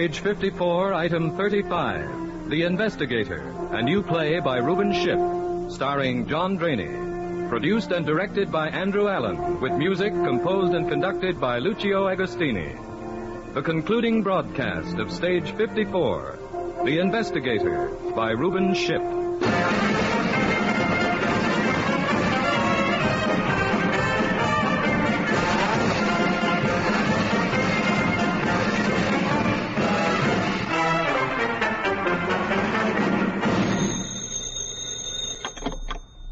Stage 54, Item 35, The Investigator, a new play by Reuben Shipp, starring John Draney. Produced and directed by Andrew Allen, with music composed and conducted by Lucio Agostini. The concluding broadcast of Stage 54, The Investigator, by Reuben Shipp.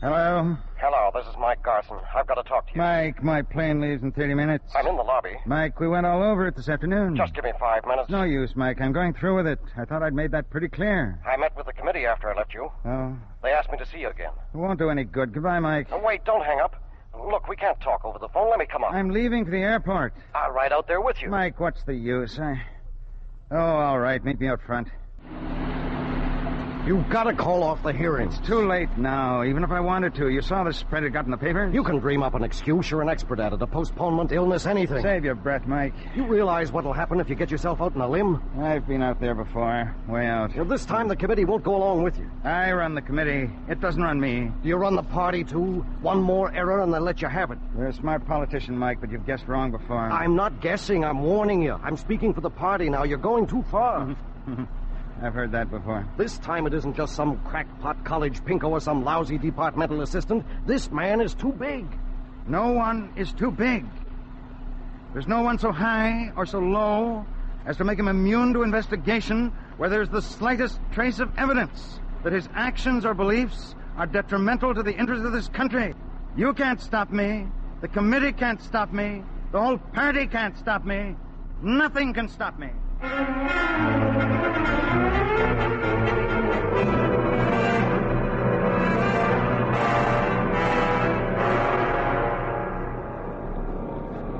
Hello? Hello, this is Mike Garson. I've got to talk to you. Mike, my plane leaves in 30 minutes. I'm in the lobby. Mike, we went all over it this afternoon. Just give me 5 minutes. No use, Mike. I'm going through with it. I thought I'd made that pretty clear. I met with the committee after I left you. Oh? They asked me to see you again. It won't do any good. Goodbye, Mike. Oh, wait, don't hang up. Look, we can't talk over the phone. Let me come up. I'm leaving for the airport. I'll ride out there with you. Mike, what's the use? Oh, all right. Meet me out front. You've got to call off the hearings. It's too late now, even if I wanted to. You saw the spread it got in the paper? You can dream up an excuse. You're an expert at it. A postponement, illness, anything. Save your breath, Mike. You realize what'll happen if you get yourself out on a limb? I've been out there before. Way out. You know, this time the committee won't go along with you. I run the committee. It doesn't run me. Do you run the party, too? One more error and they'll let you have it. You're a smart politician, Mike, but you've guessed wrong before. I'm not guessing. I'm warning you. I'm speaking for the party now. You're going too far. I've heard that before. This time it isn't just some crackpot college pinko or some lousy departmental assistant. This man is too big. No one is too big. There's no one so high or so low as to make him immune to investigation where there's the slightest trace of evidence that his actions or beliefs are detrimental to the interests of this country. You can't stop me. The committee can't stop me. The whole party can't stop me. Nothing can stop me.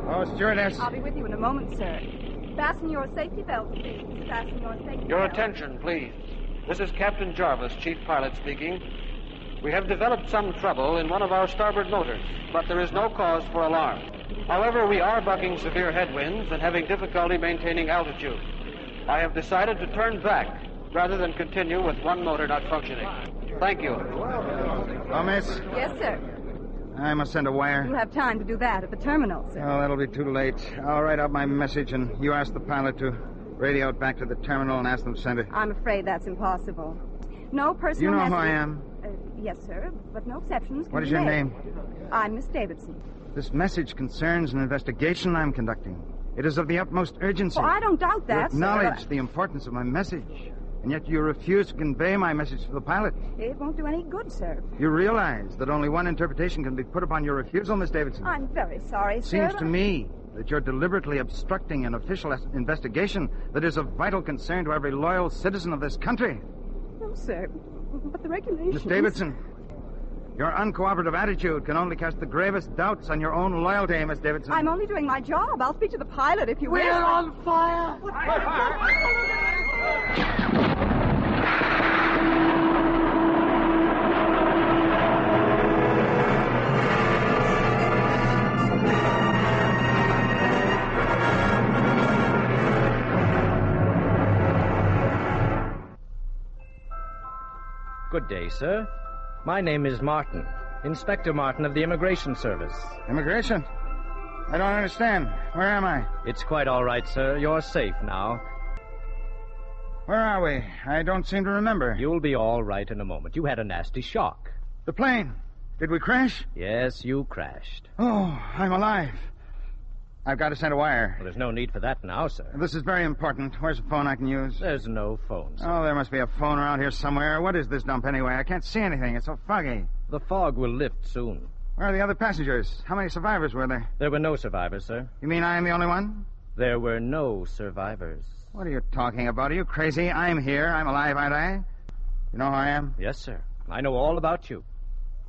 Oh, stewardess. I'll be with you in a moment, sir. Fasten your safety belt, please. Fasten your safety Your belt. attention, please. This is Captain Jarvis, Chief Pilot speaking. We have developed some trouble in one of our starboard motors, but there is no cause for alarm. However, we are bucking severe headwinds and having difficulty maintaining altitude. I have decided to turn back rather than continue with one motor not functioning. Thank you. Oh, miss. Yes, sir. I must send a wire. You'll have time to do that at the terminal, sir. Oh, that'll be too late. I'll write out my message, and you ask the pilot to radio it back to the terminal and ask them to send it. I'm afraid that's impossible. No person. You know who I am? Yes, sir, but no exceptions. What is your name? I'm Miss Davidson. This message concerns an investigation I'm conducting. It is of the utmost urgency. Oh, I don't doubt that, You sir. acknowledge the importance of my message, and yet you refuse to convey my message to the pilot. It won't do any good, sir. You realize that only one interpretation can be put upon your refusal, Miss Davidson. I'm very sorry, It sir. seems to me that you're deliberately obstructing an official investigation that is of vital concern to every loyal citizen of this country. No, sir. But the regulations... Miss Davidson, your uncooperative attitude can only cast the gravest doubts on your own loyalty, Miss Davidson. I'm only doing my job. I'll speak to the pilot if you wish. We're on fire! Good day, sir. My name is Martin, Inspector Martin of the Immigration Service. Immigration? I don't understand. Where am I? It's quite all right, sir. You're safe now. Where are we? I don't seem to remember. You'll be all right in a moment. You had a nasty shock. The plane. Did we crash? Yes, you crashed. Oh, I'm alive. I've got to send a wire. Well, there's no need for that now, sir. This is very important. Where's the phone I can use? There's no phone, sir. Oh, there must be a phone around here somewhere. What is this dump anyway? I can't see anything. It's so foggy. The fog will lift soon. Where are the other passengers? How many survivors were there? There were no survivors, sir. You mean I am the only one? There were no survivors. What are you talking about? Are you crazy? I'm here. I'm alive, aren't I? You know who I am? Yes, sir. I know all about you.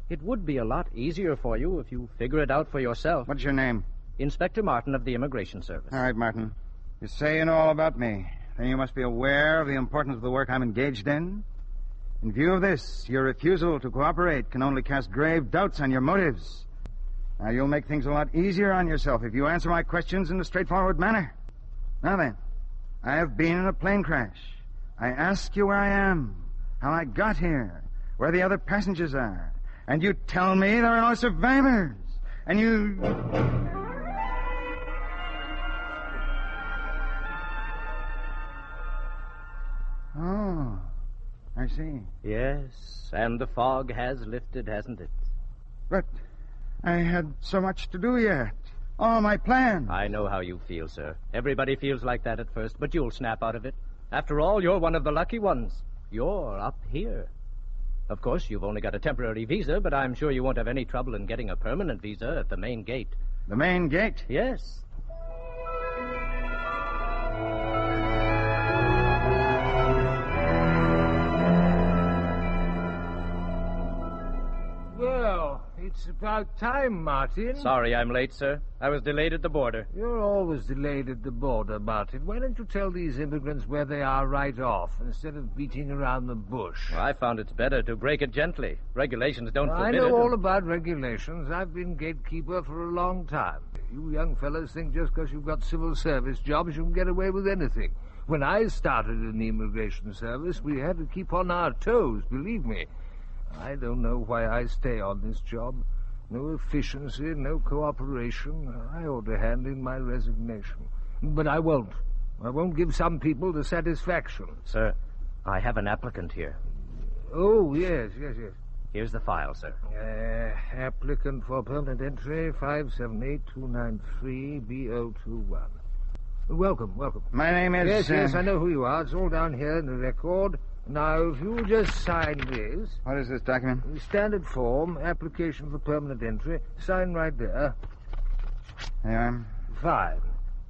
It would be a lot easier for you if you figure it out for yourself. What's your name? Inspector Martin of the Immigration Service. All right, Martin. You say you know all about me. Then you must be aware of the importance of the work I'm engaged in. In view of this, your refusal to cooperate can only cast grave doubts on your motives. Now, you'll make things a lot easier on yourself if you answer my questions in a straightforward manner. Now then, I have been in a plane crash. I ask you where I am, how I got here, where the other passengers are, and you tell me there are no survivors. And you... Oh, I see. Yes, and the fog has lifted, hasn't it? But I had so much to do yet. All my plans. I know how you feel, sir. Everybody feels like that at first, but you'll snap out of it. After all, you're one of the lucky ones. You're up here. Of course, you've only got a temporary visa, but I'm sure you won't have any trouble in getting a permanent visa at the main gate. The main gate? Yes. Well, it's about time, Martin. Sorry I'm late, sir. I was delayed at the border. You're always delayed at the border, Martin. Why don't you tell these immigrants where they are right off, instead of beating around the bush? Well, I found it's better to break it gently. Regulations don't forbid it. I know all about regulations. I've been gatekeeper for a long time. You young fellows think just because you've got civil service jobs you can get away with anything. When I started in the immigration service, we had to keep on our toes, believe me. I don't know why I stay on this job. No efficiency, no cooperation. I ought to hand in my resignation. But I won't. I won't give some people the satisfaction. Sir, I have an applicant here. Oh, yes. Here's the file, sir. Applicant for permanent entry, 578-293-BO21. Welcome. My name is... Yes, I know who you are. It's all down here in the record. Now, if you'll just sign this... What is this document? Standard form, application for permanent entry. Sign right there. There you are. Fine.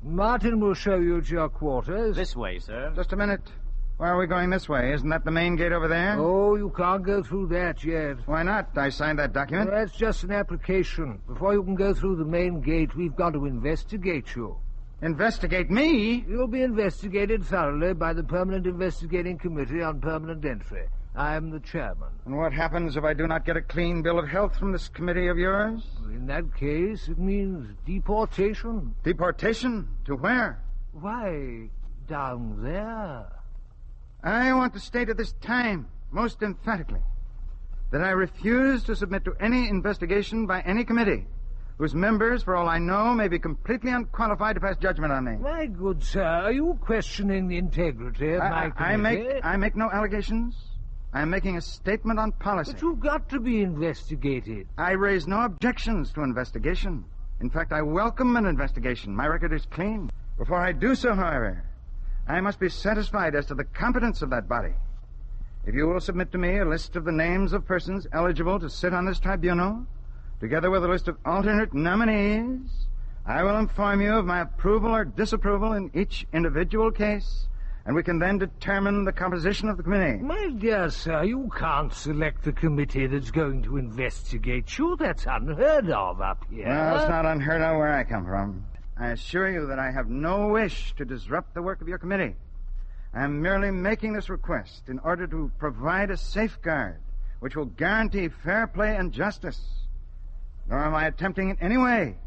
Martin will show you to your quarters. This way, sir. Just a minute. Why are we going this way? Isn't that the main gate over there? Oh, you can't go through that yet. Why not? I signed that document. Well, that's just an application. Before you can go through the main gate, we've got to investigate you. Investigate me? You'll be investigated thoroughly by the Permanent Investigating Committee on Permanent Entry. I'm the chairman. And what happens if I do not get a clean bill of health from this committee of yours? In that case, it means deportation. Deportation? To where? Why, down there. I want to state at this time, most emphatically, that I refuse to submit to any investigation by any committee whose members, for all I know, may be completely unqualified to pass judgment on me. My good sir, are you questioning the integrity of my committee? I make no allegations. I am making a statement on policy. But you've got to be investigated. I raise no objections to investigation. In fact, I welcome an investigation. My record is clean. Before I do so, however, I must be satisfied as to the competence of that body. If you will submit to me a list of the names of persons eligible to sit on this tribunal, together with a list of alternate nominees, I will inform you of my approval or disapproval in each individual case, and we can then determine the composition of the committee. My dear sir, you can't select the committee that's going to investigate you. That's unheard of up here. No, it's not unheard of where I come from. I assure you that I have no wish to disrupt the work of your committee. I am merely making this request in order to provide a safeguard which will guarantee fair play and justice. Nor am I attempting in any way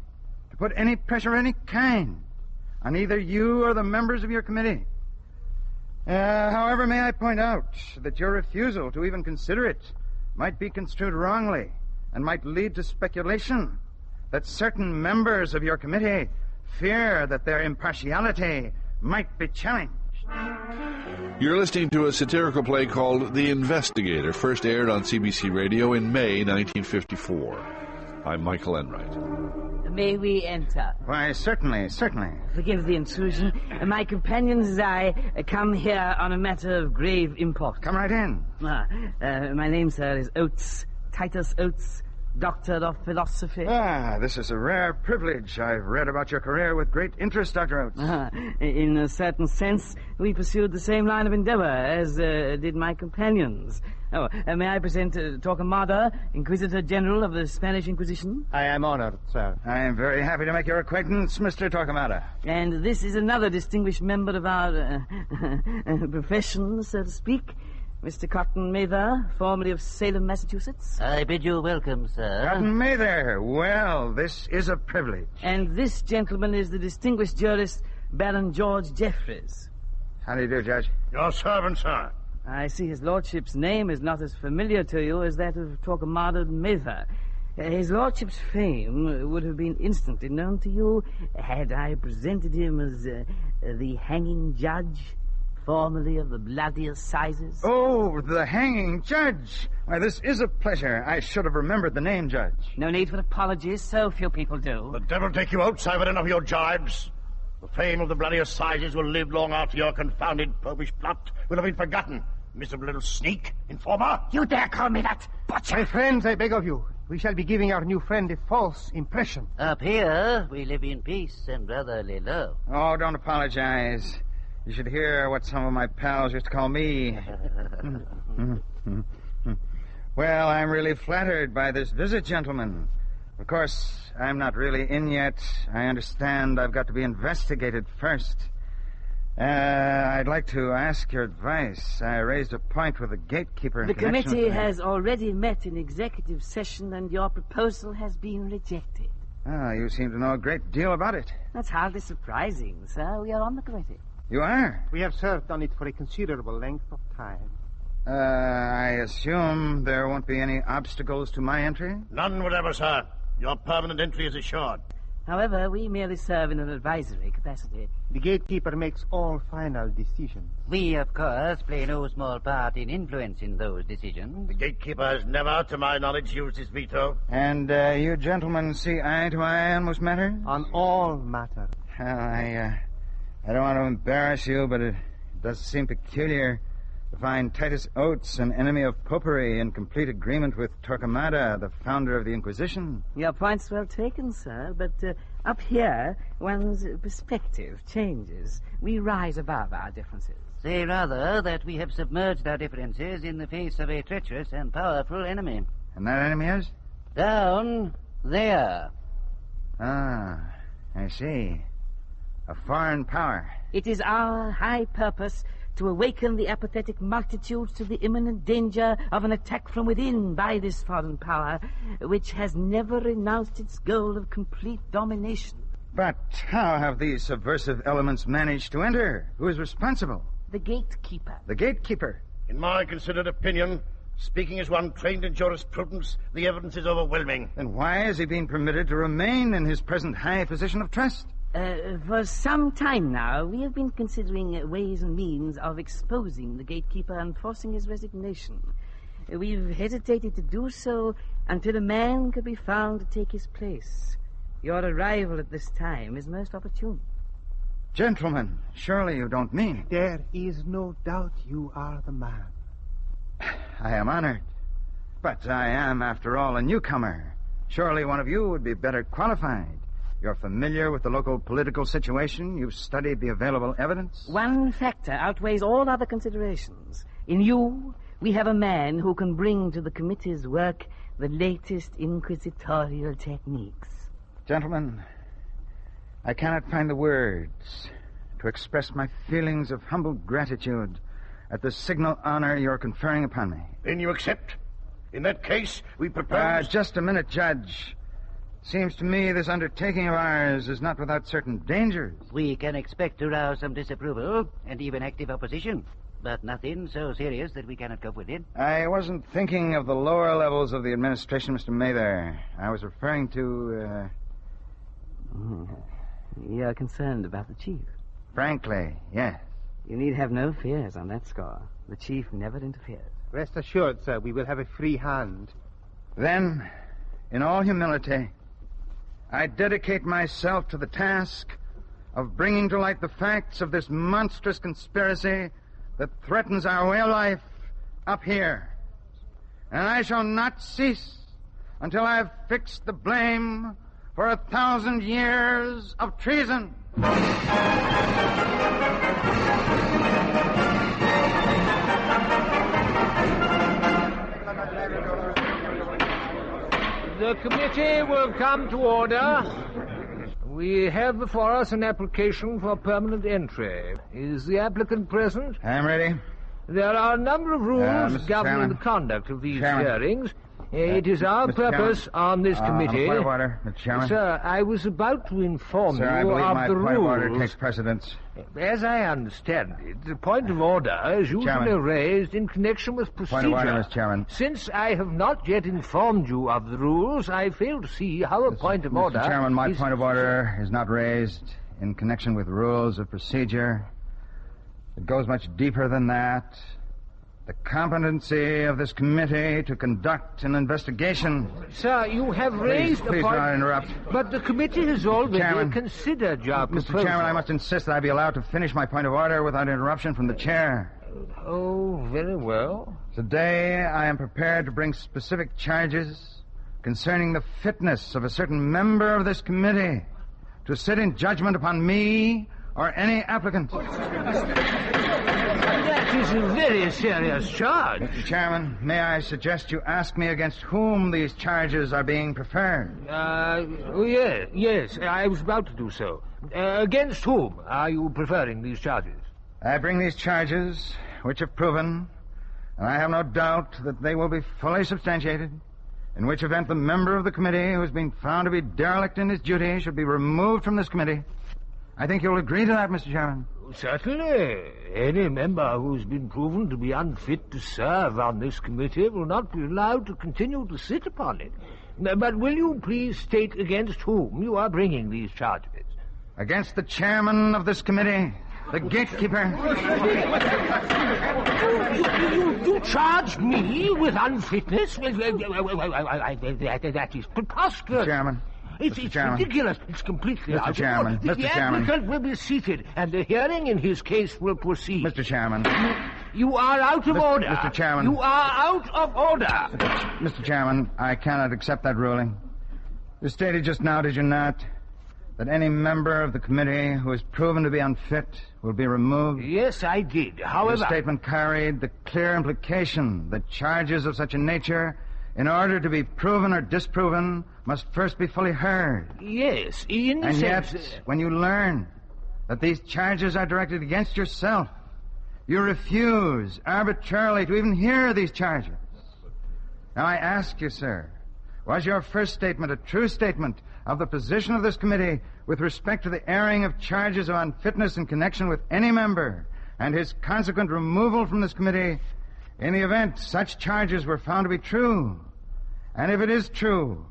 to put any pressure of any kind on either you or the members of your committee. However, may I point out that your refusal to even consider it might be construed wrongly and might lead to speculation that certain members of your committee fear that their impartiality might be challenged. You're listening to a satirical play called The Investigator, first aired on CBC Radio in May 1954. I'm Michael Enright. May we enter? Why, certainly. Forgive the intrusion. My companions and I come here on a matter of grave import. Come right in. My name, sir, is Oates, Titus Oates, Doctor of Philosophy. This is a rare privilege. I've read about your career with great interest, Dr. Oates. In a certain sense, we pursued the same line of endeavor as did my companions. May I present Torquemada, Inquisitor General of the Spanish Inquisition? I am honored, sir. I am very happy to make your acquaintance, Mr. Torquemada. And this is another distinguished member of our profession, so to speak, Mr. Cotton Mather, formerly of Salem, Massachusetts. I bid you welcome, sir. Cotton Mather. Well, this is a privilege. And this gentleman is the distinguished jurist, Baron George Jeffreys. How do you do, Judge? Your servant, sir. I see his lordship's name is not as familiar to you as that of Torquemada Mather. His lordship's fame would have been instantly known to you had I presented him as the hanging judge, formerly of the bloody assizes. Oh, the hanging judge. Why, this is a pleasure. I should have remembered the name, Judge. No need for apologies. So few people do. The devil take you out, I've had enough of your jibes. The fame of the bloody assizes will live long after your confounded popish plot will have been forgotten. Miserable little sneak, informer. You dare call me that, butcher? My friends, I beg of you. We shall be giving our new friend a false impression. Up here, we live in peace and brotherly love. Oh, don't apologize. You should hear what some of my pals used to call me. Well, I'm really flattered by this visit, gentlemen. Of course, I'm not really in yet. I understand I've got to be investigated first. I'd like to ask your advice. I raised a point with the gatekeeper. The committee has already met in executive session, and your proposal has been rejected. Oh, you seem to know a great deal about it. That's hardly surprising, sir. We are on the committee. You are? We have served on it for a considerable length of time. I assume there won't be any obstacles to my entry? None whatever, sir. Your permanent entry is assured. However, we merely serve in an advisory capacity. The gatekeeper makes all final decisions. We, of course, play no small part in influencing those decisions. The gatekeeper has never, to my knowledge, used his veto. And you gentlemen see eye to eye on most matters? On all matters. Well, I don't want to embarrass you, but it does seem peculiar to find Titus Oates, an enemy of popery, in complete agreement with Torquemada, the founder of the Inquisition. Your point's well taken, sir, but up here, one's perspective changes. We rise above our differences. Say rather that we have submerged our differences in the face of a treacherous and powerful enemy. And that enemy is? Down there. Ah, I see. A foreign power. It is our high purpose to awaken the apathetic multitudes to the imminent danger of an attack from within by this foreign power, which has never renounced its goal of complete domination. But how have these subversive elements managed to enter? Who is responsible? The gatekeeper. The gatekeeper? In my considered opinion, speaking as one trained in jurisprudence, the evidence is overwhelming. Then why is he being permitted to remain in his present high position of trust? For some time now, we have been considering ways and means of exposing the gatekeeper and forcing his resignation. We've hesitated to do so until a man could be found to take his place. Your arrival at this time is most opportune. Gentlemen, surely you don't mean... There is no doubt you are the man. I am honored. But I am, after all, a newcomer. Surely one of you would be better qualified. You're familiar with the local political situation. You've studied the available evidence. One factor outweighs all other considerations. In you, we have a man who can bring to the committee's work the latest inquisitorial techniques. Gentlemen, I cannot find the words to express my feelings of humble gratitude at the signal honor you're conferring upon me. Then you accept? In that case, we propose... Just a minute, Judge. Seems to me this undertaking of ours is not without certain dangers. We can expect to rouse some disapproval and even active opposition, but nothing so serious that we cannot cope with it. I wasn't thinking of the lower levels of the administration, Mr. Mather. I was referring to, You're concerned about the chief? Frankly, yes. You need have no fears on that score. The chief never interferes. Rest assured, sir, we will have a free hand. Then, in all humility, I dedicate myself to the task of bringing to light the facts of this monstrous conspiracy that threatens our way of life up here. And I shall not cease until I have fixed the blame for 1,000 years of treason. The committee will come to order. We have before us an application for permanent entry. Is the applicant present? I'm ready. There are a number of rules Mr. governing Chairman. the conduct of these Chairman. hearings. It is our Mr. purpose on this committee... Point of order, Mr. Chairman. Sir, I was about to inform Sir, you I believe of my the point rules. of order takes precedence. As I understand it, the point of order is usually Chairman. raised in connection with procedure. Point of order, Mr. Chairman. Since I have not yet informed you of the rules, I fail to see how a point of order... Mr. Chairman, my is... point of order is not raised in connection with rules of procedure. It goes much deeper than that. The competency of this committee to conduct an investigation. Sir, you have raised Please a point... do not interrupt. But the committee has already Chairman. considered your proposal. Mr. Chairman, I must insist that I be allowed to finish my point of order without interruption from the chair. Oh, very well. Today, I am prepared to bring specific charges concerning the fitness of a certain member of this committee to sit in judgment upon me or any applicant. That is a very serious charge. Mr. Chairman, may I suggest you ask me against whom these charges are being preferred? Yes, I was about to do so. Against whom are you preferring these charges? I bring these charges, which if proven, and I have no doubt that they will be fully substantiated, in which event the member of the committee who has been found to be derelict in his duty should be removed from this committee. I think you'll agree to that, Mr. Chairman. Certainly. Any member who's been proven to be unfit to serve on this committee will not be allowed to continue to sit upon it. But will you please state against whom you are bringing these charges? Against the chairman of this committee, the gatekeeper. You charge me with unfitness? That is preposterous. Chairman. It's ridiculous. It's completely Mr. out Chairman, of order. Mr. The Chairman. applicant will be seated, and the hearing in his case will proceed. Mr. Chairman. You are out of order. Mr. Chairman. You are out of order. Mr. Chairman, I cannot accept that ruling. You stated just now, did you not, that any member of the committee who is proven to be unfit will be removed? Yes, I did. However... The statement carried the clear implication that charges of such a nature, in order to be proven or disproven, must first be fully heard. Yes, in the and sense... yet, when you learn that these charges are directed against yourself, you refuse arbitrarily to even hear these charges. Now I ask you, sir, was your first statement a true statement of the position of this committee with respect to the airing of charges of unfitness in connection with any member and his consequent removal from this committee in the event such charges were found to be true? And if it is true,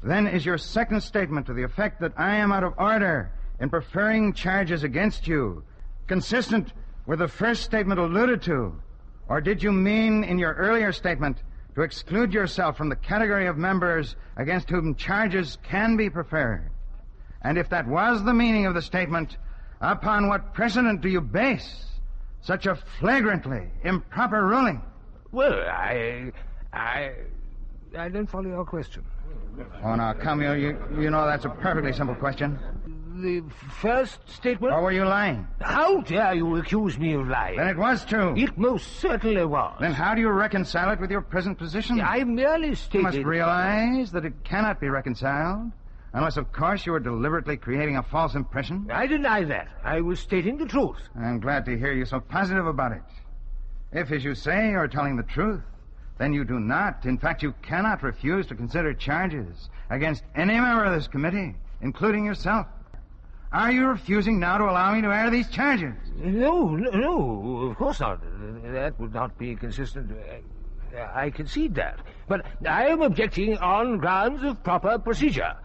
then is your second statement to the effect that I am out of order in preferring charges against you consistent with the first statement alluded to? Or did you mean in your earlier statement to exclude yourself from the category of members against whom charges can be preferred? And if that was the meaning of the statement, upon what precedent do you base such a flagrantly improper ruling? Well, I don't follow your question. Oh, now, come, you know that's a perfectly simple question. The first statement? Or were you lying? How dare you accuse me of lying? Then it was true. It most certainly was. Then how do you reconcile it with your present position? I merely stated... You must realize that it cannot be reconciled, unless, of course, you were deliberately creating a false impression. I deny that. I was stating the truth. I'm glad to hear you so positive about it. If, as you say, you're telling the truth, then you do not, in fact, you cannot refuse to consider charges against any member of this committee, including yourself. Are you refusing now to allow me to air these charges? No, of course not. That would not be consistent. I concede that. But I am objecting on grounds of proper procedure.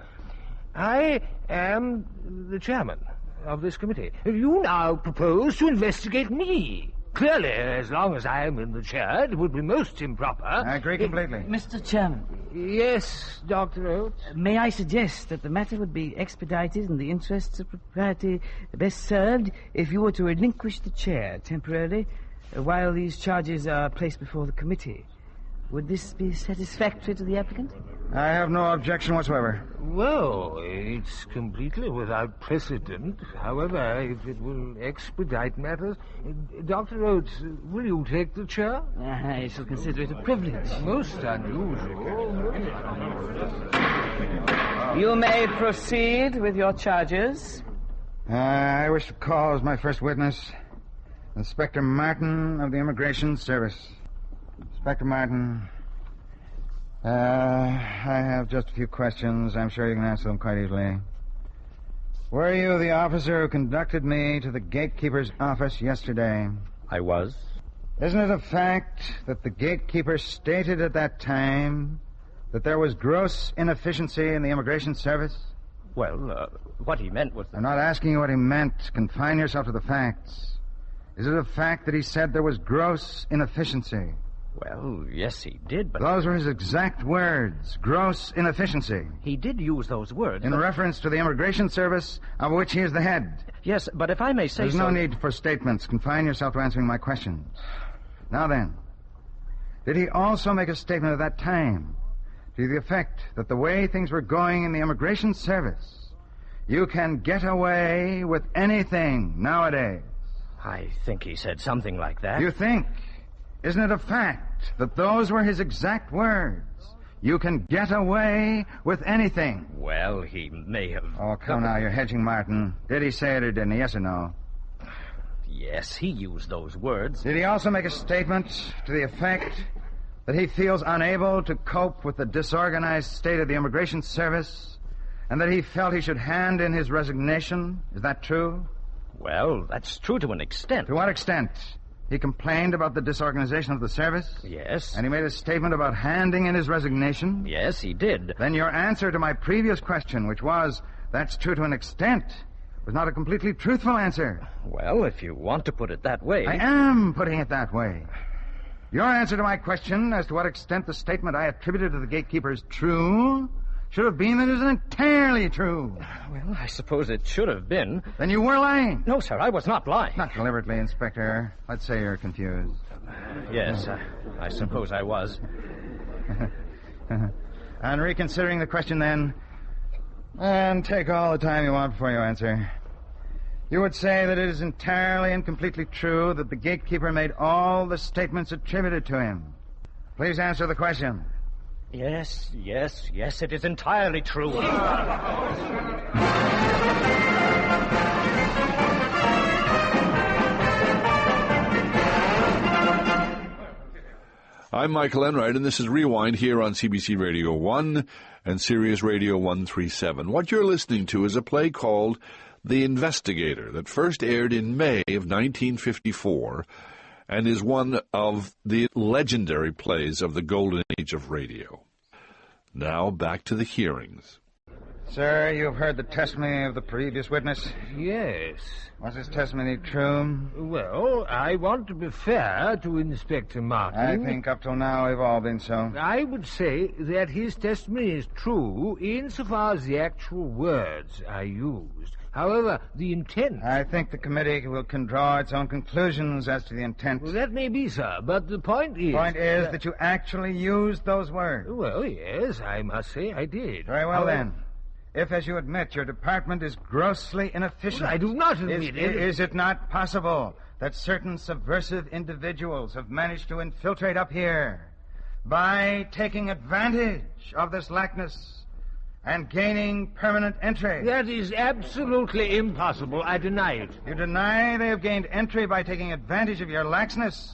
I am the chairman of this committee. You now propose to investigate me. Clearly, as long as I am in the chair, it would be most improper. I agree completely. Mr. Chairman. Yes, Dr. Oates? May I suggest that the matter would be expedited in the interests of propriety best served if you were to relinquish the chair temporarily while these charges are placed before the committee. Would this be satisfactory to the applicant? I have no objection whatsoever. Well, it's completely without precedent. However, if it will expedite matters... Dr. Oates, will you take the chair? I shall consider it a privilege. Most unusual. You may proceed with your charges. I wish to call as my first witness Inspector Martin of the Immigration Service. Inspector Martin, I have just a few questions. I'm sure you can answer them quite easily. Were you the officer who conducted me to the gatekeeper's office yesterday? I was. Isn't it a fact that the gatekeeper stated at that time that there was gross inefficiency in the Immigration Service? Well, what he meant was... I'm not asking you what he meant. Confine yourself to the facts. Is it a fact that he said there was gross inefficiency? Well, yes, he did, but... Those were his exact words, gross inefficiency. He did use those words. In reference to the Immigration Service, of which he is the head. Yes, but if I may say There's no need for statements. Confine yourself to answering my questions. Now then, did he also make a statement at that time to the effect that the way things were going in the Immigration Service, you can get away with anything nowadays? I think he said something like that. You think? Isn't it a fact that those were his exact words? You can get away with anything. Well, he may have... Oh, come now, you're hedging, Martin. Did he say it or didn't he? Yes or no? Yes, he used those words. Did he also make a statement to the effect that he feels unable to cope with the disorganized state of the Immigration Service and that he felt he should hand in his resignation? Is that true? Well, that's true to an extent. To what extent? He complained about the disorganization of the service? Yes. And he made a statement about handing in his resignation? Yes, he did. Then your answer to my previous question, which was, that's true to an extent, was not a completely truthful answer. Well, if you want to put it that way... I am putting it that way. Your answer to my question as to what extent the statement I attributed to the gatekeeper is true should have been that it isn't entirely true. Well, I suppose it should have been. Then you were lying. No, sir, I was not lying. Not deliberately, Inspector. Let's say you're confused. Yes, I suppose I was. On reconsidering the question, then, and take all the time you want before you answer, you would say that it is entirely and completely true that the gatekeeper made all the statements attributed to him. Please answer the question. Yes, it is entirely true. I'm Michael Enright, and this is Rewind here on CBC Radio 1 and Sirius Radio 137. What you're listening to is a play called The Investigator that first aired in May of 1954 and is one of the legendary plays of the golden age of radio. Now, back to the hearings. Sir, you've heard the testimony of the previous witness? Yes. Was his testimony true? Well, I want to be fair to Inspector Martin. I think up till now we've all been so. I would say that his testimony is true insofar as the actual words are used. However, the intent... I think the committee can draw its own conclusions as to the intent. Well, that may be, sir, but the point is... The point is that you actually used those words. Well, yes, I must say I did. Very well, then. If, as you admit, your department is grossly inefficient... Well, I do not admit it. Is it not possible that certain subversive individuals have managed to infiltrate up here by taking advantage of this laxness and gaining permanent entry? That is absolutely impossible. I deny it. You deny they have gained entry by taking advantage of your laxness?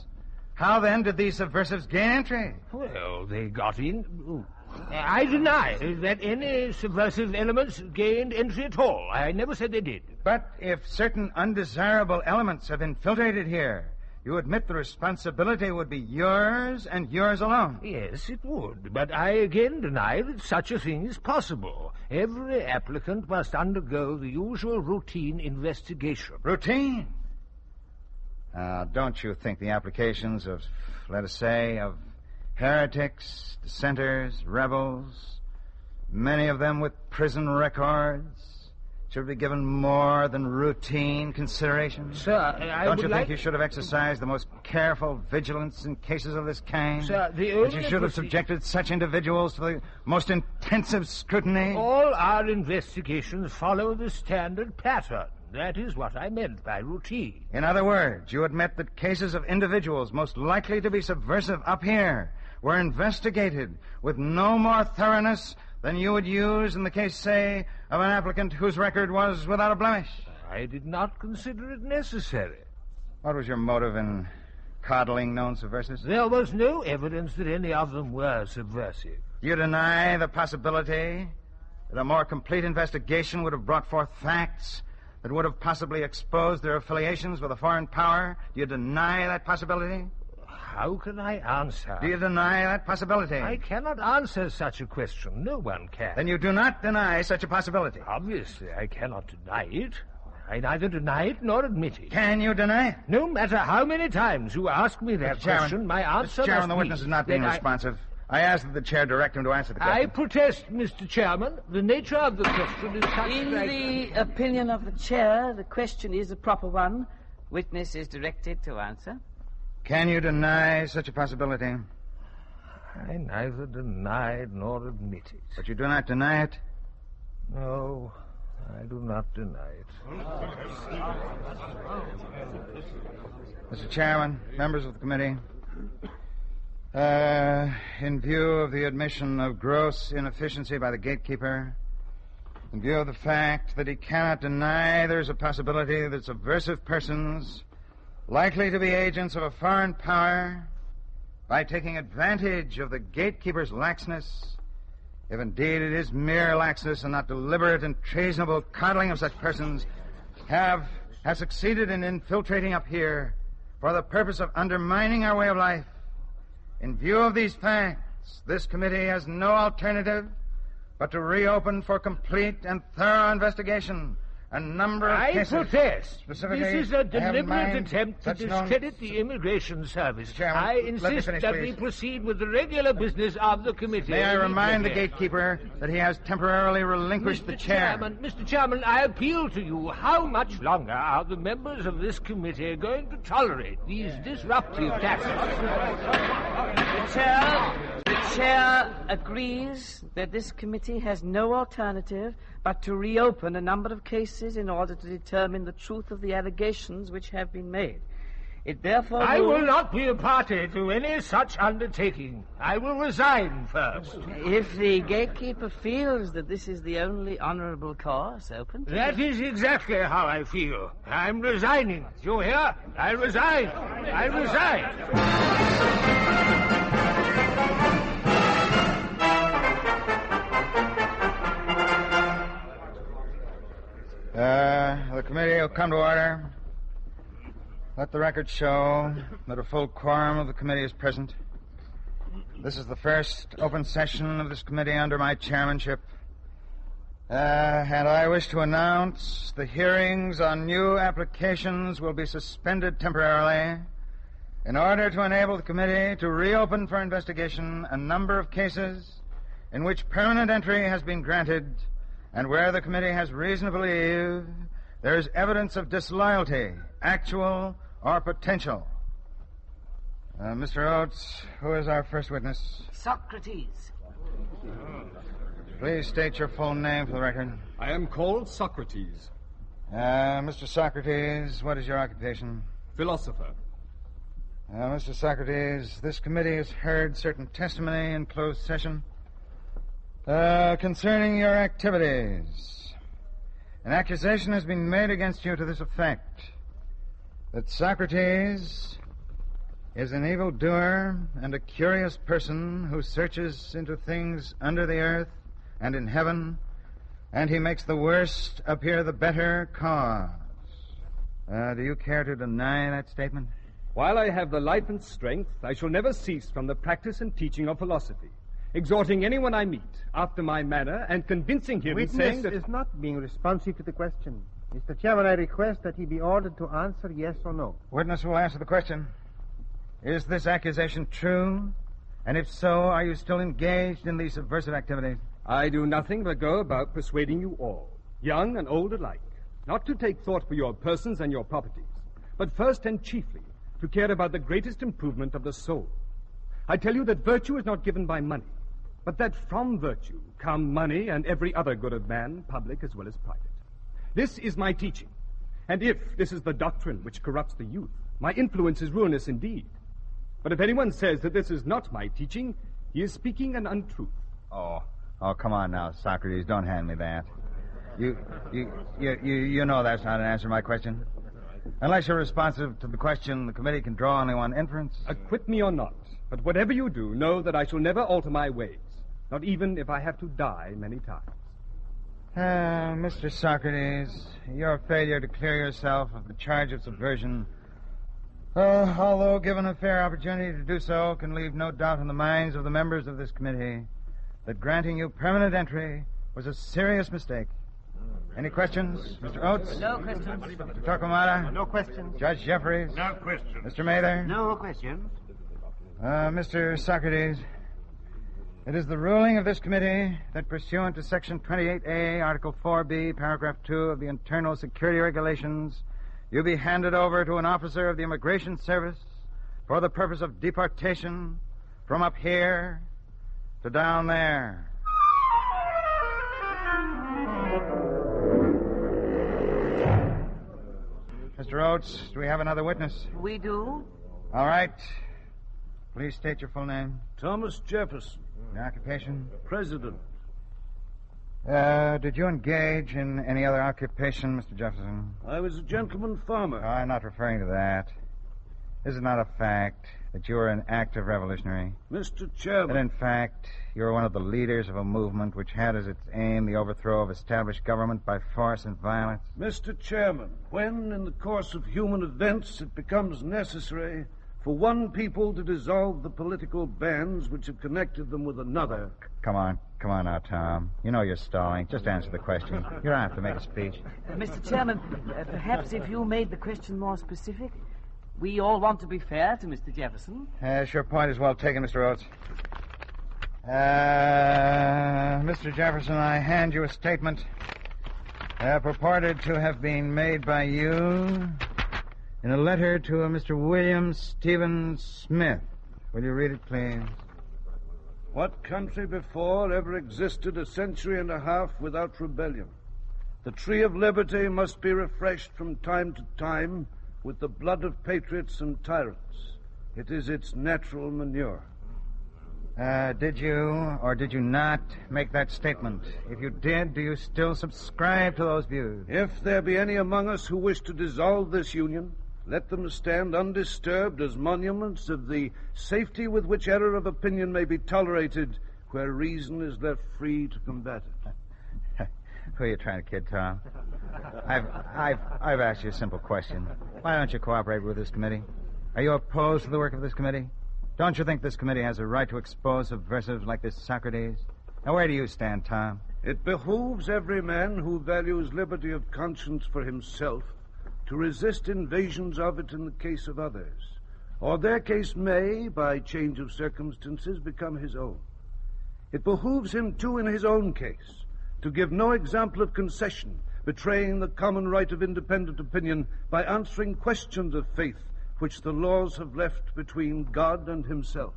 How, then, did these subversives gain entry? Well, they got in... I deny that any subversive elements gained entry at all. I never said they did. But if certain undesirable elements have infiltrated here, you admit the responsibility would be yours and yours alone. Yes, it would. But I again deny that such a thing is possible. Every applicant must undergo the usual routine investigation. Routine? Don't you think the applications of, let us say, of heretics, dissenters, rebels, many of them with prison records, should be given more than routine consideration? Sir, Don't you think you should have exercised the most careful vigilance in cases of this kind? Sir, that you should have subjected such individuals to the most intensive scrutiny? All our investigations follow the standard pattern. That is what I meant by routine. In other words, you admit that cases of individuals most likely to be subversive up here were investigated with no more thoroughness than you would use in the case, say, of an applicant whose record was without a blemish. I did not consider it necessary. What was your motive in coddling known subversives? There was no evidence that any of them were subversive. You deny the possibility that a more complete investigation would have brought forth facts that would have possibly exposed their affiliations with a foreign power? Do you deny that possibility? How can I answer? Do you deny that possibility? I cannot answer such a question. No one can. Then you do not deny such a possibility. Obviously, I cannot deny it. I neither deny it nor admit it. Can you deny it? No matter how many times you ask me that question, my answer Mr. Chairman, must the witness be is not being that responsive. I ask that the chair direct him to answer the question. I protest, Mr. Chairman. The nature of the question is such In that... the opinion of the chair, the question is a proper one. Witness is directed to answer. Can you deny such a possibility? I neither deny nor admit it. But you do not deny it? No, I do not deny it. Mr. Chairman, members of the committee, in view of the admission of gross inefficiency by the gatekeeper, in view of the fact that he cannot deny there's a possibility that subversive persons likely to be agents of a foreign power, by taking advantage of the gatekeeper's laxness, if indeed it is mere laxness and not deliberate and treasonable coddling of such persons, have succeeded in infiltrating up here for the purpose of undermining our way of life. In view of these facts, this committee has no alternative but to reopen for complete and thorough investigation a number of cases. I protest. Specifically, this is a deliberate attempt to such known- discredit the Immigration Service. Chairman, I let me insist finish, that please. we proceed with the regular business of the committee. May I remind the gatekeeper that he has temporarily relinquished the chair. Mr. Chairman, I appeal to you. How much longer are the members of this committee going to tolerate these disruptive tactics? The chair agrees that this committee has no alternative but to reopen a number of cases in order to determine the truth of the allegations which have been made. It therefore I will not be a party to any such undertaking. I will resign first. If the gatekeeper feels that this is the only honorable course open to That is exactly how I feel. I'm resigning. You hear? I resign. I resign. The committee will come to order. Let the record show that a full quorum of the committee is present. This is the first open session of this committee under my chairmanship. And I wish to announce the hearings on new applications will be suspended temporarily in order to enable the committee to reopen for investigation a number of cases in which permanent entry has been granted and where the committee has reason to believe there is evidence of disloyalty, actual or potential. Mr. Oates, who is our first witness? Socrates. Please state your full name for the record. I am called Socrates. Mr. Socrates, what is your occupation? Philosopher. Mr. Socrates, this committee has heard certain testimony in closed session concerning your activities. An accusation has been made against you to this effect, that Socrates is an evildoer and a curious person who searches into things under the earth and in heaven, and he makes the worst appear the better cause. Do you care to deny that statement? While I have the life and strength, I shall never cease from the practice and teaching of philosophy, exhorting anyone I meet after my manner and convincing him, Witness saying that... is not being responsive to the question. Mr. Chairman, I request that he be ordered to answer yes or no. Witness will answer the question. Is this accusation true? And if so, are you still engaged in these subversive activities? I do nothing but go about persuading you all, young and old alike, not to take thought for your persons and your properties, but first and chiefly to care about the greatest improvement of the soul. I tell you that virtue is not given by money, but that from virtue come money and every other good of man, public as well as private. This is my teaching, and if this is the doctrine which corrupts the youth, my influence is ruinous indeed. But if anyone says that this is not my teaching, he is speaking an untruth. Oh, come on now, Socrates. Don't hand me that. You know that's not an answer to my question. Unless you're responsive to the question, the committee can draw only one inference. Acquit me or not, but whatever you do, know that I shall never alter my ways, not even if I have to die many times. Mr. Socrates, your failure to clear yourself of the charge of subversion, although given a fair opportunity to do so, can leave no doubt in the minds of the members of this committee that granting you permanent entry was a serious mistake. Any questions? Mr. Oates? No questions. Mr. Torquemada? No questions. Judge Jeffries? No questions. Mr. Mather? No questions. Mr. Socrates, it is the ruling of this committee that pursuant to Section 28A, Article 4B, Paragraph 2 of the Internal Security Regulations, you be handed over to an officer of the Immigration Service for the purpose of deportation from up here to down there. Mr. Oates, do we have another witness? We do. All right. Please state your full name. Thomas Jefferson. Your occupation? President. Did you engage in any other occupation, Mr. Jefferson? I was a gentleman farmer. I'm not referring to that. Is it not a fact that you were an active revolutionary? Mr. Chairman. That, in fact, you were one of the leaders of a movement which had as its aim the overthrow of established government by force and violence? Mr. Chairman, when in the course of human events it becomes necessary for one people to dissolve the political bands which have connected them with another. Come on now, Tom. You know you're stalling. Just answer the question. You don't have to make a speech. Mr. Chairman, perhaps if you made the question more specific. We all want to be fair to Mr. Jefferson. Yes, your point is well taken, Mr. Oates. Mr. Jefferson, I hand you a statement purported to have been made by you in a letter to a Mr. William Stephen Smith. Will you read it, please? What country before ever existed a century and a half without rebellion? The tree of liberty must be refreshed from time to time with the blood of patriots and tyrants. It is its natural manure. Did you or did you not make that statement? If you did, do you still subscribe to those views? If there be any among us who wish to dissolve this union, let them stand undisturbed as monuments of the safety with which error of opinion may be tolerated where reason is left free to combat it. Who are you trying to kid, Tom? I've asked you a simple question. Why don't you cooperate with this committee? Are you opposed to the work of this committee? Don't you think this committee has a right to expose subversives like this Socrates? Now, where do you stand, Tom? It behooves every man who values liberty of conscience for himself to resist invasions of it in the case of others, or their case may, by change of circumstances, become his own. It behooves him, too, in his own case, to give no example of concession, betraying the common right of independent opinion by answering questions of faith which the laws have left between God and himself.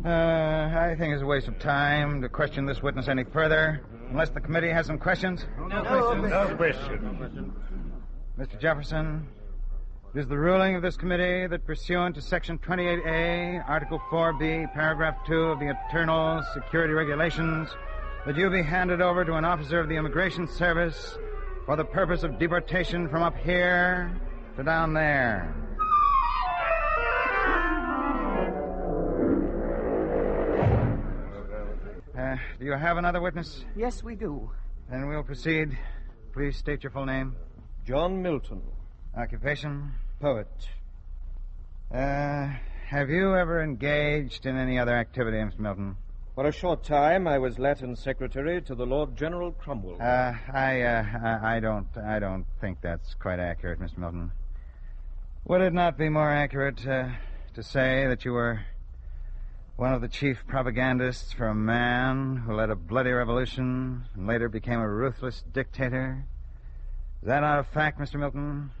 I think it's a waste of time to question this witness any further, unless the committee has some questions. No question. Mr. Jefferson, it is the ruling of this committee that pursuant to Section 28A, Article 4B, Paragraph 2 of the Internal Security Regulations, that you be handed over to an officer of the Immigration Service for the purpose of deportation from up here to down there. Do you have another witness? Yes, we do. Then we'll proceed. Please state your full name. John Milton. Occupation? Poet. Have you ever engaged in any other activity, Mr. Milton? For a short time, I was Latin secretary to the Lord General Cromwell. I don't think that's quite accurate, Mr. Milton. Would it not be more accurate to say that you were one of the chief propagandists for a man who led a bloody revolution and later became a ruthless dictator? Is that not a fact, Mr. Milton?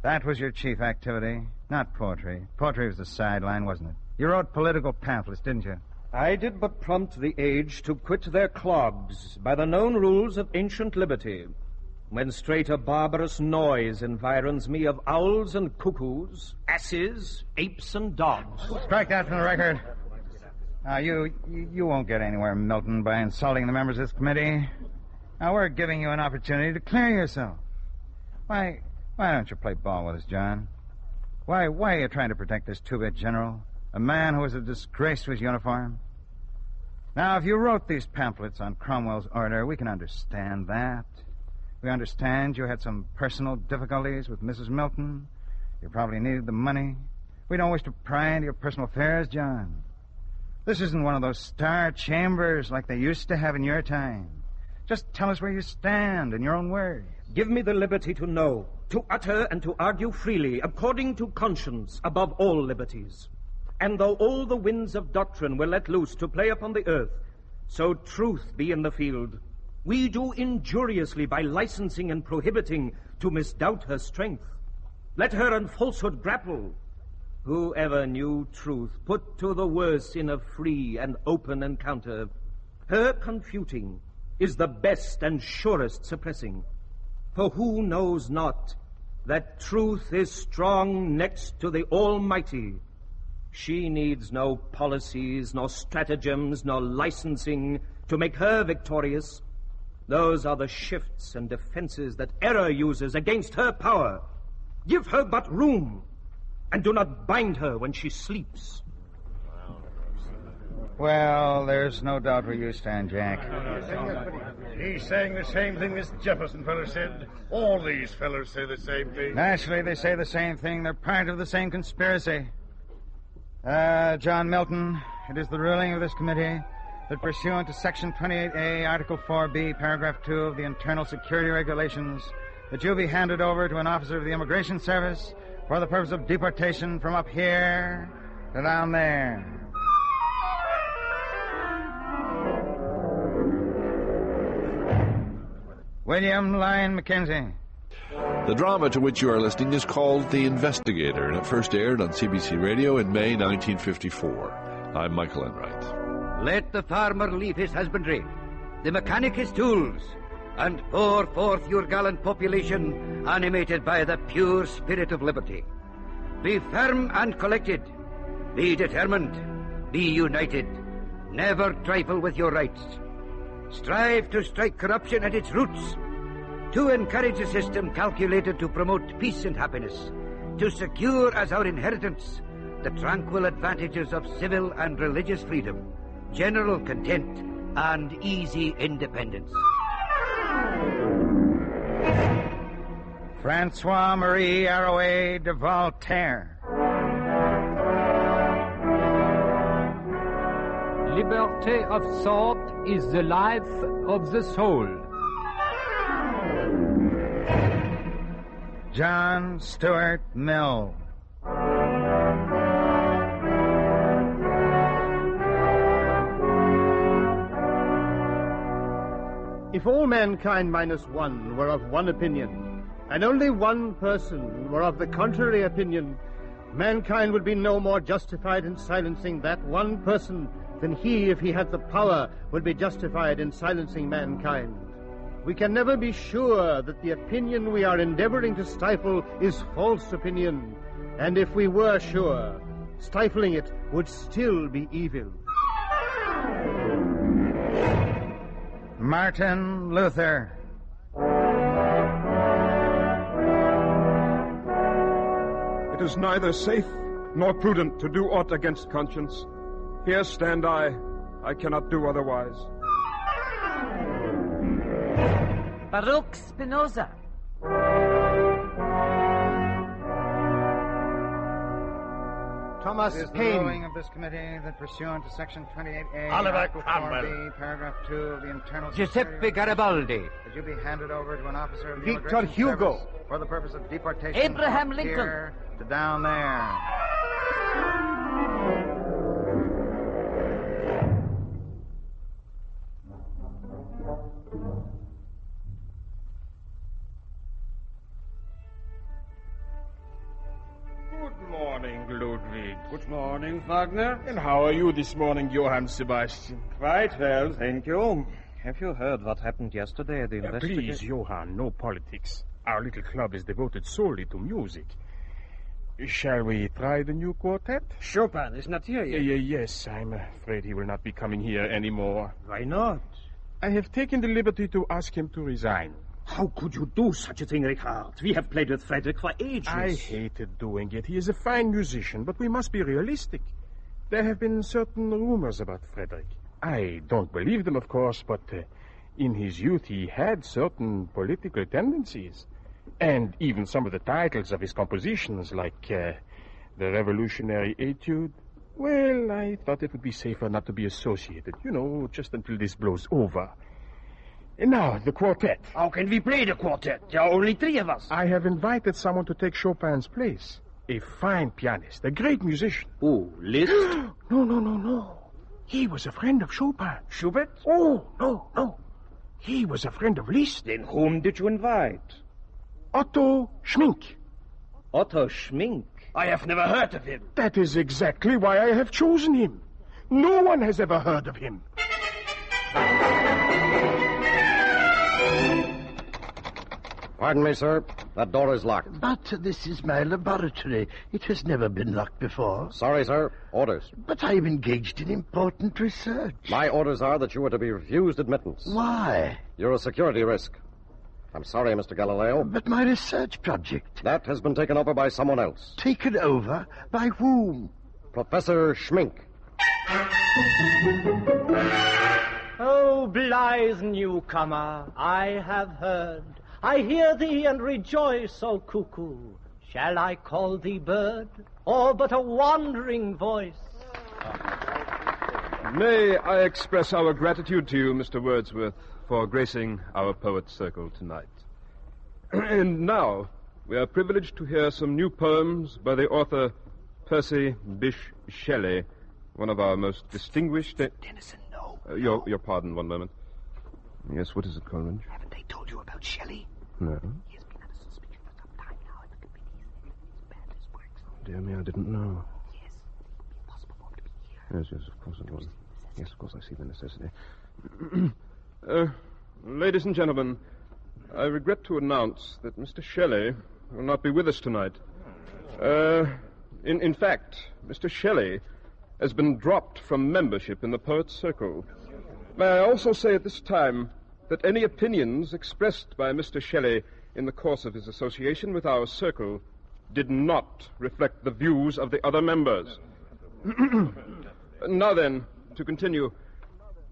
That was your chief activity, not poetry. Poetry was the sideline, wasn't it? You wrote political pamphlets, didn't you? I did but prompt the age to quit their clogs by the known rules of ancient liberty, when straight a barbarous noise environs me of owls and cuckoos, asses, apes, and dogs. Strike that from the record. Now, you won't get anywhere, Milton, by insulting the members of this committee. Now, we're giving you an opportunity to clear yourself. Why, Why don't you play ball with us, John? Why are you trying to protect this two-bit general? A man who was a disgrace to his uniform? Now, if you wrote these pamphlets on Cromwell's order, we can understand that. We understand you had some personal difficulties with Mrs. Milton. You probably needed the money. We don't wish to pry into your personal affairs, John. This isn't one of those star chambers like they used to have in your time. Just tell us where you stand in your own words. Give me the liberty to know, to utter and to argue freely, according to conscience, above all liberties. And though all the winds of doctrine were let loose to play upon the earth, so truth be in the field, we do injuriously by licensing and prohibiting to misdoubt her strength. Let her and falsehood grapple. Whoever knew truth put to the worse in a free and open encounter. Her confuting is the best and surest suppressing. For who knows not that truth is strong next to the Almighty? She needs no policies, nor stratagems, nor licensing to make her victorious. Those are the shifts and defenses that error uses against her power. Give her but room, and do not bind her when she sleeps. Well, there's no doubt where you stand, Jack. He's saying the same thing this Jefferson fellow said. All these fellows say the same thing. Naturally, they say the same thing. They're part of the same conspiracy. John Milton, it is the ruling of this committee that pursuant to Section 28A, Article 4B, Paragraph 2 of the Internal Security Regulations, that you be handed over to an officer of the Immigration Service for the purpose of deportation from up here to down there. William Lyon Mackenzie. The drama to which you are listening is called The Investigator, and it first aired on CBC Radio in May 1954. I'm Michael Enright. Let the farmer leave his husbandry, the mechanic his tools, and pour forth your gallant population animated by the pure spirit of liberty. Be firm and collected. Be determined. Be united. Never trifle with your rights. Strive to strike corruption at its roots. To encourage a system calculated to promote peace and happiness. To secure as our inheritance the tranquil advantages of civil and religious freedom, general content, and easy independence. Francois-Marie Arouet de Voltaire. Liberty of thought is the life of the soul. John Stuart Mill. If all mankind minus one were of one opinion, and only one person were of the contrary opinion, mankind would be no more justified in silencing that one person than he, if he had the power, would be justified in silencing mankind. We can never be sure that the opinion we are endeavoring to stifle is false opinion, and if we were sure, stifling it would still be evil. Martin Luther. It is neither safe nor prudent to do aught against conscience. Here stand I cannot do otherwise. Baruch Spinoza. Thomas Paine. The ruling of this committee that pursuant to Section 28A, Oliver Article Cromwell. 4B, Paragraph 2 of the Internal Giuseppe Garibaldi. That you be handed over to an officer of the Victor Immigration Hugo. Service for the purpose of deportation Abraham from Lincoln. here to down there. Good morning, Ludwig. Good morning, Wagner. And how are you this morning, Johann Sebastian? Quite well, thank you. Have you heard what happened yesterday at the Investigator? Please, Johann, no politics. Our little club is devoted solely to music. Shall we try the new quartet? Chopin is not here yet. Yes, I'm afraid he will not be coming here anymore. Why not? I have taken the liberty to ask him to resign. How could you do such a thing, Richard? We have played with Frederick for ages. I hated doing it. He is a fine musician, but we must be realistic. There have been certain rumors about Frederick. I don't believe them, of course, but in his youth he had certain political tendencies. And even some of the titles of his compositions, like the Revolutionary Etude, well, I thought it would be safer not to be associated, just until this blows over. And now, the quartet. How can we play the quartet? There are only 3 of us. I have invited someone to take Chopin's place. A fine pianist, a great musician. Oh, Liszt? No. He was a friend of Chopin. Schubert? Oh, no. He was a friend of Liszt. Then whom did you invite? Otto Schmink. Otto Schmink? I have never heard of him. That is exactly why I have chosen him. No one has ever heard of him. Pardon me, sir. That door is locked. But this is my laboratory. It has never been locked before. Sorry, sir. Orders. But I'm engaged in important research. My orders are that you are to be refused admittance. Why? You're a security risk. I'm sorry, Mr. Galileo. But my research project. That has been taken over by someone else. Taken over? By whom? Professor Schmink. Oh, blithe newcomer, I have heard. I hear thee and rejoice, O cuckoo. Shall I call thee bird, or but a wandering voice? May I express our gratitude to you, Mr. Wordsworth, for gracing our poet's circle tonight. And now, we are privileged to hear some new poems by the author Percy Bysshe Shelley, one of our most distinguished... Tennyson, no. Your pardon, one moment. Yes, what is it, Coleridge? Haven't they told you about Shelley? No. He has been under suspicion for some time now, and the committee is banned his works. Dear me, I didn't know. Yes, it would be impossible for him to be here. Yes, of course it was. Yes, of course, I see the necessity. Ladies and gentlemen, I regret to announce that Mr. Shelley will not be with us tonight. In fact, Mr. Shelley has been dropped from membership in the Poets' Circle. May I also say at this time that any opinions expressed by Mr. Shelley in the course of his association with our circle did not reflect the views of the other members. Now then, to continue,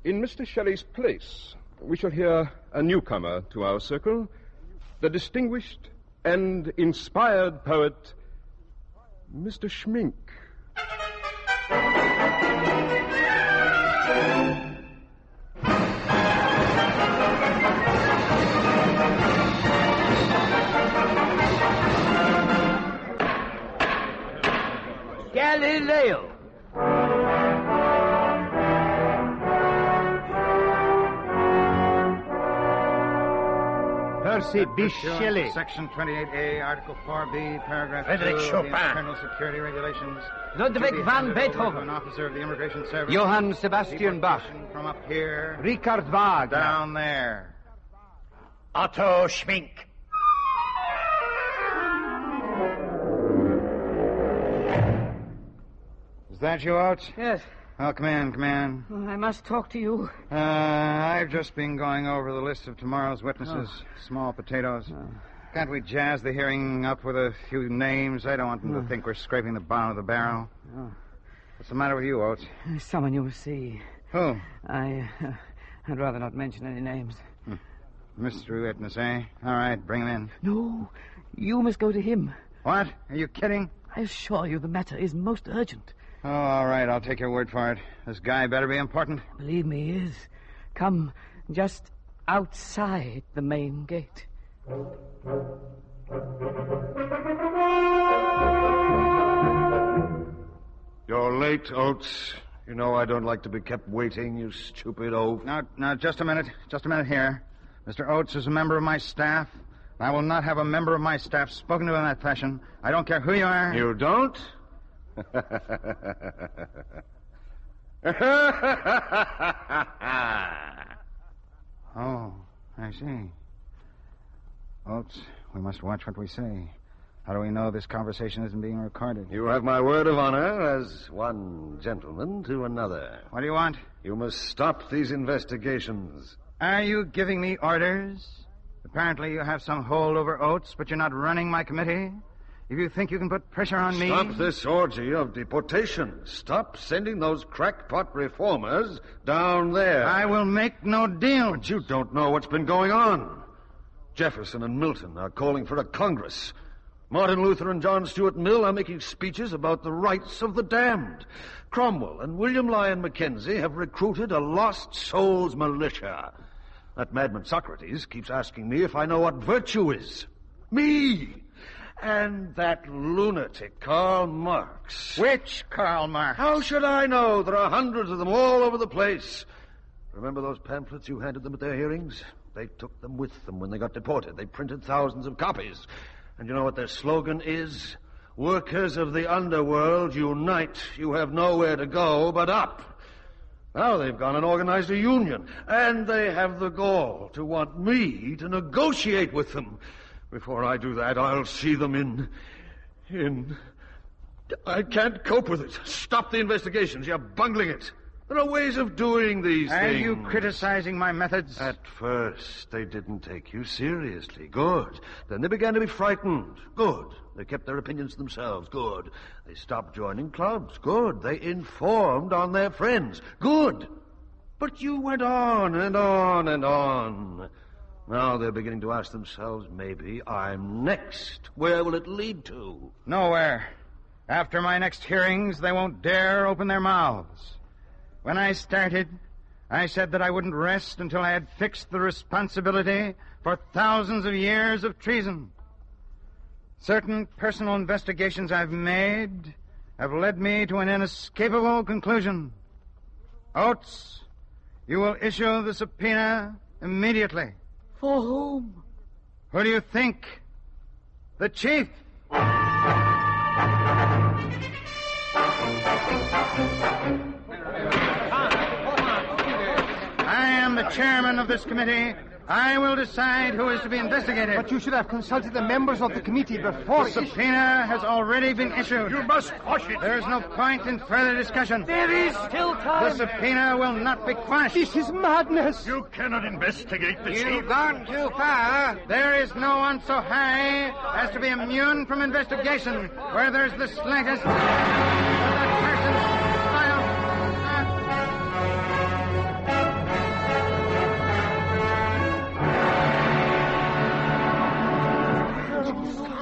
in Mr. Shelley's place, we shall hear a newcomer to our circle, the distinguished and inspired poet, Mr. Schmink. Galileo. Percy Bysshe Shelley. Section 28A, Article 4B, Paragraph Frederick 2 of Chopin. the Internal Security Regulations. Ludwig van An Beethoven. officer of the Immigration Service. Johann Sebastian Bach. From up here. Richard Wagner. Down there. Otto Schmink. Is that you, Oates? Yes. Oh, come in. Oh, I must talk to you. I've just been going over the list of tomorrow's witnesses. Small potatoes. Can't we jazz the hearing up with a few names? I don't want them to think we're scraping the bottom of the barrel. What's the matter with you, Oates? Someone you will see. Who? I'd rather not mention any names. Mystery witness, eh? All right, bring him in. No, you must go to him. What? Are you kidding? I assure you the matter is most urgent. Oh, all right, I'll take your word for it. This guy better be important. Believe me, he is. Come just outside the main gate. You're late, Oates. You know I don't like to be kept waiting, you stupid oaf. Now, just a minute. Just a minute here. Mr. Oates is a member of my staff. I will not have a member of my staff spoken to in that fashion. I don't care who you are. You don't? Oh, I see. Oates, we must watch what we say. How do we know this conversation isn't being recorded? You have my word of honor as one gentleman to another. What do you want? You must stop these investigations. Are you giving me orders? Apparently you have some hold over Oates, but you're not running my committee. If you think you can put pressure on me... Stop this orgy of deportation. Stop sending those crackpot reformers down there. I will make no deal. But you don't know what's been going on. Jefferson and Milton are calling for a Congress. Martin Luther and John Stuart Mill are making speeches about the rights of the damned. Cromwell and William Lyon Mackenzie have recruited a lost souls militia. That madman Socrates keeps asking me if I know what virtue is. Me! And that lunatic Karl Marx. Which Karl Marx? How should I know? There are hundreds of them all over the place. Remember those pamphlets you handed them at their hearings? They took them with them when they got deported. They printed thousands of copies. And you know what their slogan is? Workers of the underworld, unite. You have nowhere to go but up. Now they've gone and organized a union. And they have the gall to want me to negotiate with them. Before I do that, I'll see them in... I can't cope with it. Stop the investigations. You're bungling it. There are ways of doing these things. Are you criticizing my methods? At first, they didn't take you seriously. Good. Then they began to be frightened. Good. They kept their opinions to themselves. Good. They stopped joining clubs. Good. They informed on their friends. Good. But you went on and on and on. Now they're beginning to ask themselves, maybe I'm next. Where will it lead to? Nowhere. After my next hearings, they won't dare open their mouths. When I started, I said that I wouldn't rest until I had fixed the responsibility for thousands of years of treason. Certain personal investigations I've made have led me to an inescapable conclusion. Oates, you will issue the subpoena immediately. For whom? Who do you think? The chief. I am the chairman of this committee. I will decide who is to be investigated. But you should have consulted the members of the committee before... The subpoena has already been issued. You must quash it. There is no point in further discussion. There is still time. The subpoena will not be quashed. This is madness. You cannot investigate the chief. You've gone too far. There is no one so high as to be immune from investigation where there's the slightest...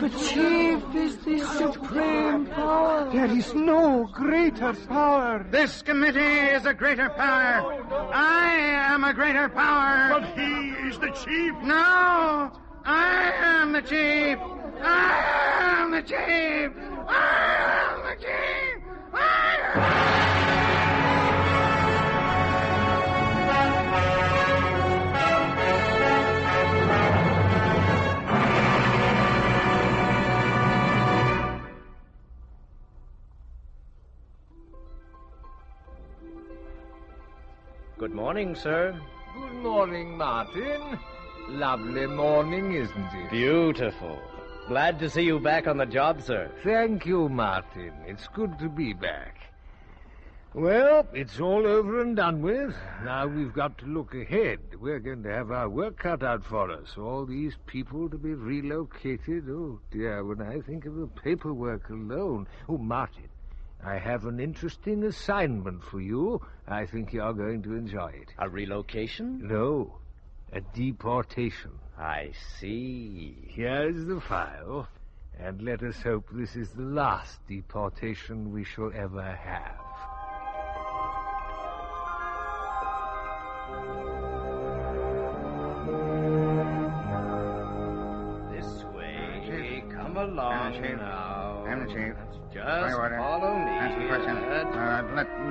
The chief is the supreme power. There is no greater power. This committee is a greater power. I am a greater power. But he is the chief. No, I am the chief. I am the chief. I am the chief. I am... Good morning, sir. Good morning, Martin. Lovely morning, isn't it? Beautiful. Glad to see you back on the job, sir. Thank you, Martin. It's good to be back. Well, it's all over and done with. Now we've got to look ahead. We're going to have our work cut out for us. All these people to be relocated. Oh, dear, when I think of the paperwork alone. Oh, Martin, I have an interesting assignment for you. I think you're going to enjoy it. A relocation? No, a deportation. I see. Here's the file, and let us hope this is the last deportation we shall ever have. This way. Come along now. I'm the chief. Just follow me. That's the question.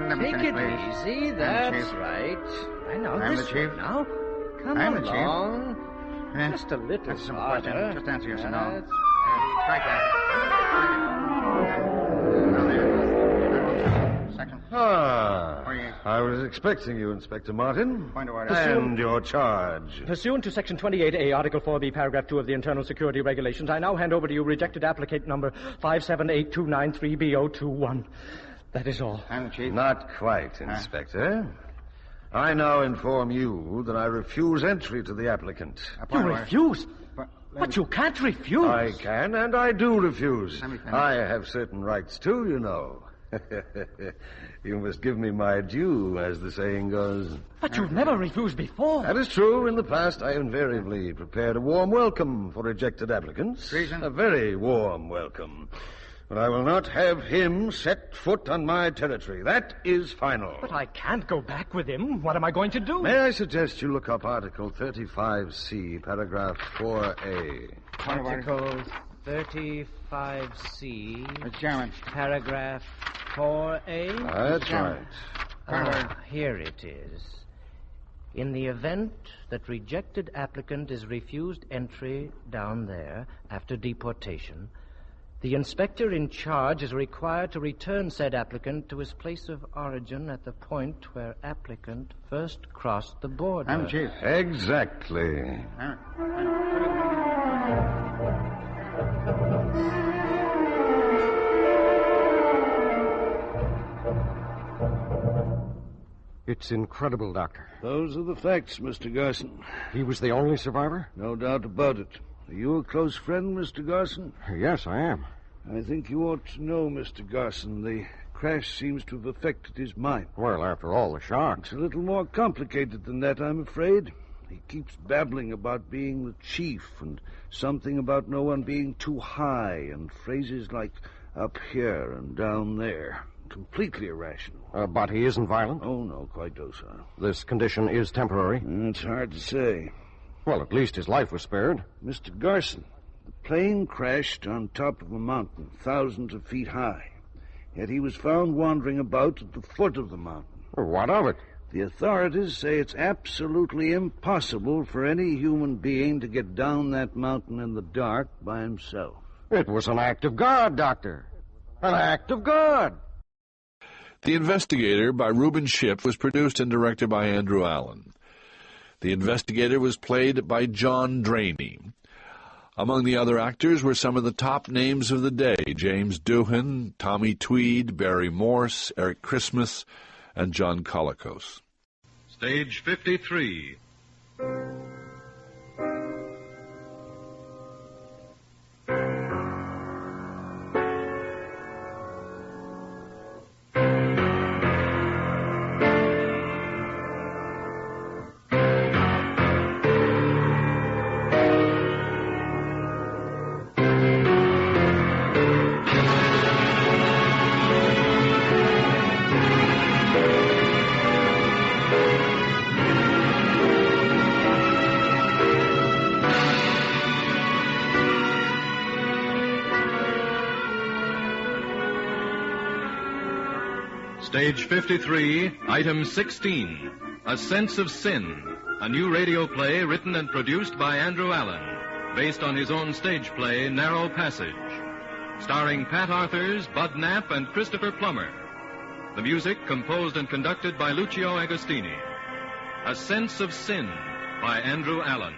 Let me Take finish, it please. easy. That's right. I know. I'm this the chief. way now. Come I'm the along. chief. Just a little That's some farther. question. Just answer yes or no. That's Strike that. Second. I was expecting you, Inspector Martin. Point of order. And your charge. Pursuant to Section 28A, Article 4B, Paragraph 2 of the Internal Security Regulations, I now hand over to you rejected applicant number 578293021. That is all. I'm the chief. Not quite, Inspector. I now inform you that I refuse entry to the applicant. You refuse? But you can't refuse. I can, and I do refuse. I have certain rights, too, you know. You must give me my due, as the saying goes. But you've never refused before. That is true. In the past, I invariably prepared a warm welcome for rejected applicants. Treason? A very warm welcome. But I will not have him set foot on my territory. That is final. But I can't go back with him. What am I going to do? May I suggest you look up Article 35C, paragraph 4A. Article 35C. Chairman. Paragraph 4A. That's right. Here it is. In the event that rejected applicant is refused entry down there after deportation, the inspector in charge is required to return said applicant to his place of origin at the point where applicant first crossed the border. I'm Chief. Exactly. It's incredible, Doctor. Those are the facts, Mr. Garson. He was the only survivor? No doubt about it. Are you a close friend, Mr. Garson? Yes, I am. I think you ought to know, Mr. Garson, the crash seems to have affected his mind. Well, after all, the shock. It's a little more complicated than that, I'm afraid. He keeps babbling about being the chief and something about no one being too high and phrases like up here and down there. Completely irrational. But he isn't violent? Oh, no, quite docile. This condition is temporary? It's hard to say. Well, at least his life was spared. Mr. Garson, the plane crashed on top of a mountain, thousands of feet high. Yet he was found wandering about at the foot of the mountain. What of it? The authorities say it's absolutely impossible for any human being to get down that mountain in the dark by himself. It was an act of God, Doctor. An act of God. The Investigator by Reuben Shipp was produced and directed by Andrew Allen. The Investigator was played by John Draney. Among the other actors were some of the top names of the day: James Doohan, Tommy Tweed, Barry Morse, Eric Christmas, and John Colicos. Stage 53. Stage 53, Item 16, A Sense of Sin, a new radio play written and produced by Andrew Allen, based on his own stage play, Narrow Passage, starring Pat Arthurs, Bud Knapp, and Christopher Plummer. The music composed and conducted by Lucio Agostini. A Sense of Sin by Andrew Allen.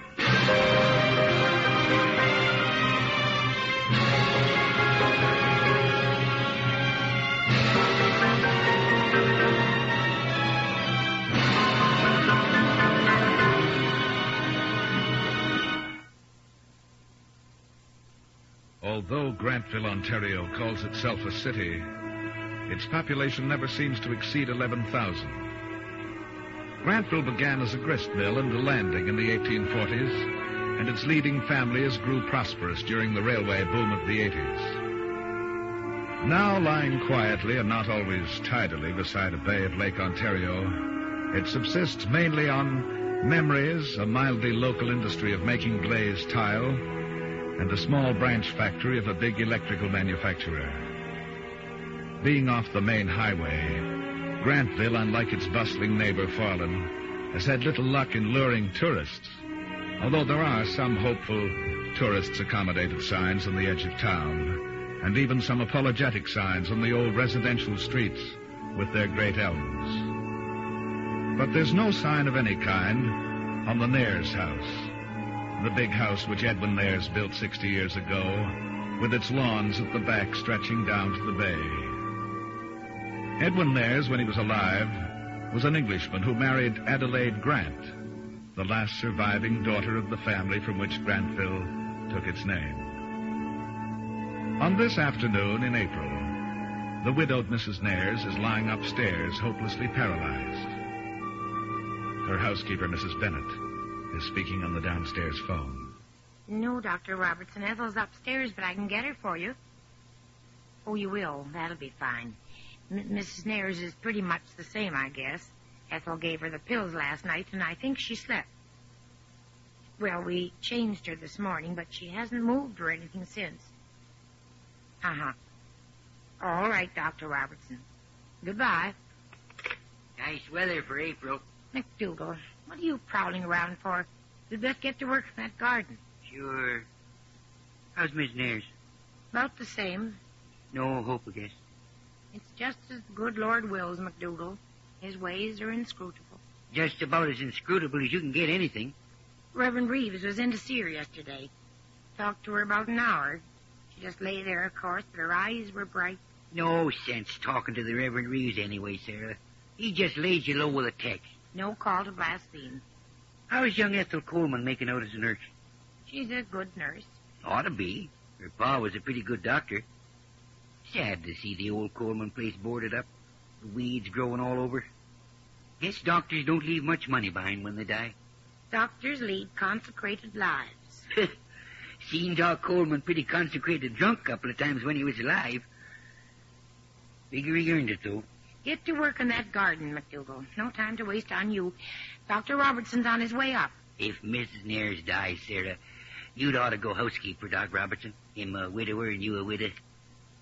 Although Grantville, Ontario, calls itself a city, its population never seems to exceed 11,000. Grantville began as a grist mill and a landing in the 1840s, and its leading families grew prosperous during the railway boom of the 80s. Now lying quietly and not always tidily beside a bay of Lake Ontario, it subsists mainly on memories, a mildly local industry of making glazed tile, and a small branch factory of a big electrical manufacturer. Being off the main highway, Grantville, unlike its bustling neighbor Farland, has had little luck in luring tourists, although there are some hopeful tourists-accommodated signs on the edge of town, and even some apologetic signs on the old residential streets with their great elms. But there's no sign of any kind on the Nares house, the big house which Edwin Nares built 60 years ago, with its lawns at the back stretching down to the bay. Edwin Nares, when he was alive, was an Englishman who married Adelaide Grant, the last surviving daughter of the family from which Grantville took its name. On this afternoon in April, the widowed Mrs. Nares is lying upstairs, hopelessly paralyzed. Her housekeeper, Mrs. Bennett, is speaking on the downstairs phone. No, Dr. Robertson. Ethel's upstairs, but I can get her for you. Oh, you will? That'll be fine. Mrs. Nares is pretty much the same, I guess. Ethel gave her the pills last night, and I think she slept. Well, we changed her this morning, but she hasn't moved or anything since. Uh-huh. All right, Dr. Robertson. Goodbye. Nice weather for April. McDougal, what are you prowling around for? We'd best get to work in that garden. Sure. How's Miss Nares? About the same. No hope, I guess. It's just as the good Lord wills, McDougal. His ways are inscrutable. Just about as inscrutable as you can get anything. Reverend Reeves was in to see her yesterday. Talked to her about an hour. She just lay there, of course, but her eyes were bright. No sense talking to the Reverend Reeves anyway, Sarah. He just lays you low with a text. No call to blaspheme. How's young Ethel Coleman making out as a nurse? She's a good nurse. Ought to be. Her pa was a pretty good doctor. Sad to see the old Coleman place boarded up. The weeds growing all over. Guess doctors don't leave much money behind when they die. Doctors lead consecrated lives. Seen Doc Coleman pretty consecrated drunk a couple of times when he was alive. Figure he earned it, though. Get to work in that garden, McDougal. No time to waste on you. Dr. Robertson's on his way up. If Mrs. Nares dies, Sarah, you'd ought to go housekeeper, Doc Robertson. Him a widower and you a widow.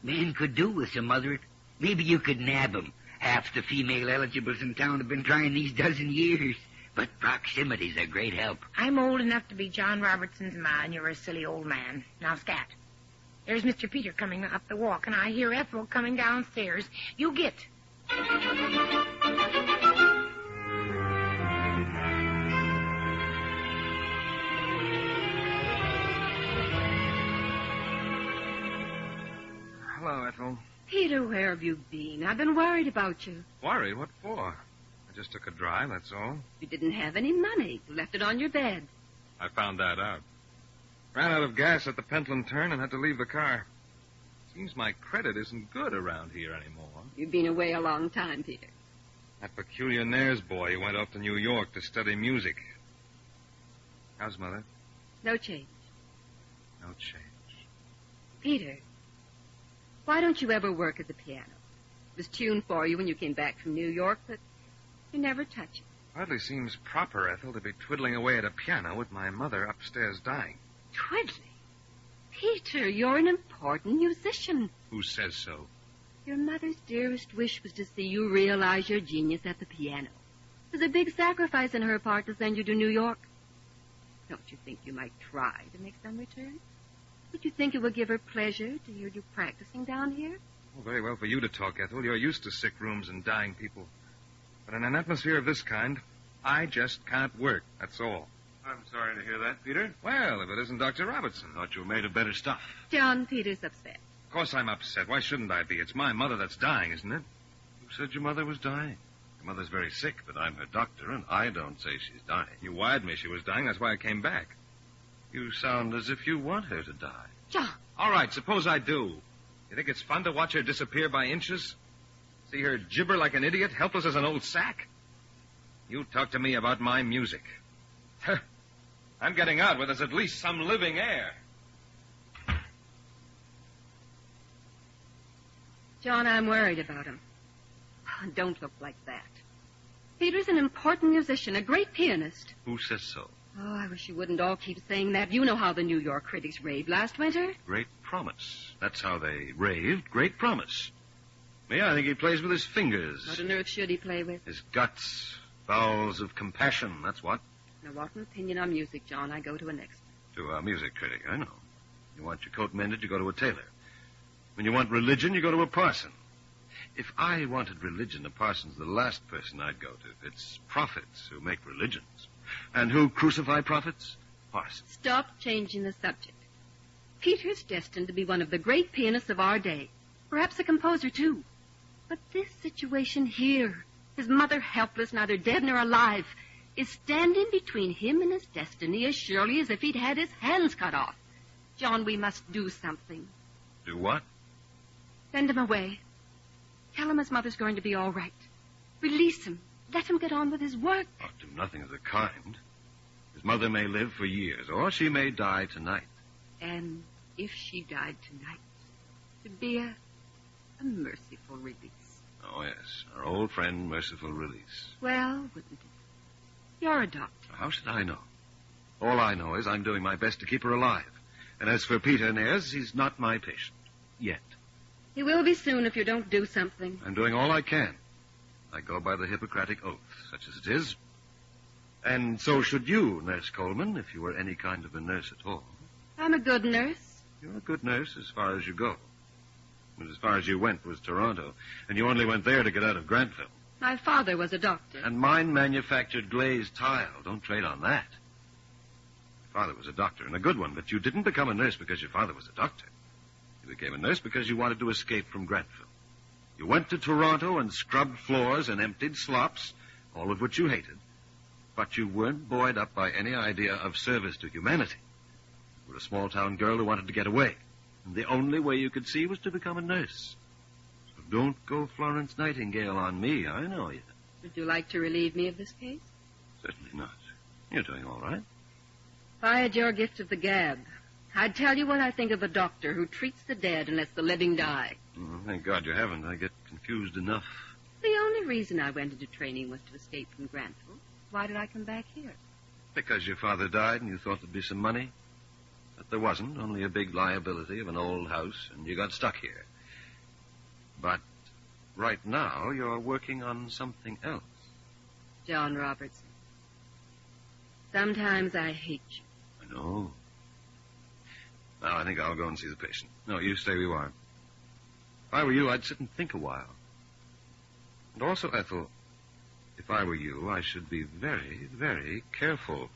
Man could do with some mothering. Maybe you could nab 'em. Half the female eligibles in town have been trying these dozen years. But proximity's a great help. I'm old enough to be John Robertson's ma, and you're a silly old man. Now, scat. There's Mr. Peter coming up the walk, and I hear Ethel coming downstairs. You get. Hello, Ethel. Peter, where have you been? I've been worried about you. Worried? What for? I just took a drive, that's all. You didn't have any money. You left it on your bed. I found that out. Ran out of gas at the Pentland turn and had to leave the car. Seems my credit isn't good around here anymore. You've been away a long time, Peter. That peculiar Nares boy went off to New York to study music. How's Mother? No change. No change. Peter, why don't you ever work at the piano? It was tuned for you when you came back from New York, but you never touch it. Hardly seems proper, Ethel, to be twiddling away at a piano with my mother upstairs dying. Twiddling? Peter, you're an important musician. Who says so? Your mother's dearest wish was to see you realize your genius at the piano. It was a big sacrifice on her part to send you to New York. Don't you think you might try to make some return? Would you think it would give her pleasure to hear you practicing down here? Oh, very well for you to talk, Ethel. You're used to sick rooms and dying people. But in an atmosphere of this kind, I just can't work, that's all. I'm sorry to hear that, Peter. Well, if it isn't Dr. Robertson. Thought you were made of better stuff. John, Peter's upset. Of course I'm upset. Why shouldn't I be? It's my mother that's dying, isn't it? Who said your mother was dying? Your mother's very sick, but I'm her doctor, and I don't say she's dying. You wired me she was dying. That's why I came back. You sound as if you want her to die. John! All right, suppose I do. You think it's fun to watch her disappear by inches? See her gibber like an idiot, helpless as an old sack? You talk to me about my music. I'm getting out where there's at least some living air. John, I'm worried about him. Don't look like that. Peter's an important musician, a great pianist. Who says so? Oh, I wish you wouldn't all keep saying that. You know how the New York critics raved last winter. Great promise. That's how they raved. Great promise. Me, I think he plays with his fingers. What on earth should he play with? His guts. Bowels of compassion, that's what. Now, what an opinion on music, John. I go to an expert. To a music critic, I know. You want your coat mended, you go to a tailor. When you want religion, you go to a parson. If I wanted religion, a parson's the last person I'd go to. It's prophets who make religions. And who crucify prophets? Parsons. Stop changing the subject. Peter's destined to be one of the great pianists of our day. Perhaps a composer, too. But this situation here, his mother helpless, neither dead nor alive, is standing between him and his destiny as surely as if he'd had his hands cut off. John, we must do something. Do what? Send him away. Tell him his mother's going to be all right. Release him. Let him get on with his work. I'll do nothing of the kind. His mother may live for years, or she may die tonight. And if she died tonight, it'd be a merciful release. Oh, yes. Our old friend, merciful release. Well, wouldn't it? You're a doctor. How should I know? All I know is I'm doing my best to keep her alive. And as for Peter Nares, he's not my patient. Yet. He will be soon if you don't do something. I'm doing all I can. I go by the Hippocratic Oath, such as it is. And so should you, Nurse Coleman, if you were any kind of a nurse at all. I'm a good nurse. You're a good nurse as far as you go. But as far as you went was Toronto, and you only went there to get out of Grantville. My father was a doctor. And mine manufactured glazed tile. Don't trade on that. Your father was a doctor, and a good one, but you didn't become a nurse because your father was a doctor. You became a nurse because you wanted to escape from Grantville. You went to Toronto and scrubbed floors and emptied slops, all of which you hated. But you weren't buoyed up by any idea of service to humanity. You were a small-town girl who wanted to get away. And the only way you could see was to become a nurse. So don't go Florence Nightingale on me. I know you. Would you like to relieve me of this case? Certainly not. You're doing all right. If I had your gift of the gab, I'd tell you what I think of a doctor who treats the dead and lets the living die. Oh, thank God you haven't. I get confused enough. The only reason I went into training was to escape from Grantville. Why did I come back here? Because your father died and you thought there'd be some money. But there wasn't, only a big liability of an old house, and you got stuck here. But right now, you're working on something else. John Robertson. Sometimes I hate you. I know. Now, I think I'll go and see the patient. No, you stay where you are. If I were you, I'd sit and think a while. And also, Ethel, if I were you, I should be very, very careful.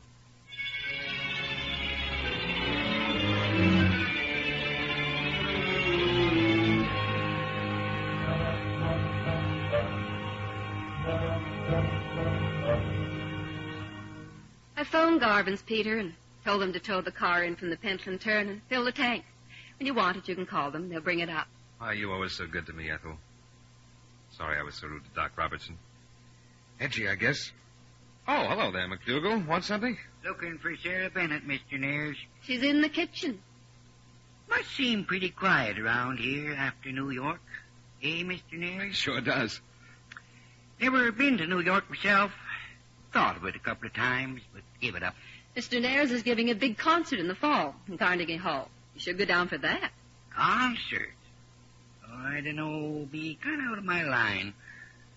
I phoned Garvin's, Peter, and told them to tow the car in from the Pentland turn and fill the tank. When you want it, you can call them. They'll bring it up. Why, you always so good to me, Ethel. Sorry I was so rude to Doc Robertson. Edgy, I guess. Oh, hello there, McDougal. Want something? Looking for Sarah Bennett, Mr. Nares. She's in the kitchen. Must seem pretty quiet around here after New York. Eh, Mr. Nares? Sure does. Never been to New York myself. Thought of it a couple of times, but give it up. Mr. Nares is giving a big concert in the fall in Carnegie Hall. You should go down for that. Concert? Oh, I don't know. Be kind of out of my line.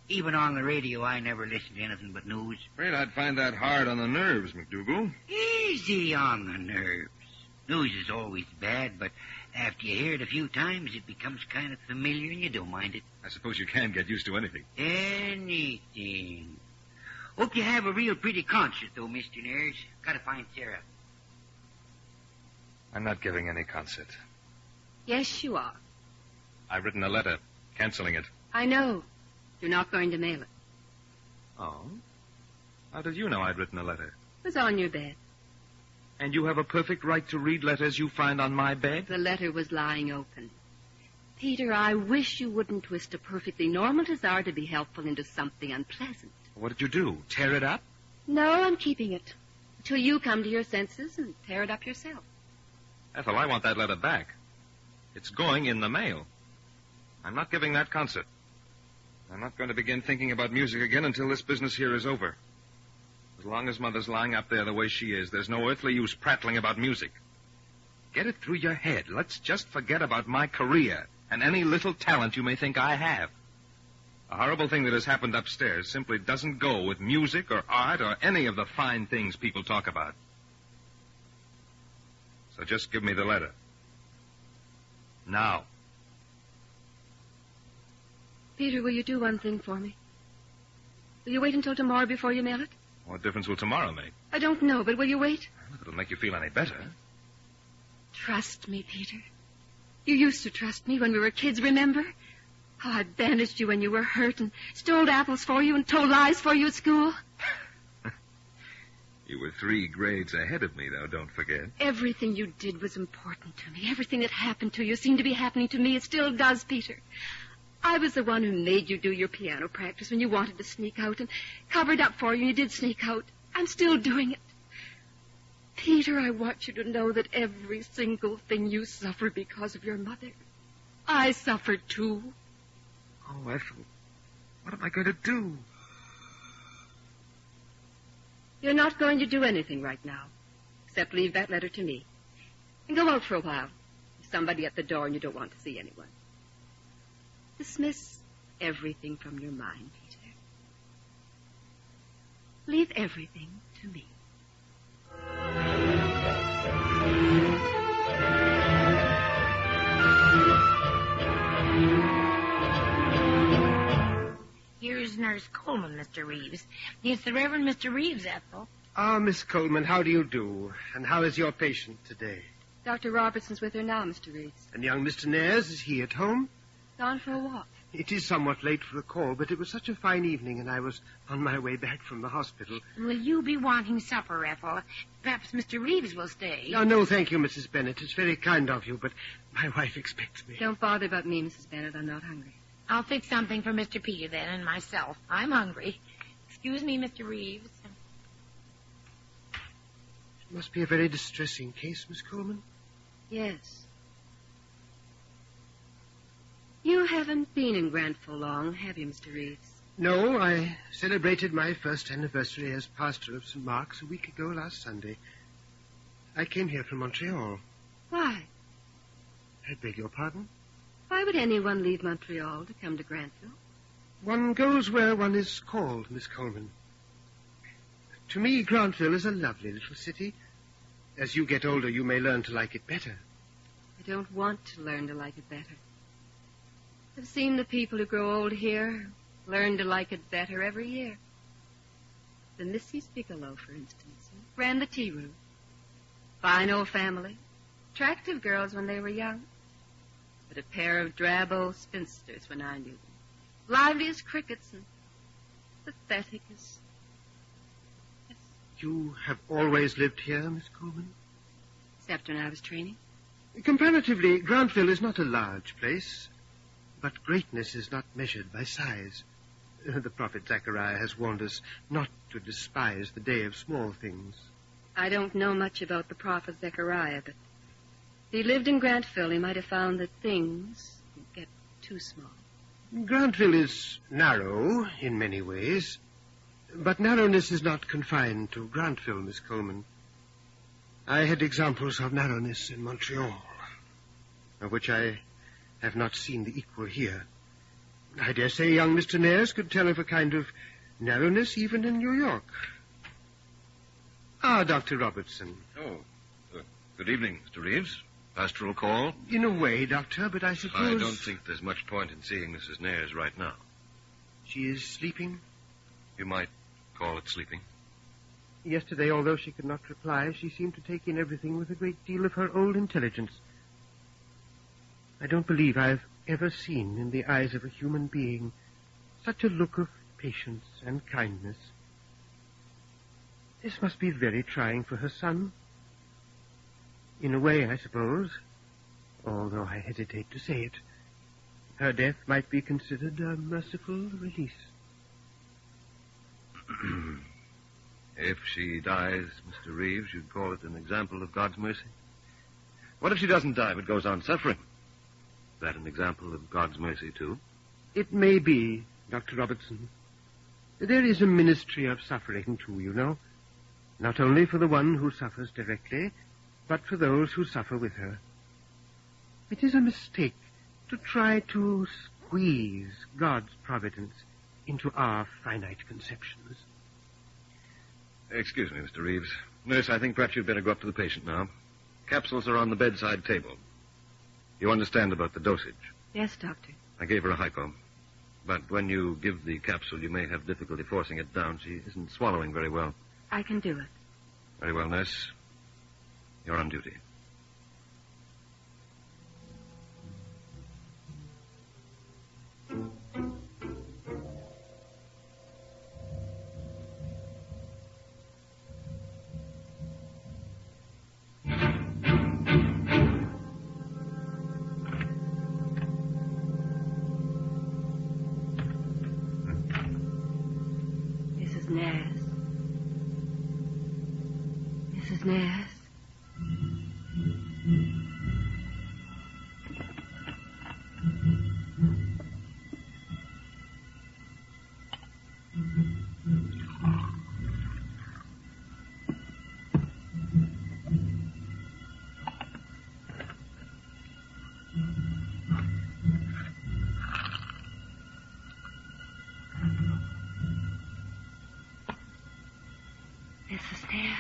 Even on the radio, I never listen to anything but news. Afraid I'd find that hard on the nerves, McDougal. Easy on the nerves. News is always bad, but after you hear it a few times, it becomes kind of familiar and you don't mind it. I suppose you can get used to anything. Anything. Hope you have a real pretty concert, though, Mr. Nares. Gotta find Sarah. I'm not giving any concert. Yes, you are. I've written a letter canceling it. I know. You're not going to mail it. Oh? How did you know I'd written a letter? It was on your bed. And you have a perfect right to read letters you find on my bed? The letter was lying open. Peter, I wish you wouldn't twist a perfectly normal desire to be helpful into something unpleasant. What did you do? Tear it up? No, I'm keeping it. Until you come to your senses and tear it up yourself. Ethel, I want that letter back. It's going in the mail. I'm not giving that concert. I'm not going to begin thinking about music again until this business here is over. As long as Mother's lying up there the way she is, there's no earthly use prattling about music. Get it through your head. Let's just forget about my career and any little talent you may think I have. A horrible thing that has happened upstairs simply doesn't go with music or art or any of the fine things people talk about. So just give me the letter. Now. Peter, will you do one thing for me? Will you wait until tomorrow before you mail it? What difference will tomorrow make? I don't know, but will you wait? If it'll make you feel any better. Trust me, Peter. You used to trust me when we were kids, remember? I banished you when you were hurt and stole apples for you and told lies for you at school. You were 3 grades ahead of me, though, don't forget. Everything you did was important to me. Everything that happened to you seemed to be happening to me. It still does, Peter. I was the one who made you do your piano practice when you wanted to sneak out and covered up for you and you did sneak out. I'm still doing it. Peter, I want you to know that every single thing you suffer because of your mother, I suffered too. Oh, Ethel, what am I going to do? You're not going to do anything right now, except leave that letter to me. And go out for a while. There's somebody at the door and you don't want to see anyone. Dismiss everything from your mind, Peter. Leave everything to me. Here's Nurse Coleman, Mr. Reeves. It's the Reverend Mr. Reeves, Ethel. Ah, Miss Coleman, how do you do? And how is your patient today? Dr. Robertson's with her now, Mr. Reeves. And young Mr. Nares, is he at home? Gone for a walk. It is somewhat late for a call, but it was such a fine evening, and I was on my way back from the hospital. Will you be wanting supper, Ethel? Perhaps Mr. Reeves will stay. Oh, no, thank you, Mrs. Bennett. It's very kind of you, but my wife expects me. Don't bother about me, Mrs. Bennett. I'm not hungry. I'll fix something for Mr. Peter then, and myself. I'm hungry. Excuse me, Mr. Reeves. It must be a very distressing case, Miss Coleman. Yes. You haven't been in Grantville long, have you, Mr. Reeves? No, I celebrated my first anniversary as pastor of St. Mark's a week ago last Sunday. I came here from Montreal. Why? I beg your pardon? Why would anyone leave Montreal to come to Grantville? One goes where one is called, Miss Coleman. To me, Grantville is a lovely little city. As you get older, you may learn to like it better. I don't want to learn to like it better. I've seen the people who grow old here learn to like it better every year. The Mrs. Bigelow, for instance, who ran the tea room. Fine old family. Attractive girls when they were young. But a pair of drab old spinsters when I knew them. Lively as crickets and pathetic as... Yes. You have always lived here, Miss Coleman? Except when I was training. Comparatively, Grantville is not a large place, but greatness is not measured by size. The prophet Zechariah has warned us not to despise the day of small things. I don't know much about the prophet Zechariah, but if he lived in Grantville, he might have found that things get too small. Grantville is narrow in many ways, but narrowness is not confined to Grantville, Miss Coleman. I had examples of narrowness in Montreal, of which I have not seen the equal here. I dare say young Mr. Nares could tell of a kind of narrowness even in New York. Ah, Dr. Robertson. Oh, good evening, Mr. Reeves. Pastoral call? In a way, Doctor, but I suppose... I don't think there's much point in seeing Mrs. Nares right now. She is sleeping? You might call it sleeping. Yesterday, although she could not reply, she seemed to take in everything with a great deal of her old intelligence. I don't believe I've ever seen in the eyes of a human being such a look of patience and kindness. This must be very trying for her son. In a way, I suppose, although I hesitate to say it. Her death might be considered a merciful release. If she dies, Mr. Reeves, you'd call it an example of God's mercy? What if she doesn't die but goes on suffering? Is that an example of God's mercy, too? It may be, Dr. Robertson. There is a ministry of suffering, too, you know. Not only for the one who suffers directly, but for those who suffer with her. It is a mistake to try to squeeze God's providence into our finite conceptions. Excuse me, Mr. Reeves. Nurse, I think perhaps you'd better go up to the patient now. Capsules are on the bedside table. You understand about the dosage? Yes, Doctor. I gave her a hypo. But when you give the capsule, you may have difficulty forcing it down. She isn't swallowing very well. I can do it. Very well, nurse. You're on duty. Mrs. Nares. Mrs. Nares.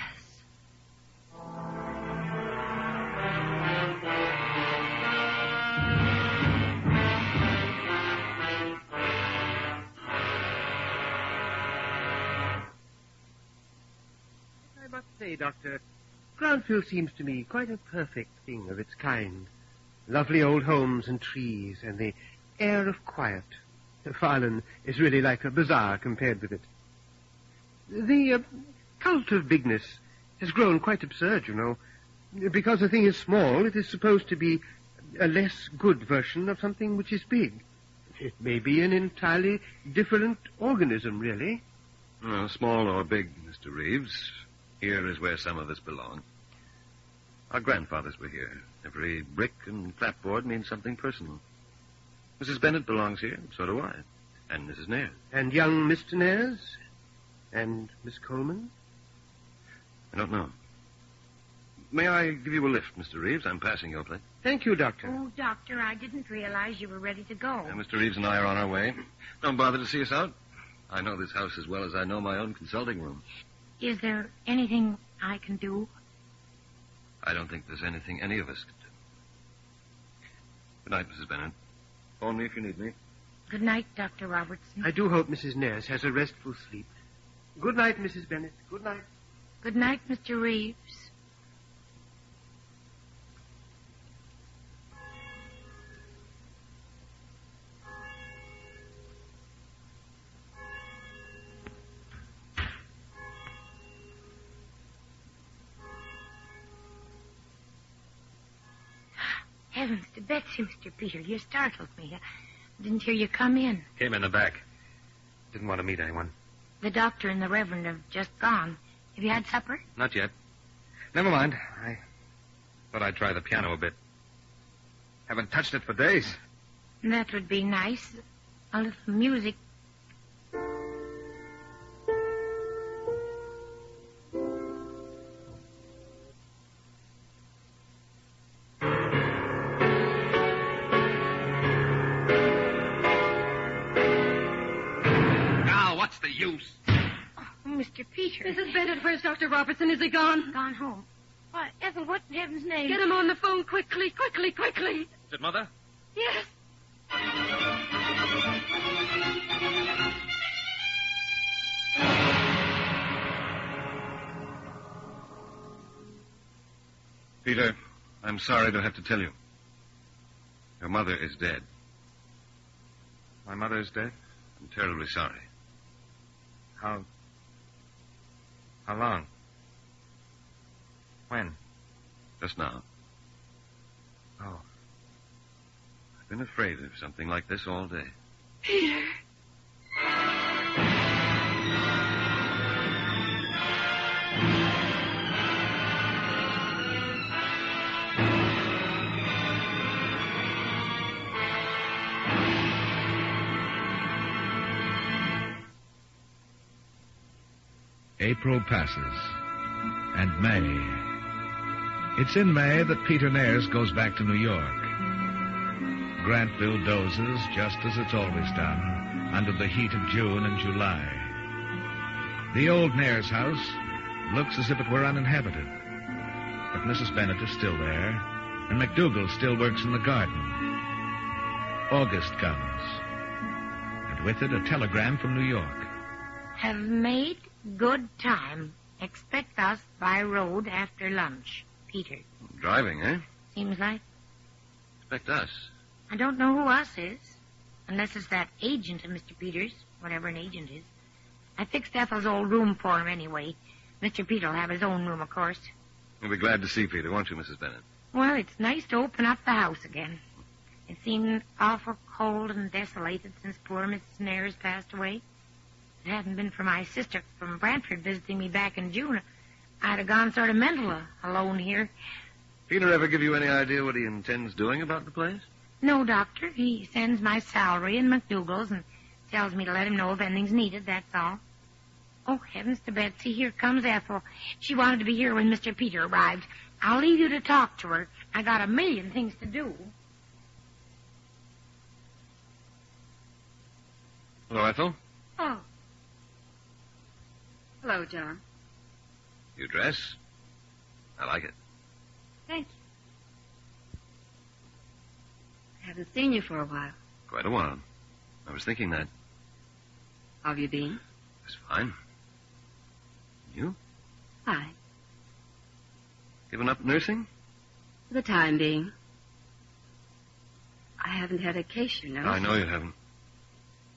I must say, Doctor, Grantville seems to me quite a perfect thing of its kind. Lovely old homes and trees, and the air of quiet. Farland is really like a bazaar compared with it. The cult of bigness has grown quite absurd, you know. Because a thing is small, it is supposed to be a less good version of something which is big. It may be an entirely different organism, really. Well, small or big, Mr. Reeves, here is where some of us belong. Our grandfathers were here. Every brick and clapboard means something personal. Mrs. Bennett belongs here, so do I. And Mrs. Nares. And young Mr. Nares? And Miss Coleman? I don't know. May I give you a lift, Mr. Reeves? I'm passing your place. Thank you, Doctor. Oh, Doctor, I didn't realize you were ready to go. Mr. Reeves and I are on our way. Don't bother to see us out. I know this house as well as I know my own consulting room. Is there anything I can do? I don't think there's anything any of us can do. Good night, Mrs. Bennett. Phone me if you need me. Good night, Dr. Robertson. I do hope Mrs. Nares has a restful sleep. Good night, Mrs. Bennett. Good night. Good night, Mr. Reeves. Heavens to Betsy, Mr. Peter. You startled me. I didn't hear you come in. Came in the back. Didn't want to meet anyone. The doctor and the Reverend have just gone. Have you had supper? Not yet. Never mind. I thought I'd try the piano a bit. Haven't touched it for days. That would be nice. A little music. What's the use? Oh, Mr. Peter. Mrs. Bennett, where's Dr. Robertson? Is he gone? Gone home. Why, Ethel, what in heaven's name? Get him on the phone quickly, quickly, quickly. Is it Mother? Yes. Peter, I'm sorry to have to tell you. Your mother is dead. My mother is dead? I'm terribly sorry. How long? When? Just now. Oh. I've been afraid of something like this all day. Peter. April passes, and May. It's in May that Peter Nares goes back to New York. Grantville dozes just as it's always done, under the heat of June and July. The old Nares house looks as if it were uninhabited. But Mrs. Bennett is still there, and McDougal still works in the garden. August comes, and with it a telegram from New York. Have made good time. Expect us by road after lunch. Peter. Driving, eh? Seems like. Expect us. I don't know who us is. Unless it's that agent of Mr. Peters, whatever an agent is. I fixed Ethel's old room for him anyway. Mr. Peter will have his own room, of course. You'll be glad to see Peter, won't you, Mrs. Bennett? Well, it's nice to open up the house again. It seemed awful cold and desolated since poor Mrs. Nares passed away. If it hadn't been for my sister from Brantford visiting me back in June, I'd have gone sort of mental alone here. Peter ever give you any idea what he intends doing about the place? No, Doctor. He sends my salary and McDougal's and tells me to let him know if anything's needed, that's all. Oh, heavens to Betsy, here comes Ethel. She wanted to be here when Mr. Peter arrived. I'll leave you to talk to her. I got a million things to do. Hello, Ethel. Oh. Hello, John. You dress? I like it. Thank you. I haven't seen you for a while. Quite a while. I was thinking that. How have you been? It's fine. You? Fine. Given up nursing? For the time being. I haven't had a case, you know. I know you haven't.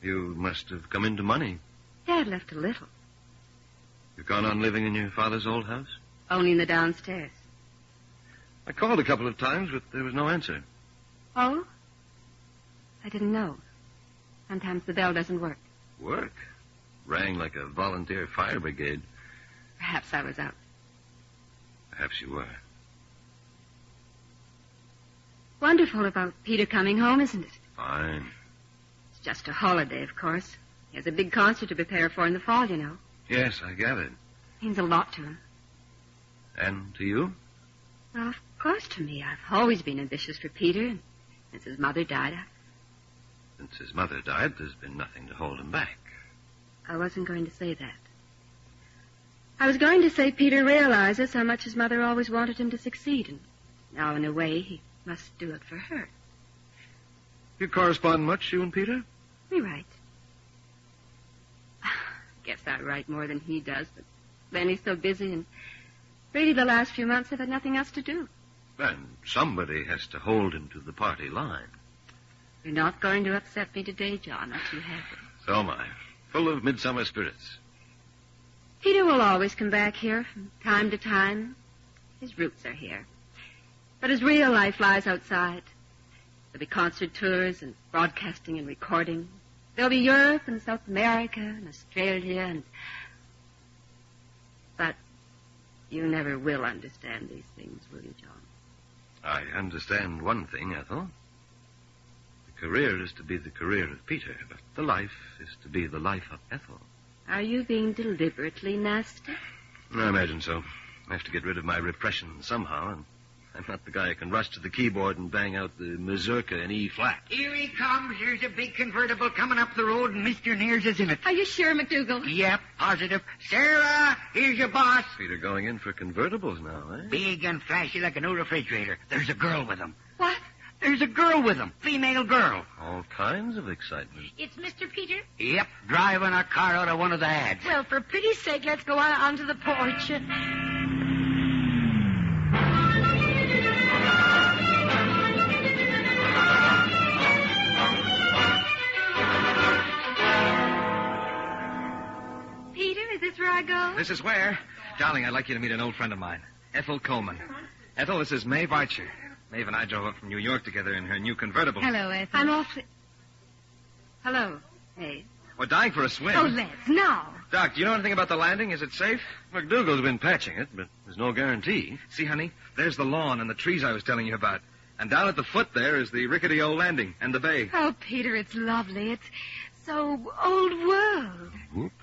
You must have come into money. Dad left a little. You've gone on living in your father's old house? Only in the downstairs. I called a couple of times, but there was no answer. Oh? I didn't know. Sometimes the bell doesn't work. Work? Rang like a volunteer fire brigade. Perhaps I was out. Perhaps you were. Wonderful about Peter coming home, isn't it? Fine. It's just a holiday, of course. He has a big concert to prepare for in the fall, you know. Yes, I gathered. Means a lot to him. And to you? Well, of course to me. I've always been ambitious for Peter, and since his mother died, Since his mother died, there's been nothing to hold him back. I wasn't going to say that. I was going to say Peter realizes how much his mother always wanted him to succeed, and now, in a way, he must do it for her. You correspond much, you and Peter? We write. Guess I write more than he does, but then he's so busy, and really the last few months I've had nothing else to do. Then somebody has to hold him to the party line. You're not going to upset me today, John, aren't you happy? So am I. Full of midsummer spirits. Peter will always come back here from time to time. His roots are here. But his real life lies outside. There'll be concert tours and broadcasting and recording. There'll be Europe and South America and Australia and... But you never will understand these things, will you, John? I understand one thing, Ethel. The career is to be the career of Peter, but the life is to be the life of Ethel. Are you being deliberately nasty? I imagine so. I have to get rid of my repression somehow, and I'm not the guy who can rush to the keyboard and bang out the mazurka in E-flat. Here he comes. Here's a big convertible coming up the road, and Mr. Nears is in it. Are you sure, McDougal? Yep, positive. Sarah, here's your boss. Peter going in for convertibles now, eh? Big and flashy like an old refrigerator. There's a girl with him. What? There's a girl with him. Female girl. All kinds of excitement. It's Mr. Peter? Yep, driving a car out of one of the ads. Well, for pity's sake, let's go out onto the porch. Peter, is this where I go? This is where? Darling, I'd like you to meet an old friend of mine, Ethel Coleman. Ethel, this is Maeve Archer. Maeve and I drove up from New York together in her new convertible. Hello, Ethel. I'm awfully... Hello, Maeve. We're dying for a swim. Oh, let's now. Doc, do you know anything about the landing? Is it safe? McDougal's been patching it, but there's no guarantee. See, honey, there's the lawn and the trees I was telling you about. And down at the foot there is the rickety old landing and the bay. Oh, Peter, it's lovely. It's so old world. Oops.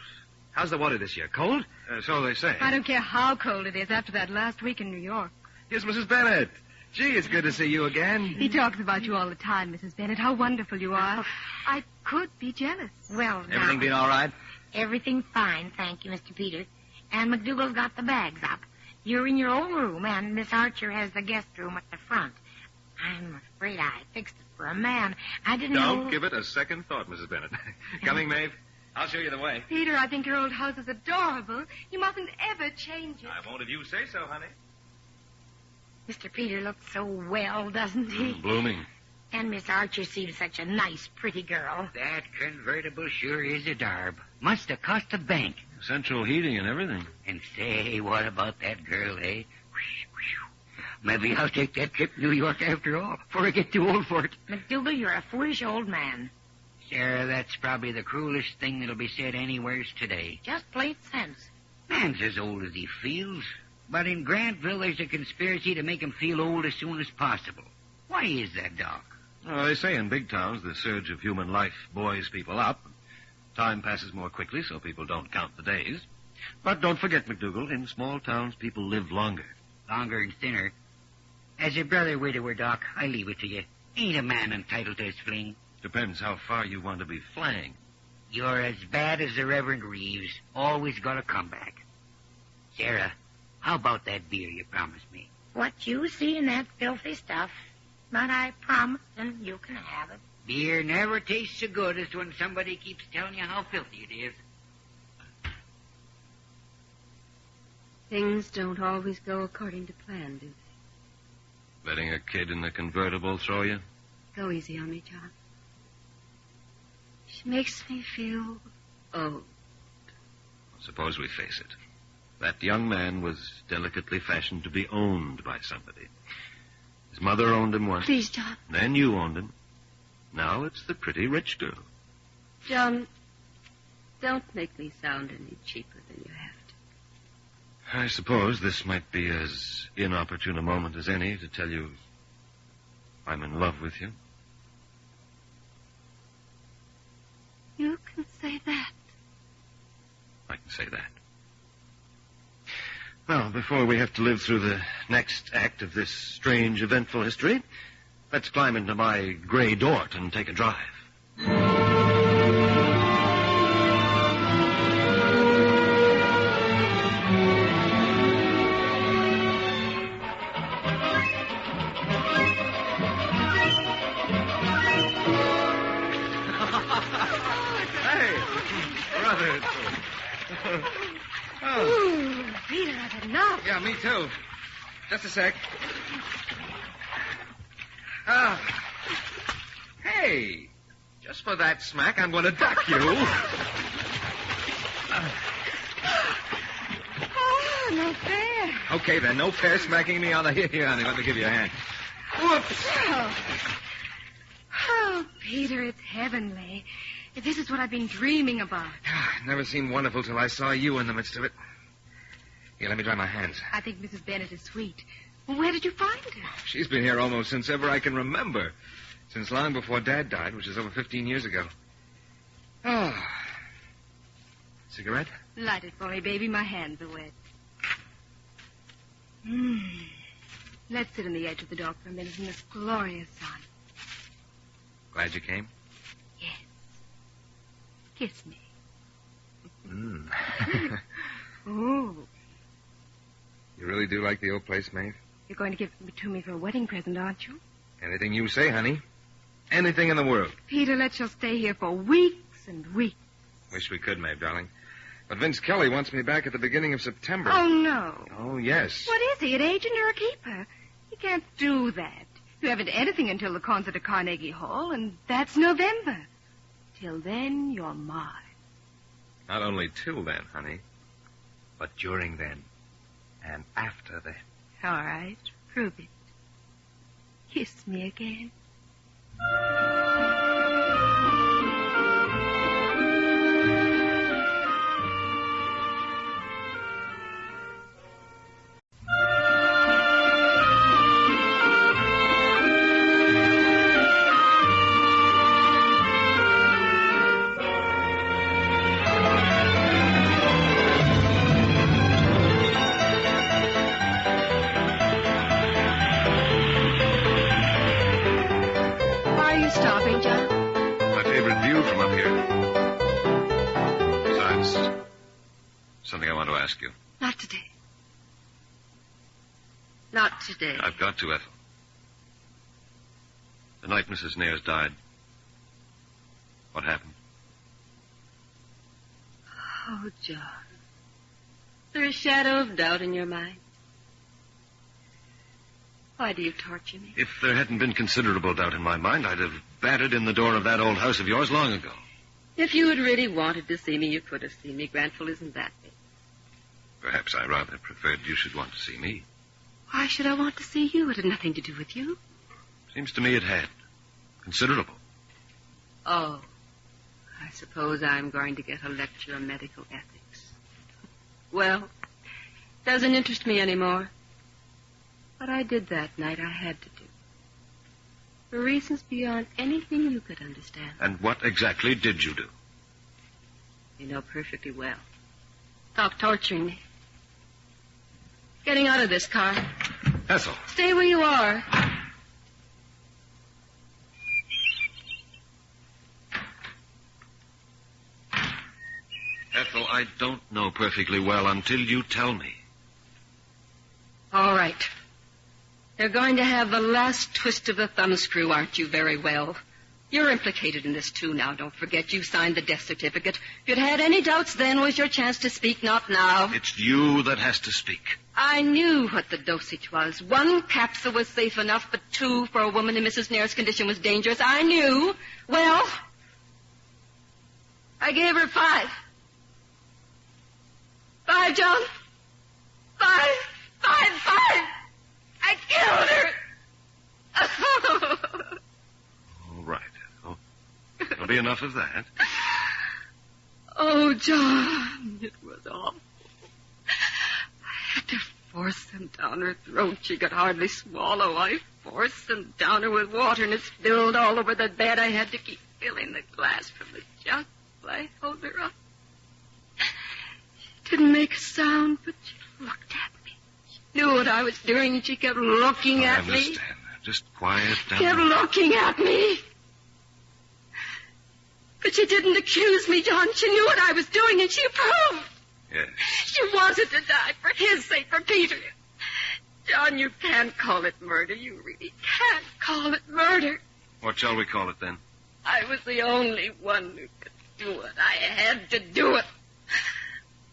How's the water this year? Cold? So they say. I don't care how cold it is after that last week in New York. Here's Mrs. Bennett. Gee, it's good to see you again. He talks about you all the time, Mrs. Bennett. How wonderful you are. I could be jealous. Well, now, Everything been all right? everything fine, thank you, Mr. Peter. And McDougal's got the bags up. You're in your own room, and Miss Archer has the guest room at the front. I'm afraid I fixed it for a man. I didn't know... Don't give it a second thought, Mrs. Bennett. Coming, Maeve? I'll show you the way. Peter, I think your old house is adorable. You mustn't ever change it. I won't if you say so, honey. Mr. Peter looks so well, doesn't he? Blooming. And Miss Archer seems such a nice, pretty girl. That convertible sure is a darb. Must have cost a bank. Central heating and everything. And say, what about that girl, eh? Maybe I'll take that trip to New York after all, before I get too old for it. McDougal, you're a foolish old man. Sarah, that's probably the cruelest thing that'll be said anywheres today. Just plain sense. Man's as old as he feels. But in Grantville, there's a conspiracy to make him feel old as soon as possible. Why is that, Doc? Well, they say in big towns the surge of human life buoys people up. Time passes more quickly, so people don't count the days. But don't forget, McDougal, in small towns, people live longer. Longer and thinner. As a brother widower, Doc, I leave it to you. Ain't a man entitled to his fling. Depends how far you want to be flying. You're as bad as the Reverend Reeves. Always got a comeback. Sarah, how about that beer you promised me? What you see in that filthy stuff. But I promise, and you can have it. Beer never tastes so good as when somebody keeps telling you how filthy it is. Things don't always go according to plan, do they? Letting a kid in a convertible throw you? Go easy on me, John. She makes me feel old. Suppose we face it. That young man was delicately fashioned to be owned by somebody. His mother owned him once. Please, John. Then you owned him. Now it's the pretty rich girl. John, don't make me sound any cheaper than you have to. I suppose this might be as inopportune a moment as any to tell you I'm in love with you. You can say that. I can say that. Well, before we have to live through the next act of this strange, eventful history, let's climb into my gray Dort and take a drive. Ooh, Peter, I've had enough. Yeah, me too. Just a sec. Ah. Hey, just for that smack, I'm going to duck you. Oh, no fair. Okay, then, no fair smacking me on the... Here, honey, let me give you a hand. Whoops. Oh, Peter, it's heavenly. This is what I've been dreaming about. Never seemed wonderful till I saw you in the midst of it. Here, let me dry my hands. I think Mrs. Bennett is sweet. Where did you find her? She's been here almost since ever I can remember. Since long before Dad died, which is over 15 years ago. Oh. Cigarette? Light it for me, baby. My hands are wet. Let's sit on the edge of the dock for a minute in this glorious sun. Glad you came? Yes. Kiss me. Ooh. You really do like the old place, Maeve? You're going to give it to me for a wedding present, aren't you? Anything you say, honey. Anything in the world. Peter, let's just stay here for weeks and weeks. Wish we could, Maeve, darling. But Vince Kelly wants me back at the beginning of September. Oh, no. Oh, yes. What is he, an agent or a keeper? You can't do that. You haven't anything until the concert at Carnegie Hall, and that's November. Till then, you're mine. Not only till then, honey, but during then and after then. All right, prove it. Kiss me again. Something I want to ask you. Not today. Not today. I've got to, Ethel. The night Mrs. Nares died, what happened? Oh, John. There's a shadow of doubt in your mind. Why do you torture me? If there hadn't been considerable doubt in my mind, I'd have battered in the door of that old house of yours long ago. If you had really wanted to see me, you could have seen me. Grantville isn't that big. Perhaps I rather preferred you should want to see me. Why should I want to see you? It had nothing to do with you. Seems to me it had. Considerable. Oh, I suppose I'm going to get a lecture on medical ethics. Well, Doesn't interest me anymore. What I did that night, I had to do. For reasons beyond anything you could understand. And what exactly did you do? You know perfectly well. Stop torturing me. Getting out of this car. Ethel. Stay where you are. Ethel, I don't know perfectly well until you tell me. All right. They're going to have the last twist of the thumbscrew, aren't you? Very well. You're implicated in this, too, now. Don't forget you signed the death certificate. If you'd had any doubts then, was your chance to speak, not now. It's you that has to speak. I knew what the dosage was. 1 capsule was safe enough, but 2 for a woman in Mrs. Nair's condition was dangerous. I knew. Well, I gave her 5. 5, John. 5. I killed her. All right, Ethel. There'll be enough of that. Oh, John, it was awful. I had to force them down her throat. She could hardly swallow. I forced them down her with water, and it spilled all over the bed. I had to keep filling the glass from the jug while I held her up. She didn't make a sound, but she looked at me. She knew what I was doing, and she kept looking at me. I understand. Just quiet down. Kept looking at me. But she didn't accuse me, John. She knew what I was doing, and she approved. Yes. She wanted to die for his sake, for Peter. John, you can't call it murder. You really can't call it murder. What shall we call it, then? I was the only one who could do it. I had to do it.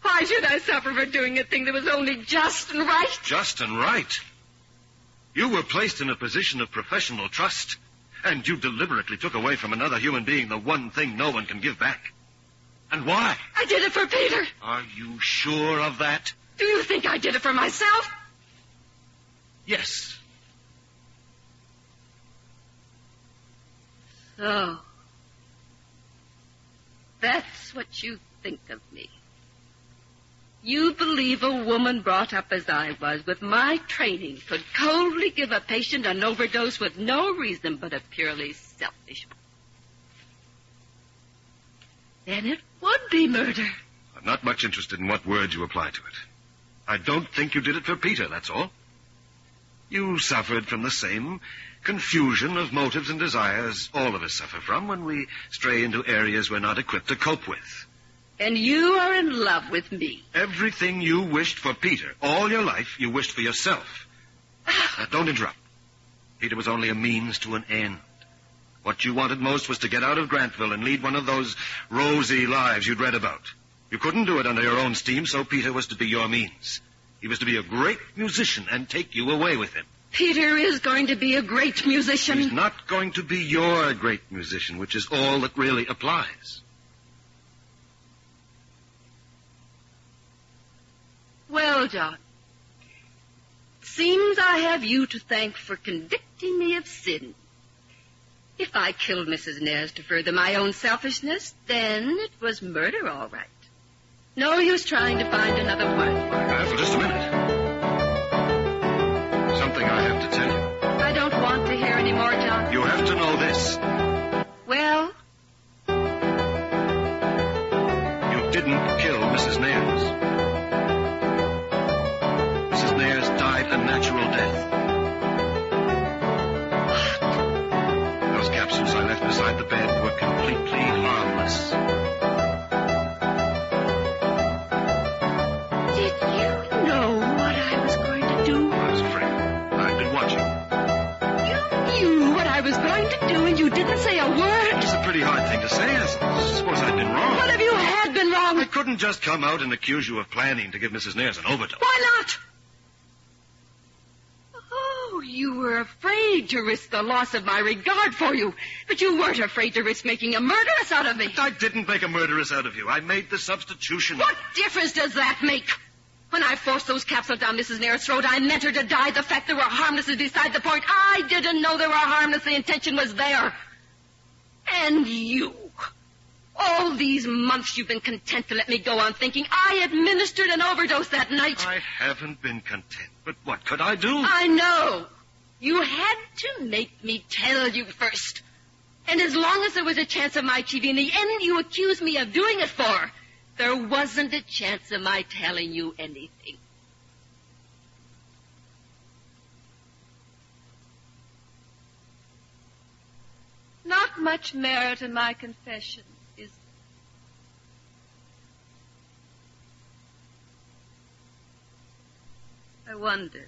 Why should I suffer for doing a thing that was only just and right? Just and right? You were placed in a position of professional trust, and you deliberately took away from another human being the one thing no one can give back. And why? I did it for Peter. Are you sure of that? Do you think I did it for myself? Yes. So, that's what you think of me. You believe a woman brought up as I was, with my training, could coldly give a patient an overdose with no reason but a purely selfish one. Then it would be murder. I'm not much interested in what words you apply to it. I don't think you did it for Peter, that's all. You suffered from the same confusion of motives and desires all of us suffer from when we stray into areas we're not equipped to cope with. And you are in love with me. Everything you wished for Peter, all your life, you wished for yourself. Now, don't interrupt. Peter was only a means to an end. What you wanted most was to get out of Grantville and lead one of those rosy lives you'd read about. You couldn't do it under your own steam, so Peter was to be your means. He was to be a great musician and take you away with him. Peter is going to be a great musician. He's not going to be your great musician, which is all that really applies. Well, John, it seems I have you to thank for convicting me of sin. If I killed Mrs. Nares to further my own selfishness, then it was murder, all right. No use trying to find another word for it. For just a minute. Something I have to tell you. I don't want to hear any more, John. You have to know this. Well? You didn't kill Mrs. Nares. Mrs. Nares died a natural death. What? Those capsules I left beside the bed were completely harmless. Did you know what I was going to do? I was afraid. I've been watching. You knew what I was going to do, and you didn't say a word. It's a pretty hard thing to say. I suppose I'd been wrong. What if you had been wrong? I couldn't just come out and accuse you of planning to give Mrs. Nares an overdose. Why not? Oh, you were afraid to risk the loss of my regard for you. But you weren't afraid to risk making a murderess out of me. I didn't make a murderess out of you. I made the substitution. What difference does that make? When I forced those capsules down Mrs. Nair's throat, I meant her to die. The fact they were harmless is beside the point. I didn't know they were harmless. The intention was there. And you. All these months you've been content to let me go on thinking I administered an overdose that night. I haven't been content, but what could I do? I know. You had to make me tell you first. And as long as there was a chance of my achieving the end you accused me of doing it for, there wasn't a chance of my telling you anything. Not much merit in my confession, is there? I wonder if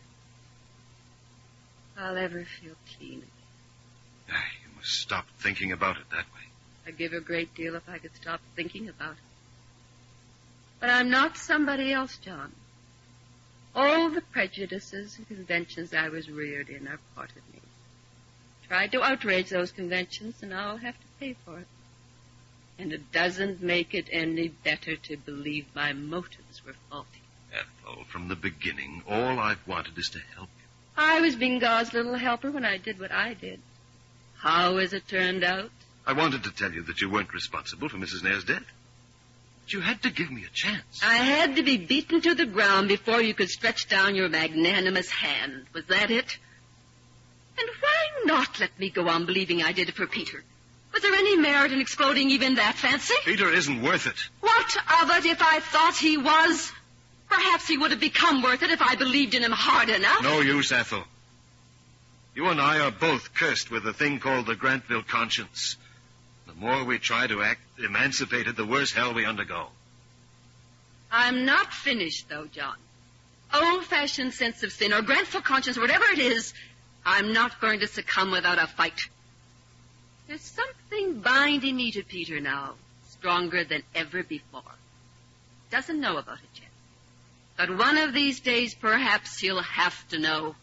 I'll ever feel clean again. You must stop thinking about it that way. I'd give a great deal if I could stop thinking about it. But I'm not somebody else, John. All the prejudices and conventions I was reared in are part of me. Tried to outrage those conventions, and now I'll have to pay for it. And it doesn't make it any better to believe my motives were faulty. Ethel, from the beginning, all I've wanted is to help you. I was being God's little helper when I did what I did. How has it turned out? I wanted to tell you that you weren't responsible for Mrs. Nair's death. But you had to give me a chance. I had to be beaten to the ground before you could stretch down your magnanimous hand. Was that it? And why not let me go on believing I did it for Peter? Was there any merit in exploding even that fancy? Peter isn't worth it. What of it if I thought he was? Perhaps he would have become worth it if I believed in him hard enough. No use, Ethel. You and I are both cursed with a thing called the Grantville conscience. The more we try to act emancipated, the worse hell we undergo. I'm not finished, though, John. Old-fashioned sense of sin or Grantville conscience, whatever it is, I'm not going to succumb without a fight. There's something binding me to Peter now, stronger than ever before. Doesn't know about it yet. But one of these days, perhaps he'll have to know.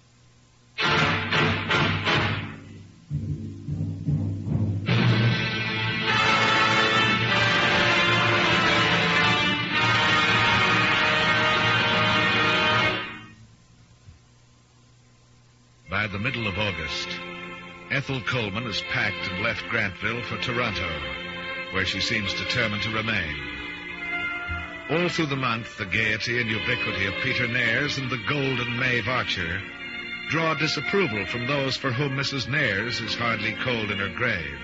By the middle of August, Ethel Coleman has packed and left Grantville for Toronto, where she seems determined to remain. All through the month, the gaiety and ubiquity of Peter Nares and the golden Maeve Archer draw disapproval from those for whom Mrs. Nares is hardly cold in her grave.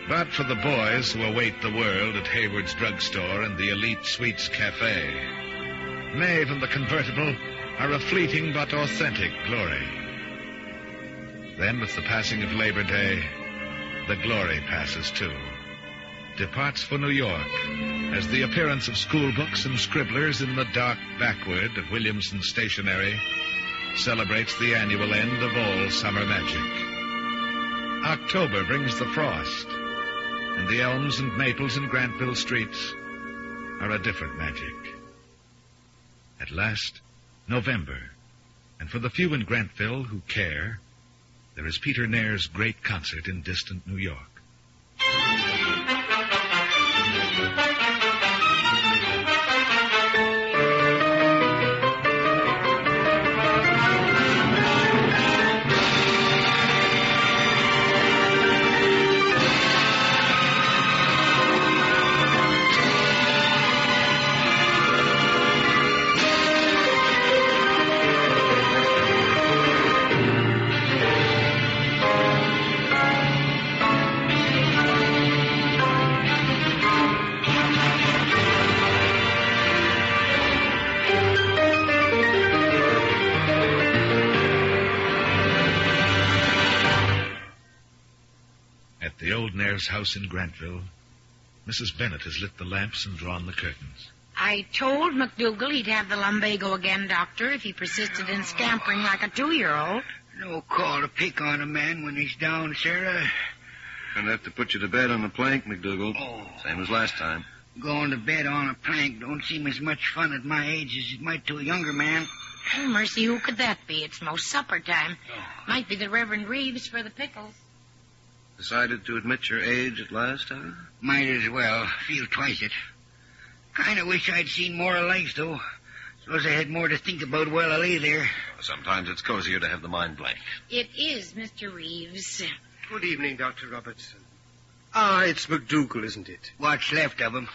But for the boys who await the world at Hayward's drugstore and the Elite Sweets Cafe, Maeve and the convertible are a fleeting but authentic glory. Then, with the passing of Labor Day, the glory passes too. Departs for New York, as the appearance of school books and scribblers in the dark backward of Williamson Stationery celebrates the annual end of all summer magic. October brings the frost, and the elms and maples in Grantville streets are a different magic. At last, November, and for the few in Grantville who care, there is Peter Nair's great concert in distant New York. At the old Nair's house in Grantville, Mrs. Bennett has lit the lamps and drawn the curtains. I told McDougal he'd have the lumbago again, Doctor, if he persisted in scampering like a 2-year-old. No call to pick on a man when he's down, Sarah. Gonna have to put you to bed on the plank, McDougal. Oh. Same as last time. Going to bed on a plank don't seem as much fun at my age as it might to a younger man. Oh, mercy, who could that be? It's most supper time. Might be the Reverend Reeves for the pickles. Decided to admit your age at last, huh? Might as well. Feel twice it. Kind of wish I'd seen more of life, though. Suppose I had more to think about while I lay there. Sometimes it's cozier to have the mind blank. It is, Mr. Reeves. Good evening, Dr. Robertson. Ah, it's McDougal, isn't it? What's left of him.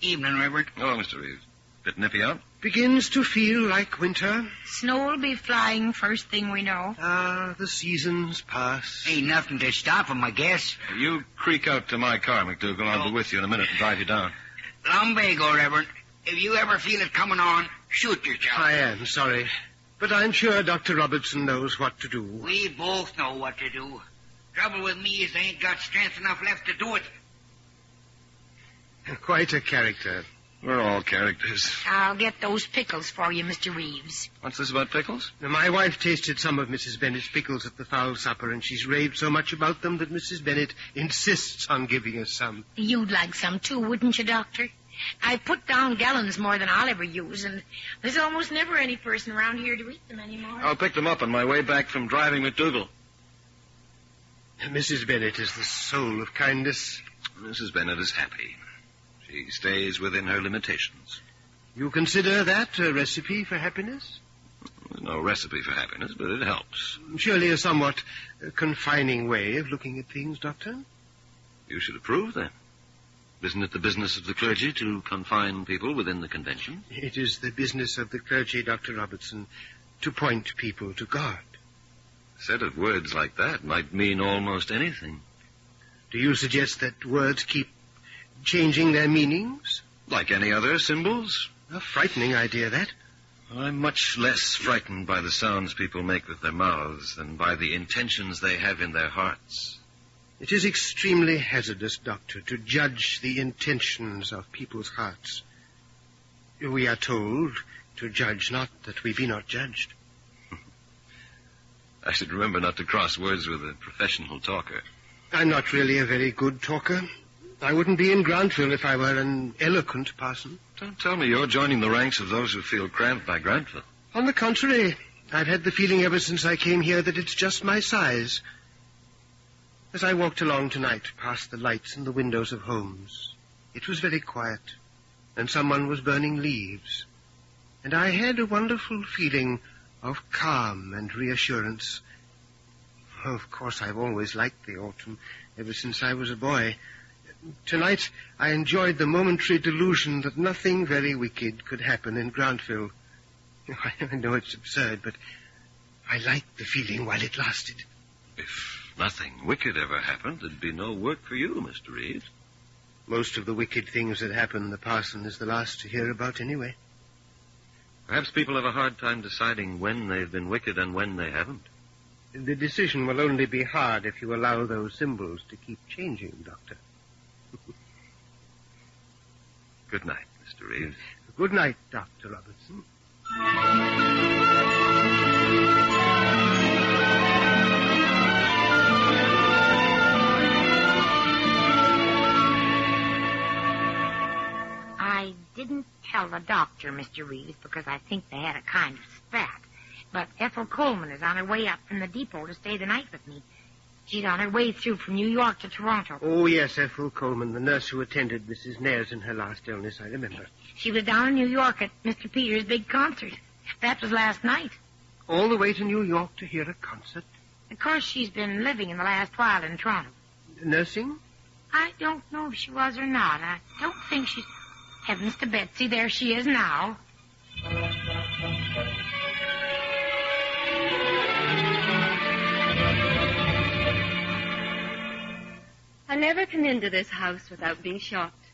Evening, Reverend. Oh, Mr. Reeves. Bit nippy out? Begins to feel like winter. Snow will be flying first thing we know. Ah, the seasons pass. Ain't nothing to stop him, I guess. You creak out to my car, McDougal. I'll be with you in a minute and drive you down. Lumbago, Reverend. If you ever feel it coming on, shoot yourself. I am sorry. But I'm sure Dr. Robertson knows what to do. We both know what to do. Trouble with me is I ain't got strength enough left to do it. Quite a character. We're all characters. I'll get those pickles for you, Mr. Reeves. What's this about pickles? Now, my wife tasted some of Mrs. Bennett's pickles at the fowl supper, and she's raved so much about them that Mrs. Bennett insists on giving us some. You'd like some, too, wouldn't you, Doctor? I put down gallons more than I'll ever use, and there's almost never any person around here to eat them anymore. I'll pick them up on my way back from driving McDougal. Mrs. Bennett is the soul of kindness. Mrs. Bennett is happy. She stays within her limitations. You consider that a recipe for happiness? There's no recipe for happiness, but it helps. Surely a somewhat confining way of looking at things, Doctor? You should approve, then. Isn't it the business of the clergy to confine people within the convention? It is the business of the clergy, Dr. Robertson, to point people to God. A set of words like that might mean almost anything. Do you suggest that words keep changing their meanings? Like any other symbols? A frightening idea, that. I'm much less frightened by the sounds people make with their mouths than by the intentions they have in their hearts. It is extremely hazardous, Doctor, to judge the intentions of people's hearts. We are told to judge not that we be not judged. I should remember not to cross words with a professional talker. I'm not really a very good talker. I wouldn't be in Grantville if I were an eloquent parson. Don't tell me you're joining the ranks of those who feel cramped by Grantville. On the contrary, I've had the feeling ever since I came here that it's just my size. As I walked along tonight past the lights in the windows of homes, it was very quiet, and someone was burning leaves. And I had a wonderful feeling of calm and reassurance. Oh, of course, I've always liked the autumn, ever since I was a boy. Tonight, I enjoyed the momentary delusion that nothing very wicked could happen in Grantville. I know it's absurd, but I liked the feeling while it lasted. If nothing wicked ever happened, there'd be no work for you, Mr. Reeves. Most of the wicked things that happen, the parson is the last to hear about anyway. Perhaps people have a hard time deciding when they've been wicked and when they haven't. The decision will only be hard if you allow those symbols to keep changing, Doctor. Good night, Mr. Reeves. Good night, Dr. Robertson. I didn't tell the doctor, Mr. Reeves, because I think they had a kind of spat. But Ethel Coleman is on her way up from the depot to stay the night with me. She's on her way through from New York to Toronto. Oh, yes, Ethel Coleman, the nurse who attended Mrs. Nares in her last illness, I remember. She was down in New York at Mr. Peters' big concert. That was last night. All the way to New York to hear a concert? Of course, she's been living in the last while in Toronto. Nursing? I don't know if she was or not. I don't think she's... Heavens to Betsy, there she is now. I never come into this house without being shocked.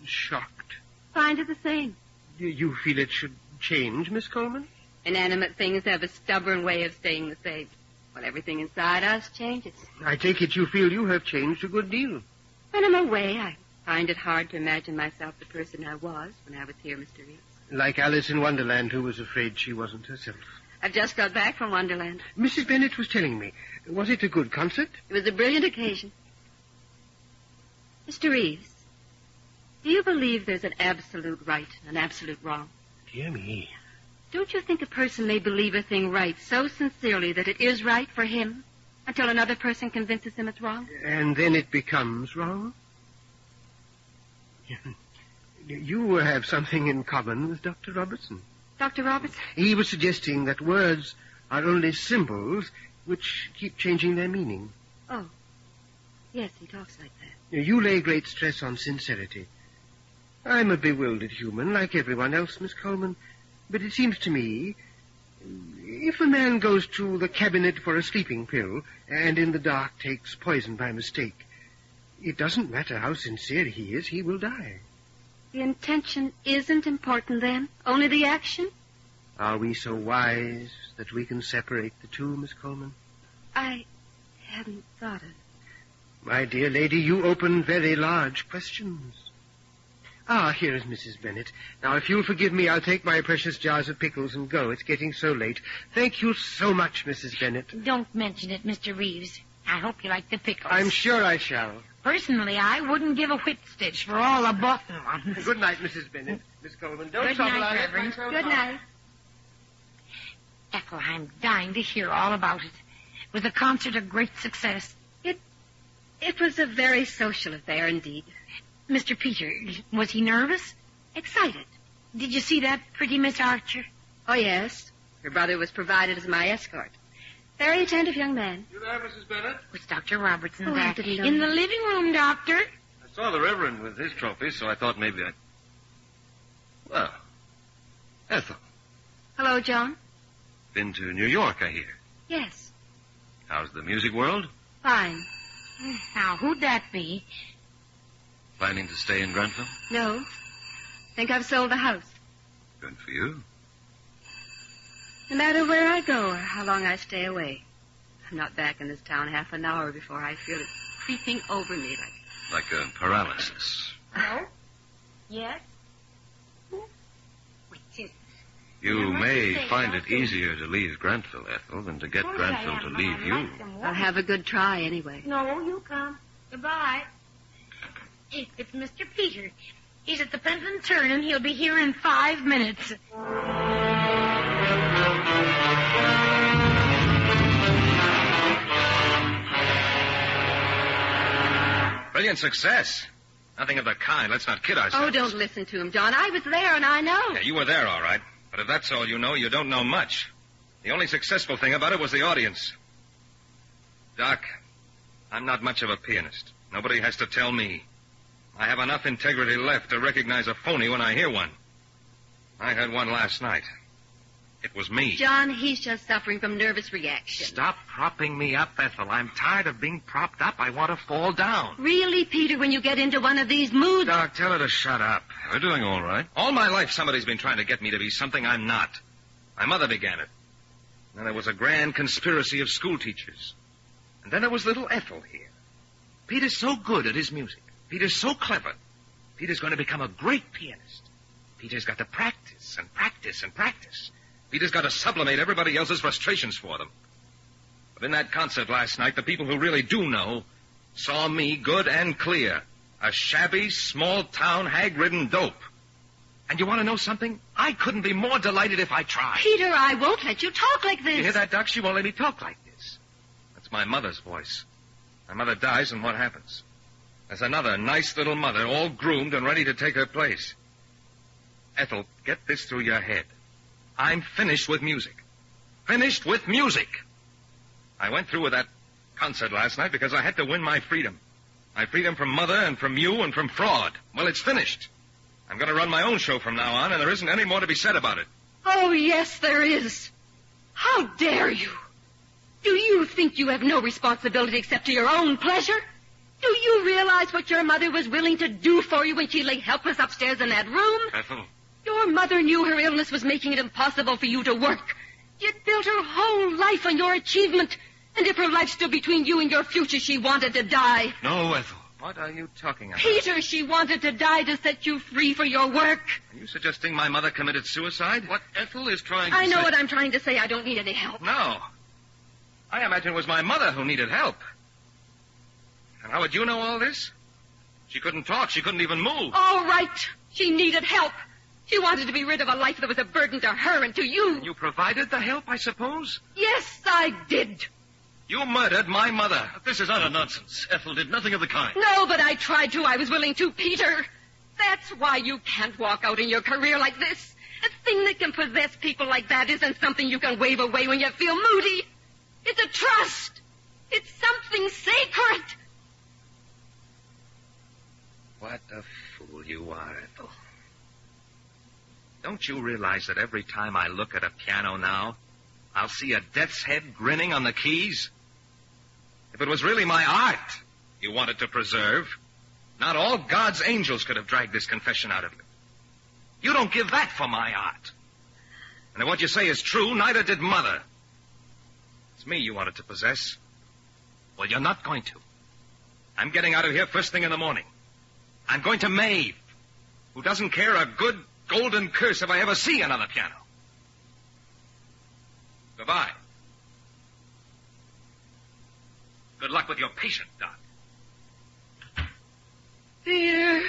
Shocked? Find it the same. Do you feel it should change, Miss Coleman? Inanimate things have a stubborn way of staying the same. Well, everything inside us changes. I take it you feel you have changed a good deal. When I'm away, I find it hard to imagine myself the person I was when I was here, Mr. Reeves. Like Alice in Wonderland, who was afraid she wasn't herself. I've just got back from Wonderland. Mrs. Bennett was telling me. Was it a good concert? It was a brilliant occasion. Mr. Reeves, do you believe there's an absolute right and an absolute wrong? Dear me. Don't you think a person may believe a thing right so sincerely that it is right for him until another person convinces him it's wrong? And then it becomes wrong? You have something in common with Dr. Robertson. Dr. Robertson? He was suggesting that words are only symbols which keep changing their meaning. Oh. Yes, he talks like that. You lay great stress on sincerity. I'm a bewildered human, like everyone else, Miss Coleman. But it seems to me, if a man goes to the cabinet for a sleeping pill and in the dark takes poison by mistake, it doesn't matter how sincere he is, he will die. The intention isn't important then? Only the action? Are we so wise that we can separate the two, Miss Coleman? I hadn't thought of it. My dear lady, you open very large questions. Ah, here is Mrs. Bennet. Now, if you'll forgive me, I'll take my precious jars of pickles and go. It's getting so late. Thank you so much, Mrs. Bennet. Don't mention it, Mr. Reeves. I hope you like the pickles. I'm sure I shall. Personally, I wouldn't give a whip stitch for all the button ones. Good night, Mrs. Bennet. Miss Coleman, don't Good trouble. night, Reverend. Good night. Ethel, I'm dying to hear all about it. Was the concert a great success? It was a very social affair indeed. Mr. Peter, was he nervous? Excited. Did you see that pretty Miss Archer? Oh, yes. Her brother was provided as my escort. Very attentive young man. You there, Mrs. Bennet? Was Dr. Robertson Oh, there? I didn't know. In the living room, Doctor. I saw the Reverend with his trophy, so I thought maybe I'd... Well, Ethel. Hello, John. Been to New York, I hear. Yes. How's the music world? Fine. Now, who'd that be? Planning to stay in Grantville? No. Think I've sold the house. Good for you. No matter where I go or how long I stay away, I'm not back in this town half an hour before I feel it creeping over me Like a paralysis. No? Yes? Wait, You may find it easier to leave Grantville, Ethel, than to get Grantville to leave you. I'll have a good try anyway. No, you come. Goodbye. It's Mr. Peter. He's at the Pentland Turn, and he'll be here in 5 minutes. Brilliant success. Nothing of the kind. Let's not kid ourselves. Oh, don't listen to him, John. I was there, and I know. Yeah, you were there, all right. But if that's all you know, you don't know much. The only successful thing about it was the audience. Doc, I'm not much of a pianist. Nobody has to tell me. I have enough integrity left to recognize a phony when I hear one. I heard one last night. It was me. John, he's just suffering from nervous reaction. Stop propping me up, Ethel. I'm tired of being propped up. I want to fall down. Really, Peter, when you get into one of these moods... Doc, tell her to shut up. We're doing all right. All my life, somebody's been trying to get me to be something I'm not. My mother began it. Then there was a grand conspiracy of school teachers. And then there was little Ethel here. Peter's so good at his music. Peter's so clever. Peter's going to become a great pianist. Peter's got to practice and practice and practice. Peter's got to sublimate everybody else's frustrations for them. But in that concert last night, the people who really do know saw me good and clear. A shabby, small-town, hag-ridden dope. And you want to know something? I couldn't be more delighted if I tried. Peter, I won't let you talk like this. You hear that, Doc? She won't let me talk like this. That's my mother's voice. My mother dies, and what happens? There's another nice little mother, all groomed and ready to take her place. Ethel, get this through your head. I'm finished with music. Finished with music. I went through with that concert last night because I had to win my freedom. My freedom from Mother and from you and from fraud. Well, it's finished. I'm going to run my own show from now on, and there isn't any more to be said about it. Oh, yes, there is. How dare you? Do you think you have no responsibility except to your own pleasure? Do you realize what your mother was willing to do for you when she lay helpless upstairs in that room? Ethel. Your mother knew her illness was making it impossible for you to work. You'd built her whole life on your achievement. And if her life stood between you and your future, she wanted to die. No, Ethel. What are you talking about? Peter, she wanted to die to set you free for your work. Are you suggesting my mother committed suicide? What Ethel is trying to I say... know what I'm trying to say. I don't need any help. No. I imagine it was my mother who needed help. And how would you know all this? She couldn't talk. She couldn't even move. All right. She needed help. She wanted to be rid of a life that was a burden to her and to you. You provided the help, I suppose? Yes, I did. You murdered my mother. This is utter nonsense. Ethel did nothing of the kind. No, but I tried to. I was willing to, Peter. That's why you can't walk out in your career like this. A thing that can possess people like that isn't something you can wave away when you feel moody. It's a trust. It's something sacred. What a fool you are, Ethel. Don't you realize that every time I look at a piano now, I'll see a death's head grinning on the keys? If it was really my art you wanted to preserve, not all God's angels could have dragged this confession out of you. You don't give that for my art. And if what you say is true, neither did Mother. It's me you wanted to possess. Well, you're not going to. I'm getting out of here first thing in the morning. I'm going to Maeve, who doesn't care a good golden curse if I ever see another piano. Goodbye. Good luck with your patient, Doc. Peter.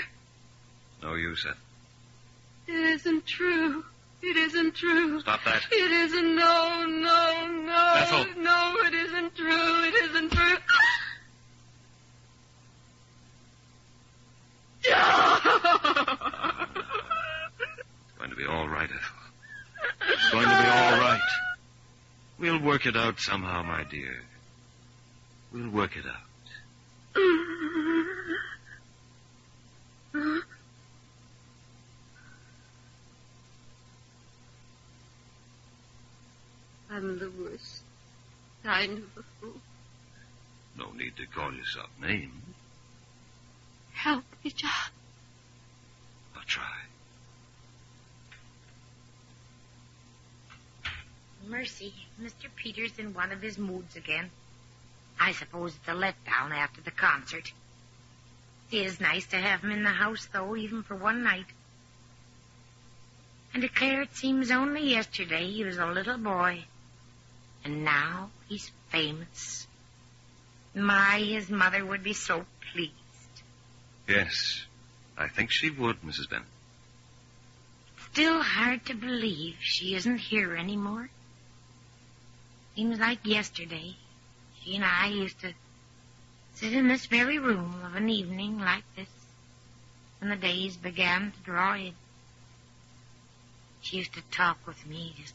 No use, Ethel. It isn't true. It isn't true. Stop that. It isn't. No, no, no. Ethel. No, it isn't true. It isn't true. It's going to be all right, Ethel. It's going to be all right. We'll work it out somehow, my dear. We'll work it out. I'm the worst kind of a fool. No need to call yourself names. Help me, John. I'll try. Mercy, Mr. Peter's in one of his moods again. I suppose it's a letdown after the concert. It is nice to have him in the house, though, even for one night. I declare it seems only yesterday he was a little boy. And now he's famous. My, his mother would be so pleased. Yes, I think she would, Mrs. Bennet. Still hard to believe she isn't here anymore. Seems like yesterday she and I used to sit in this very room of an evening like this when the days began to draw in. She used to talk with me just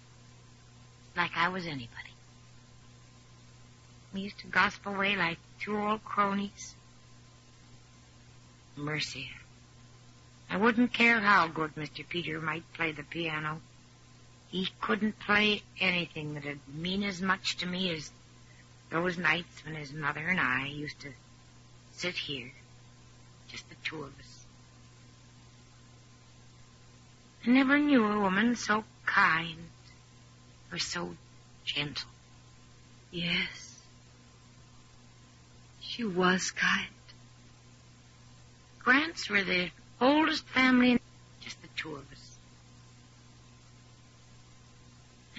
like I was anybody. We used to gossip away like two old cronies. Mercy. I wouldn't care how good Mr. Peter might play the piano. He couldn't play anything that'd mean as much to me as those nights when his mother and I used to sit here, just the two of us. I never knew a woman so kind or so gentle. Yes. She was kind. Grants were the oldest family, just the two of us.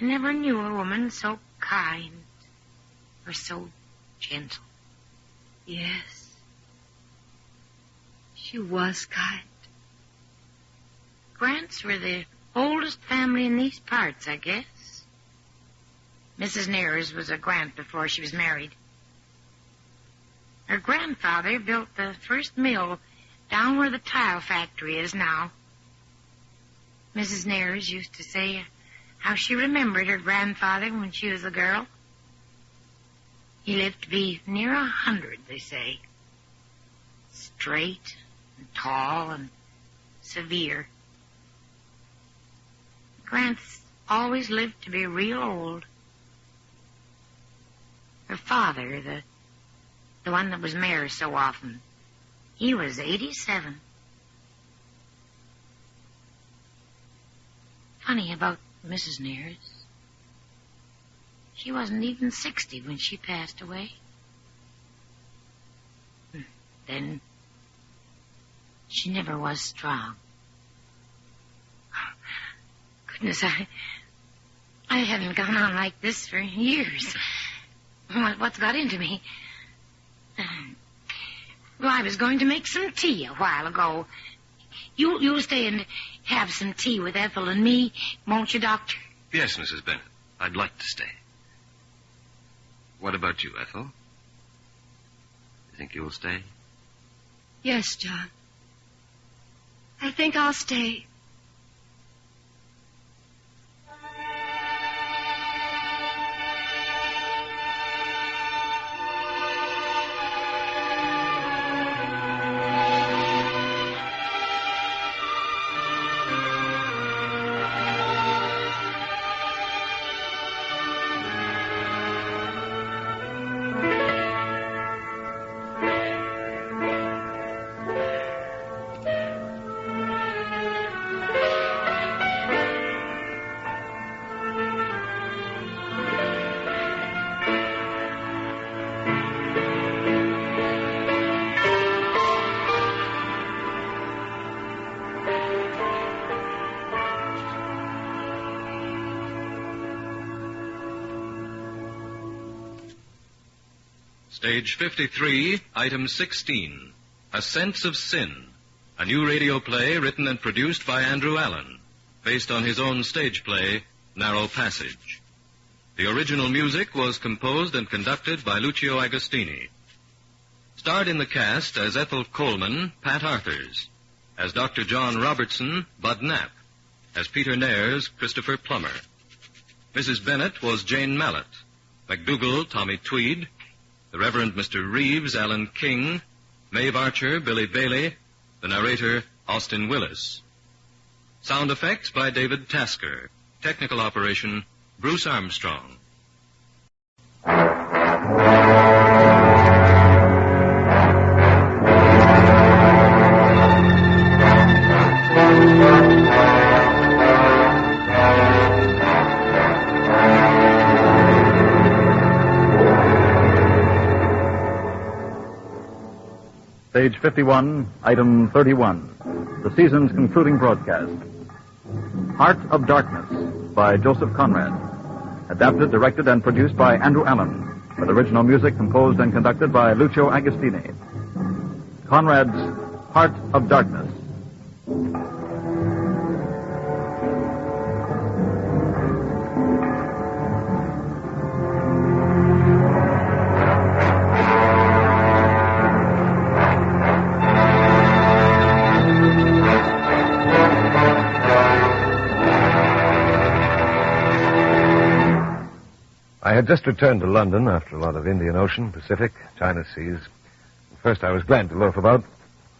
I never knew a woman so kind or so gentle. Yes. She was kind. Grants were the oldest family in these parts, I guess. Mrs. Nares was a Grant before she was married. Her grandfather built the first mill down where the tile factory is now. Mrs. Nares used to say how she remembered her grandfather when she was a girl. He lived to be near 100, they say. Straight and tall and severe. Grants always lived to be real old. Her father, the one that was mayor so often, he was 87. Funny about Mrs. Nares. She wasn't even 60 when she passed away. Then she never was strong. Goodness, I haven't gone on like this for years. What's got into me? Well, I was going to make some tea a while ago. You'll stay and have some tea with Ethel and me, won't you, Doctor? Yes, Mrs. Bennet. I'd like to stay. What about you, Ethel? You think you'll stay? Yes, John. I think I'll stay. Stage 53, Item 16, A Sense of Sin, a new radio play written and produced by Andrew Allen, based on his own stage play, Narrow Passage. The original music was composed and conducted by Lucio Agostini. Starred in the cast as Ethel Coleman, Pat Arthurs; as Dr. John Robertson, Bud Knapp; as Peter Nares, Christopher Plummer. Mrs. Bennett was Jane Mallet; McDougal, Tommy Tweed; the Reverend Mr. Reeves, Alan King; Maeve Archer, Billy Bailey; the narrator, Austin Willis. Sound effects by David Tasker. Technical operation, Bruce Armstrong. Stage 51, Item 31, the season's concluding broadcast. Heart of Darkness by Joseph Conrad. Adapted, directed, and produced by Andrew Allen, with original music composed and conducted by Lucio Agostini. Conrad's Heart of Darkness. I had just returned to London after a lot of Indian Ocean, Pacific, China Seas. At first I was glad to loaf about.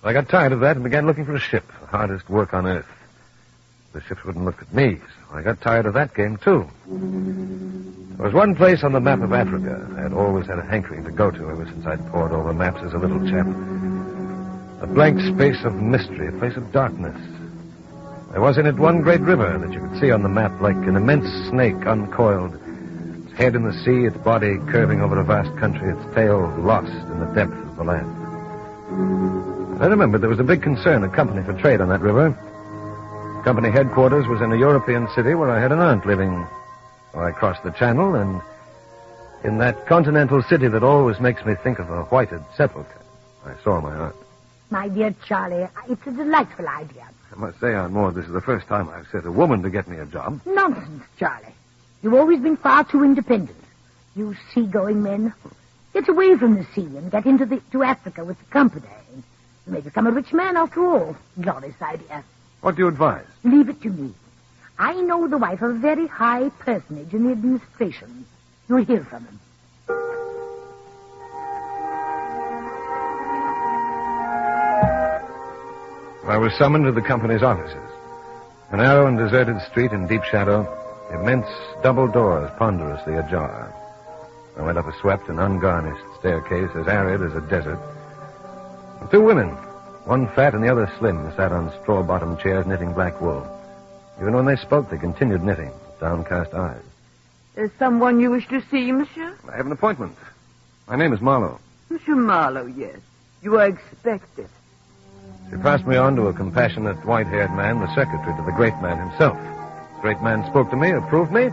I got tired of that and began looking for a ship, the hardest work on earth. The ships wouldn't look at me, so I got tired of that game, too. There was one place on the map of Africa I had always had a hankering to go to ever since I'd pored over maps as a little chap. A blank space of mystery, a place of darkness. There was in it one great river that you could see on the map like an immense snake uncoiled. Head in the sea, its body curving over a vast country, its tail lost in the depth of the land. I remembered there was a big concern at Company for Trade on that river. Company headquarters was in a European city where I had an aunt living. So I crossed the channel, and in that continental city that always makes me think of a whited sepulchre, I saw my aunt. My dear Charlie, it's a delightful idea. I must say, Aunt Maud, this is the first time I've set a woman to get me a job. Nonsense, Charlie. You've always been far too independent. You seagoing men. Get away from the sea and get to Africa with the company. You may become a rich man after all. Glorious idea. What do you advise? Leave it to me. I know the wife of a very high personage in the administration. You'll hear from him. I was summoned to the company's offices. An narrow and deserted street in deep shadow. Immense double doors ponderously ajar. I went up a swept and ungarnished staircase as arid as a desert. And two women, one fat and the other slim, sat on straw-bottomed chairs knitting black wool. Even when they spoke, they continued knitting, with downcast eyes. There's someone you wish to see, monsieur? I have an appointment. My name is Marlowe. Monsieur Marlowe, yes. You are expected. She passed me on to a compassionate, white-haired man, the secretary to the great man himself. The great man spoke to me, approved me,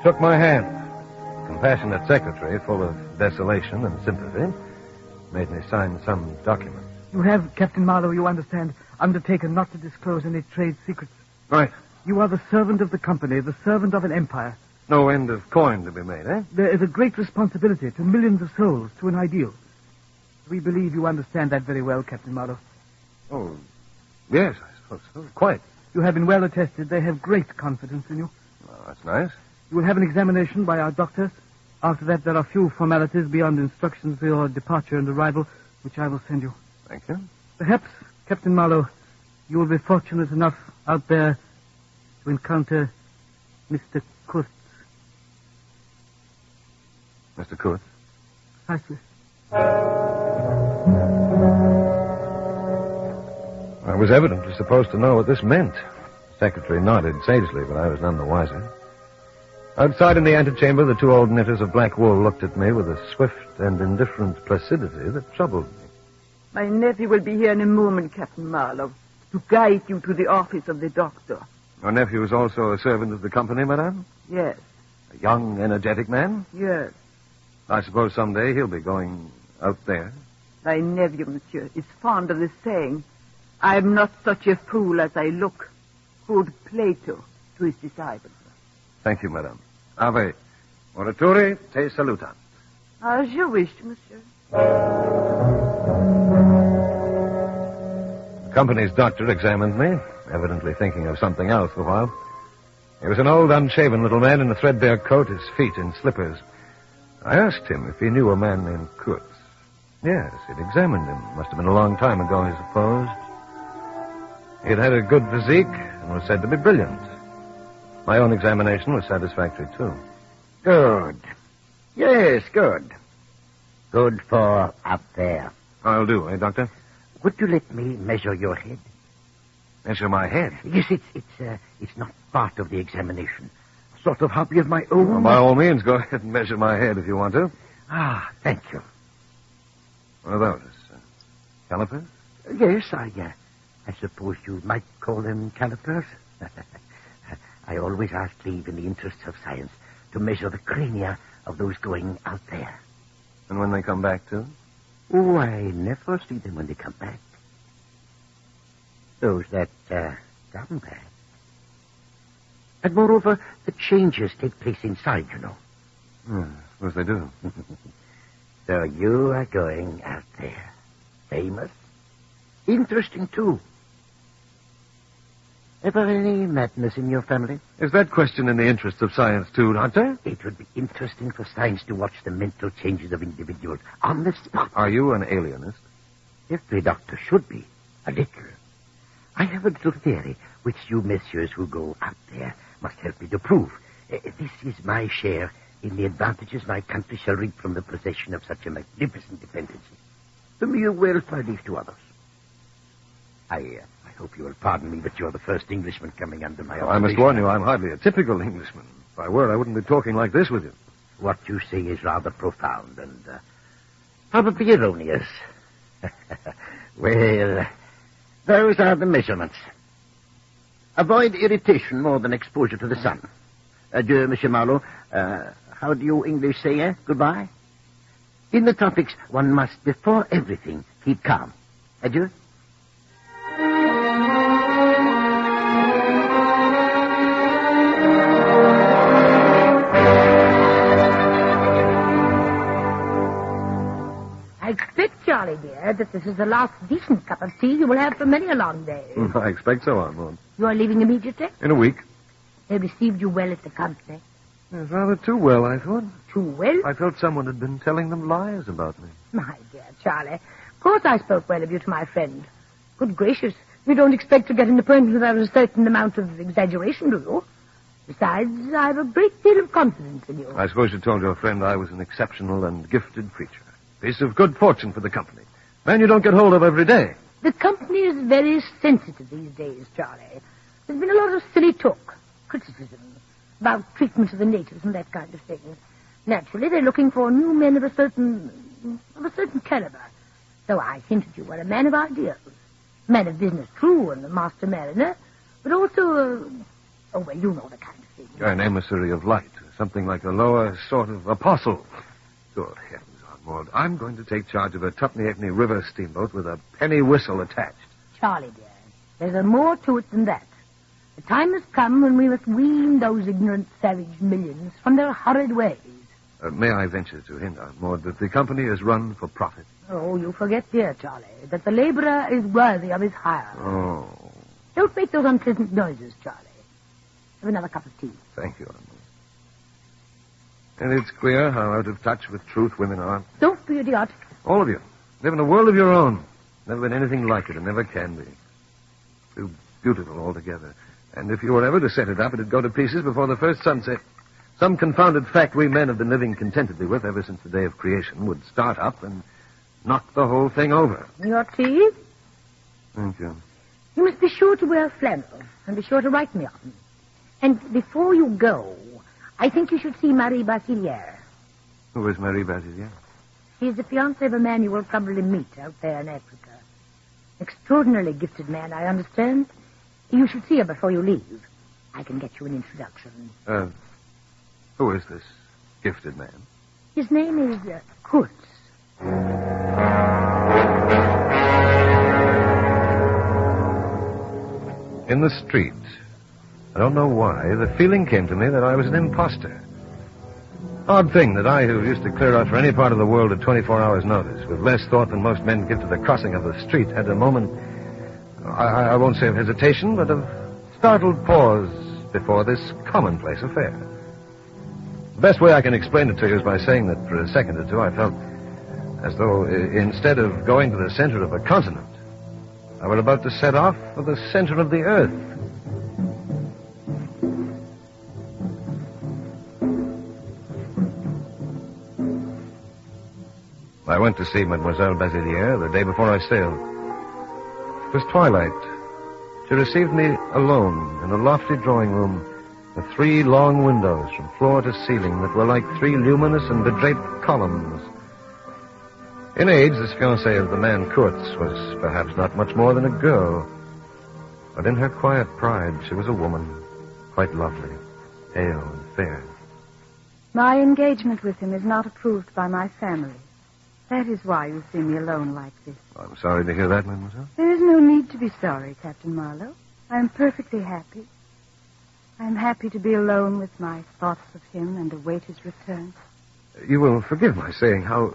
shook my hand. Compassionate secretary, full of desolation and sympathy, made me sign some document. You have, Captain Marlowe, you understand, undertaken not to disclose any trade secrets. Right. You are the servant of the company, the servant of an empire. No end of coin to be made, eh? There is a great responsibility to millions of souls, to an ideal. We believe you understand that very well, Captain Marlowe. Oh, yes, I suppose so. Quite. You have been well attested. They have great confidence in you. Oh, that's nice. You will have an examination by our doctor. After that, there are few formalities beyond instructions for your departure and arrival, which I will send you. Thank you. Perhaps, Captain Marlowe, you will be fortunate enough out there to encounter Mr. Kurtz. Mr. Kurtz? Hi, sir. I was evidently supposed to know what this meant. The secretary nodded sagely, but I was none the wiser. Outside in the antechamber, the two old knitters of black wool looked at me with a swift and indifferent placidity that troubled me. My nephew will be here in a moment, Captain Marlowe, to guide you to the office of the doctor. Your nephew is also a servant of the company, madame? Yes. A young, energetic man? Yes. I suppose someday he'll be going out there. Thy nephew, monsieur, is fond of the saying, I am not such a fool as I look. Quoted Plato to his disciples. Thank you, madame. Ave. Oratore te salutant. As you wish, monsieur. The company's doctor examined me, evidently thinking of something else the while. He was an old, unshaven little man in a threadbare coat, his feet in slippers. I asked him if he knew a man named Kurtz. Yes, he'd examined him. Must have been a long time ago, he supposed. He'd had a good physique and was said to be brilliant. My own examination was satisfactory, too. Good. Yes, good. Good for up there. I'll do, eh, Doctor? Would you let me measure your head? Measure my head? Yes, it's not part of the examination. A sort of hobby of my own. Well, by all means, go ahead and measure my head if you want to. Ah, thank you. What are those? Calipers? Yes, I suppose you might call them calipers. I always ask leave in the interests of science to measure the crania of those going out there. And when they come back, too? Oh, I never see them when they come back. Those that come back. And moreover, the changes take place inside, you know. I suppose they do. So you are going out there. Famous. Interesting, too. Ever any madness in your family? Is that question in the interests of science, too, Doctor? It would be interesting for science to watch the mental changes of individuals on the spot. Are you an alienist? Every doctor should be. A little. I have a little theory, which you messieurs who go out there must help me to prove. This is my share in the advantages my country shall reap from the possession of such a magnificent dependency. The mere wealth I leave to others. I hope you will pardon me, but you're the first Englishman coming under my observation. I must warn you, I'm hardly a typical Englishman. If I were, I wouldn't be talking like this with you. What you say is rather profound and probably erroneous. Well, those are the measurements. Avoid irritation more than exposure to the sun. Adieu, Monsieur Marlowe. How do you English say, goodbye? In the tropics, one must, before everything, keep calm. Adieu. I expect, Charlie, dear, that this is the last decent cup of tea you will have for many a long day. I expect so, Aunt Maud. You are leaving immediately? In a week. They received you well at the company. Yes, rather too well, I thought. Too well? I felt someone had been telling them lies about me. My dear Charlie, of course I spoke well of you to my friend. Good gracious, you don't expect to get an appointment without a certain amount of exaggeration, do you? Besides, I have a great deal of confidence in you. I suppose you told your friend I was an exceptional and gifted creature. Piece of good fortune for the company. Man you don't get hold of every day. The company is very sensitive these days, Charlie. There's been a lot of silly talk, criticism, about treatment of the natives and that kind of thing. Naturally, they're looking for new men of a certain caliber. So I hinted you were a man of ideals. A man of business, true, and a master mariner, but also you know the kind of thing. An emissary of light. Something like a lower sort of apostle. Good heavens, Aunt Maud. I'm going to take charge of a Tupney River steamboat with a penny whistle attached. Charlie, dear, there's more to it than that. The time has come when we must wean those ignorant, savage millions from their horrid ways. May I venture to hint, Aunt Maud, that the company is run for profit? Oh, you forget, dear Charlie, that the laborer is worthy of his hire. Oh. Don't make those unpleasant noises, Charlie. Have another cup of tea. Thank you, Aunt Maud. And it's queer how out of touch with truth women are. Don't be idiotic. All of you. Live in a world of your own. Never been anything like it and never can be. Too beautiful altogether. And if you were ever to set it up, it'd go to pieces before the first sunset. Some confounded fact we men have been living contentedly with ever since the day of creation would start up and knock the whole thing over. Your tea? Thank you. You must be sure to wear flannel, and be sure to write me often. And before you go, I think you should see Marie Basilière. Who is Marie Basilière? She is the fiancée of a man you will probably meet out there in Africa. Extraordinarily gifted man, I understand. You should see her before you leave. I can get you an introduction. Who is this gifted man? His name is Kurtz. In the street, I don't know why, the feeling came to me that I was an imposter. Odd thing that I, who used to clear out for any part of the world at 24 hours' notice, with less thought than most men give to the crossing of the street, had a moment, I won't say of hesitation, but of startled pause before this commonplace affair. The best way I can explain it to you is by saying that for a second or two I felt as though instead of going to the center of a continent, I were about to set off for the center of the earth. I went to see Mademoiselle Basiliere the day before I sailed. It was twilight. She received me alone in a lofty drawing room with 3 long windows from floor to ceiling that were like 3 luminous and bedraped columns. In age, this fiancée of the man Kurtz was perhaps not much more than a girl. But in her quiet pride, she was a woman, quite lovely, pale and fair. My engagement with him is not approved by my family. That is why you see me alone like this. I'm sorry to hear that, mademoiselle. There is no need to be sorry, Captain Marlowe. I am perfectly happy. I am happy to be alone with my thoughts of him and await his return. You will forgive my saying how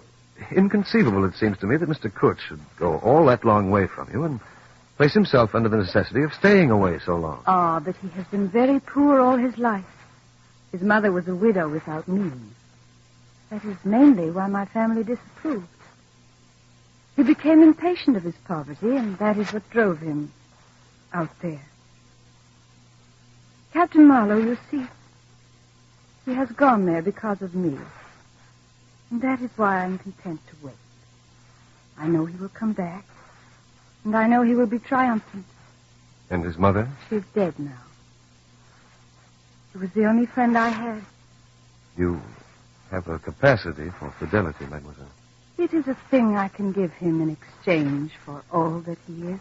inconceivable it seems to me that Mr. Kurtz should go all that long way from you and place himself under the necessity of staying away so long. Ah, but he has been very poor all his life. His mother was a widow without means. That is mainly why my family disapproved. He became impatient of his poverty, and that is what drove him out there. Captain Marlowe, you see, he has gone there because of me. And that is why I'm content to wait. I know he will come back, and I know he will be triumphant. And his mother? She's dead now. She was the only friend I had. You have a capacity for fidelity, mademoiselle. It is a thing I can give him in exchange for all that he is.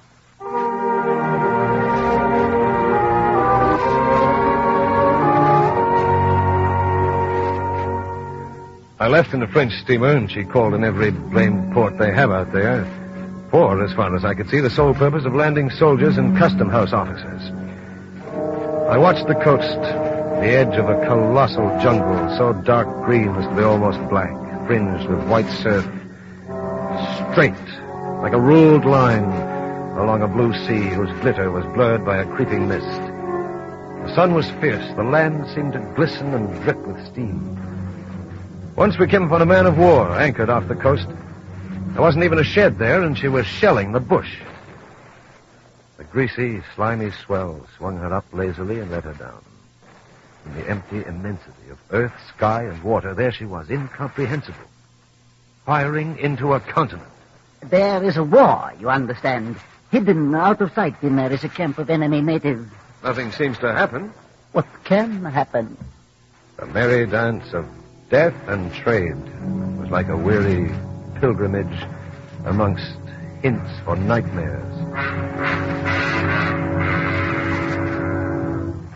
I left in a French steamer, and she called in every blamed port they have out there, for, as far as I could see, the sole purpose of landing soldiers and custom house officers. I watched the coast, the edge of a colossal jungle, so dark green as to be almost black, fringed with white surf, straight, like a ruled line, along a blue sea whose glitter was blurred by a creeping mist. The sun was fierce. The land seemed to glisten and drip with steam. Once we came upon a man of war anchored off the coast. There wasn't even a shed there, and she was shelling the bush. The greasy, slimy swell swung her up lazily and let her down. In the empty immensity of earth, sky, and water, there she was, incomprehensible, firing into a continent. There is a war, you understand. Hidden out of sight in there is a camp of enemy natives. Nothing seems to happen. What can happen? The merry dance of death and trade was like a weary pilgrimage amongst hints for nightmares.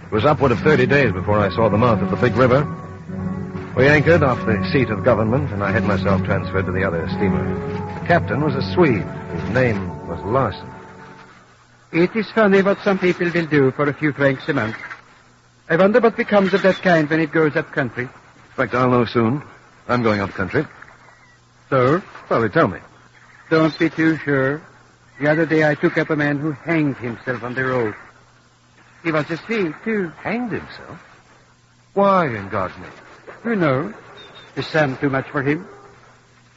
It was upward of 30 days before I saw the mouth of the big river. We anchored off the seat of government, and I had myself transferred to the other steamer. The captain was a Swede. His name was Larson. It is funny what some people will do for a few francs a month. I wonder what becomes of that kind when it goes up country. In fact, I'll know soon. I'm going up country. So? Well, they tell me. Don't be too sure. The other day I took up a man who hanged himself on the road. He was a Swede, too. Hanged himself? Why, in God's name? Who knows? The sun too much for him?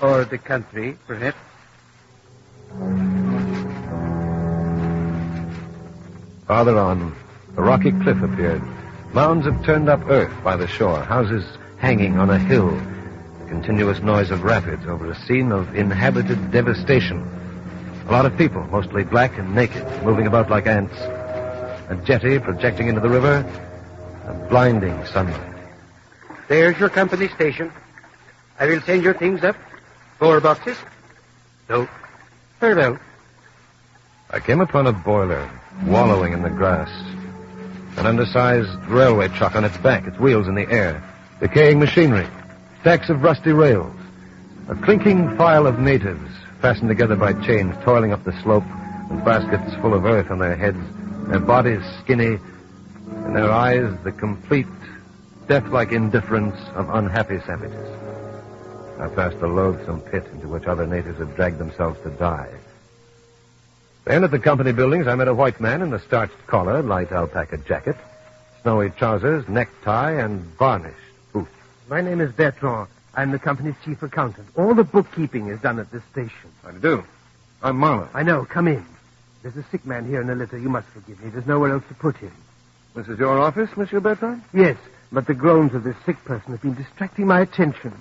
Or the country, perhaps? Farther on, a rocky cliff appeared. Mounds of turned-up earth by the shore, houses hanging on a hill, a continuous noise of rapids over a scene of inhabited devastation. A lot of people, mostly black and naked, moving about like ants. A jetty projecting into the river, a blinding sunlight. There's your company station. I will send your things up. 4 boxes. So, farewell. I came upon a boiler wallowing in the grass. An undersized railway truck on its back, its wheels in the air. Decaying machinery. stacks of rusty rails, a clinking file of natives fastened together by chains toiling up the slope with baskets full of earth on their heads, their bodies skinny, in their eyes the complete, death-like indifference of unhappy savages. I passed a loathsome pit into which other natives had dragged themselves to die. Then at the company buildings, I met a white man in a starched collar, light alpaca jacket, snowy trousers, necktie, and varnished boots. My name is Bertrand. I'm the company's chief accountant. All the bookkeeping is done at this station. How do you do? I'm Marlowe. I know. Come in. There's a sick man here in a litter. You must forgive me. There's nowhere else to put him. This is your office, Monsieur Bertrand? Yes, but the groans of this sick person have been distracting my attention.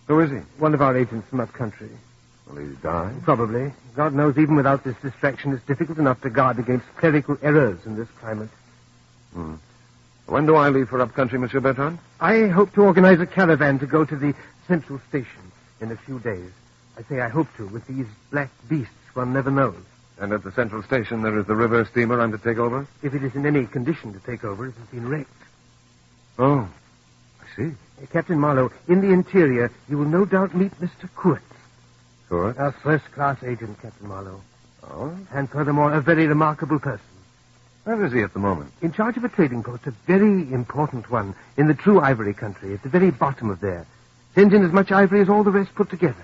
Who is he? One of our agents from up country. Will he die? Probably. God knows even without this distraction, it's difficult enough to guard against clerical errors in this climate. When do I leave for up country, Monsieur Bertrand? I hope to organize a caravan to go to the central station in a few days. I say I hope to. With these black beasts, one never knows. And at the central station, there is the river steamer I'm to take over? If it is in any condition to take over, it has been wrecked. Oh, I see. Captain Marlowe, in the interior, you will no doubt meet Mr. Kurtz. Kurtz? Our first-class agent, Captain Marlowe. Oh? And furthermore, a very remarkable person. Where is he at the moment? In charge of a trading post, a very important one, in the true ivory country, at the very bottom of there. Sends in as much ivory as all the rest put together.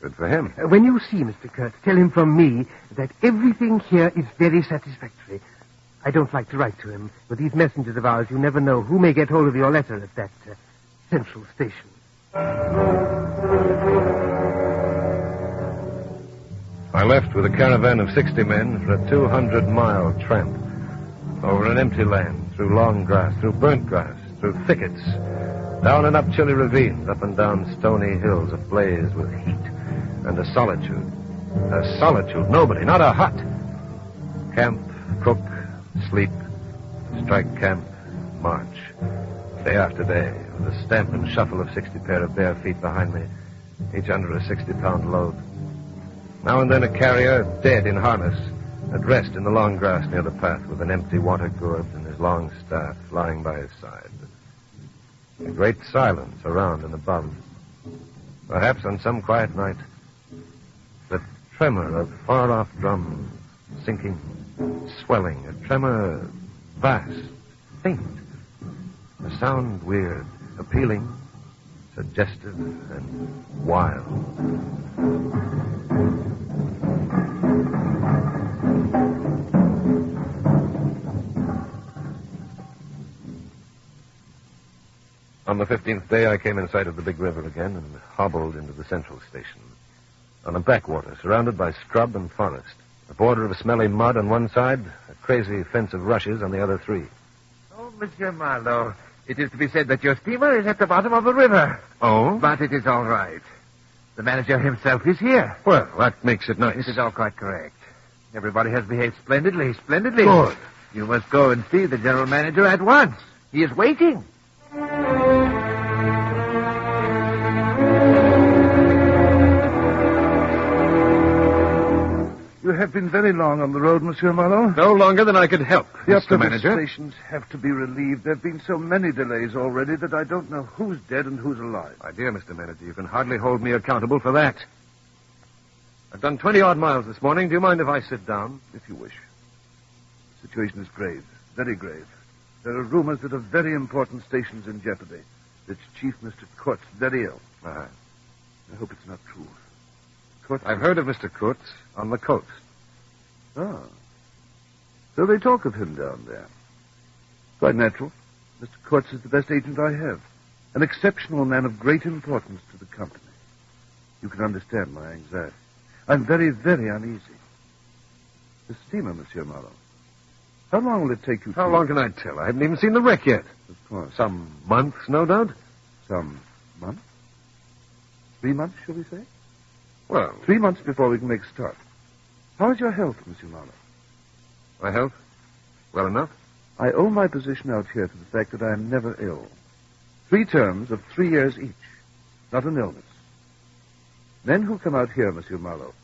Good for him. When you see Mr. Kurtz, tell him from me that everything here is very satisfactory. I don't like to write to him. With these messengers of ours, you never know who may get hold of your letter at that central station. I left with a caravan of 60 men for a 200-mile tramp over an empty land, through long grass, through burnt grass, through thickets, down and up chilly ravines, up and down stony hills ablaze with heat, and a solitude. A solitude. Nobody, not a hut. Camp, cook, sleep, strike camp, march. Day after day, with the stamp and shuffle of 60 pair of bare feet behind me, each under a 60-pound load. Now and then a carrier, dead in harness, at rest in the long grass near the path with an empty water gourd and his long staff lying by his side. A great silence around and above. Perhaps on some quiet night, the tremor of far-off drums, sinking, swelling, a tremor vast, faint, a sound weird, appealing, suggestive, and wild. On the 15th day, I came in sight of the big river again and hobbled into the central station. On a backwater, surrounded by scrub and forest. A border of smelly mud on one side, a crazy fence of rushes on the other three. Oh, Monsieur Marlowe, it is to be said that your steamer is at the bottom of the river. Oh? But it is all right. The manager himself is here. Well, that makes it nice. It is all quite correct. Everybody has behaved splendidly, splendidly. Good. You must go and see the general manager at once. He is waiting. You have been very long on the road, Monsieur Marlowe. No longer than I could help, The Mr. Manager. stations have to be relieved. There have been so many delays already that I don't know who's dead and who's alive. My dear Mr. Manager, you can hardly hold me accountable for that. I've done 20-odd miles this morning. Do you mind if I sit down? If you wish. The situation is grave, very grave. There are rumors that a very important station's in jeopardy. Its chief, Mr. Kurtz, very ill. I hope it's not true. Kurtz... I've heard of Mr. Kurtz on the coast. Ah. So they talk of him down there. Quite natural. Mr. Kurtz is the best agent I have. An exceptional man of great importance to the company. You can understand my anxiety. I'm very, very uneasy. The steamer, Monsieur Marlowe. How long will it take you to... How long can I tell? I haven't even seen the wreck yet. Of course. Some months, no doubt. Some months? 3 months, shall we say? Well... 3 months before we can make a start. How is your health, Monsieur Marlowe? My health? Well enough. I owe my position out here to the fact that I am never ill. 3 terms of 3 years each. Not an illness. Men who come out here, Monsieur Marlowe,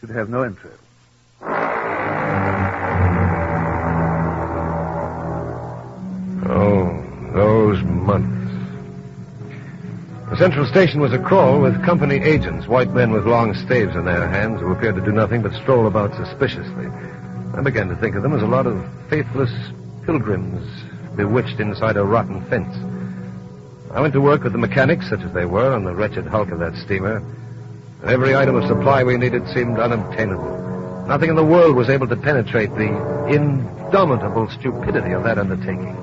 should have no entrails. Oh, those months. The Central Station was a crawl with company agents, white men with long staves in their hands who appeared to do nothing but stroll about suspiciously. I began to think of them as a lot of faithless pilgrims bewitched inside a rotten fence. I went to work with the mechanics, such as they were, on the wretched hulk of that steamer. And every item of supply we needed seemed unobtainable. Nothing in the world was able to penetrate the indomitable stupidity of that undertaking.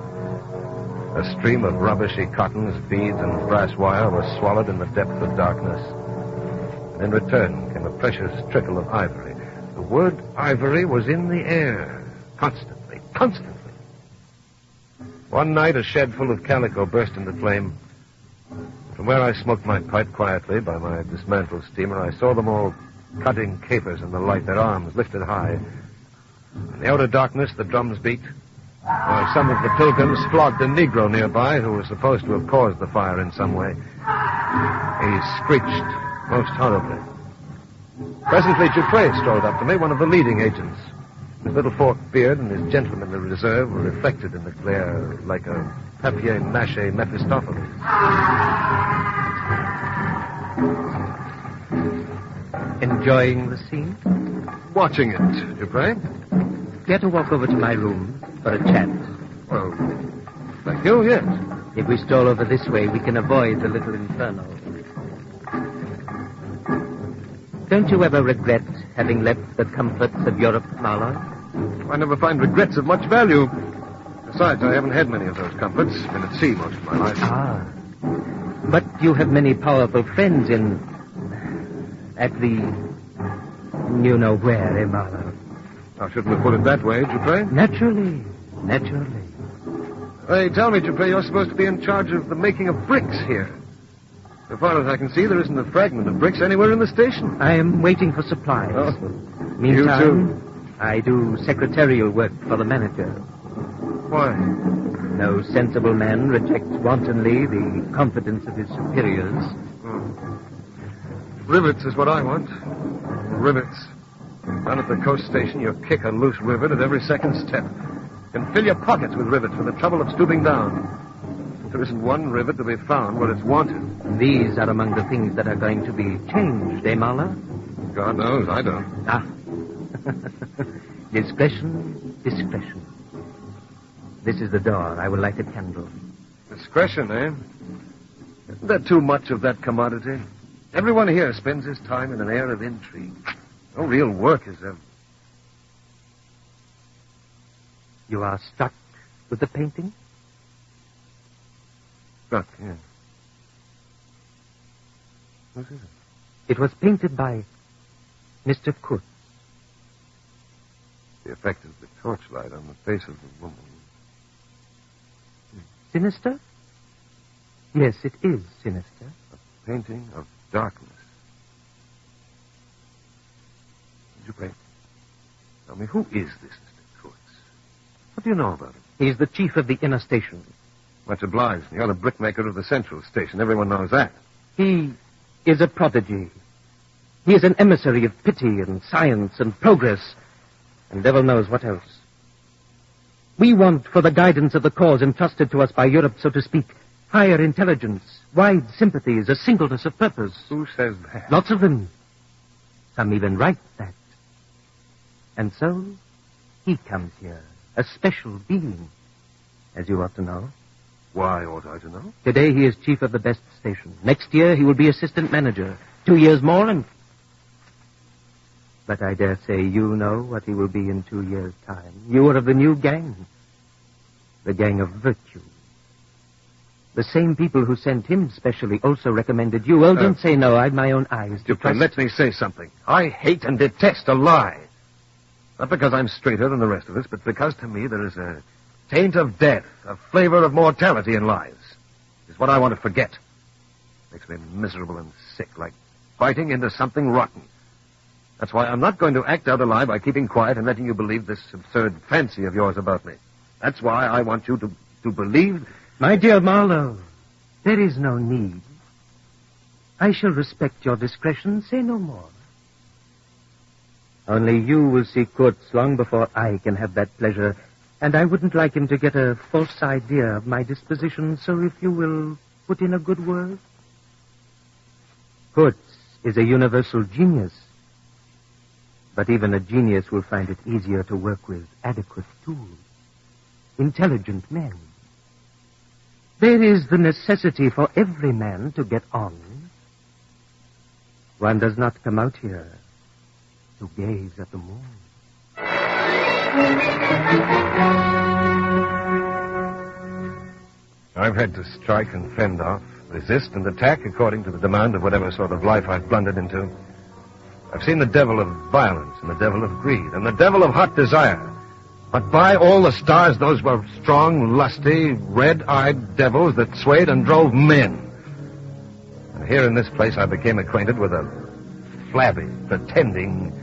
A stream of rubbishy cottons, beads, and brass wire was swallowed in the depth of darkness. And in return came a precious trickle of ivory. The word ivory was in the air, constantly. One night, a shed full of calico burst into flame. From where I smoked my pipe quietly by my dismantled steamer, I saw them all cutting capers in the light, their arms lifted high. In the outer darkness, the drums beat, while some of the pilgrims flogged a Negro nearby who was supposed to have caused the fire in some way. He screeched most horribly. Presently, Dupre strolled up to me, one of the leading agents. His little forked beard and his gentlemanly reserve were reflected in the glare like a papier-mâché Mephistopheles. Enjoying the scene? Watching it, Dupre. Care to walk over to my room for a chat? Well, thank you, yes. If we stroll over this way, we can avoid the little inferno. Don't you ever regret having left the comforts of Europe, Marlowe? I never find regrets of much value. Besides, I haven't had many of those comforts. Been at sea most of my life. Ah. But you have many powerful friends at the... you know where, Marlowe? I shouldn't have put it that way, Dupre. Naturally. Hey, tell me, Dupre, you're supposed to be in charge of the making of bricks here. So far as I can see, there isn't a fragment of bricks anywhere in the station. I am waiting for supplies. Oh. Meantime, You too? I do secretarial work for the manager. Why? No sensible man rejects wantonly the confidence of his superiors. Oh. Rivets is what I want. Rivets. Down at the coast station, you kick a loose rivet at every second step. You can fill your pockets with rivets for the trouble of stooping down. There isn't one rivet to be found where it's wanted. These are among the things that are going to be changed, Marlowe? God knows, I don't. Ah. Discretion. This is the door. I will light a candle. Discretion, eh? Isn't there too much of that commodity? Everyone here spends his time in an air of intrigue. No real work is there. You are struck with the painting? Struck, yeah. What is it? It was painted by Mr. Kurtz. The effect of the torchlight on the face of the woman. Sinister? Yes, it is sinister. A painting of darkness. Dupre, tell me, who is this Mr. Kurtz? What do you know about him? He is the chief of the inner station. Much obliged. You're the brickmaker of the Central Station. Everyone knows that. He is a prodigy. He is an emissary of pity and science and progress, and devil knows what else. We want, for the guidance of the cause entrusted to us by Europe, so to speak, higher intelligence, wide sympathies, a singleness of purpose. Who says that? Lots of them. Some even write that. And so, he comes here, a special being, as you ought to know. Why ought I to know? Today he is chief of the best station. Next year he will be assistant manager. 2 years more and... But I dare say you know what he will be in 2 years' time. You are of the new gang. The gang of virtue. The same people who sent him specially also recommended you. Well, don't say no. I've my own eyes to trust. Let me say something. I hate and detest a lie. Not because I'm straighter than the rest of us, but because to me there is a taint of death, a flavor of mortality in lies. It's what I want to forget. Makes me miserable and sick, like biting into something rotten. That's why I'm not going to act out a lie by keeping quiet and letting you believe this absurd fancy of yours about me. That's why I want you to believe... My dear Marlowe, there is no need. I shall respect your discretion. Say no more. Only you will see Kurtz long before I can have that pleasure, and I wouldn't like him to get a false idea of my disposition, so if you will put in a good word... Kurtz is a universal genius. But even a genius will find it easier to work with adequate tools. Intelligent men. There is the necessity for every man to get on. One does not come out here to gaze at the moon. I've had to strike and fend off, resist and attack according to the demand of whatever sort of life I've blundered into. I've seen the devil of violence and the devil of greed and the devil of hot desire. But by all the stars, those were strong, lusty, red-eyed devils that swayed and drove men. And here in this place I became acquainted with a flabby, pretending,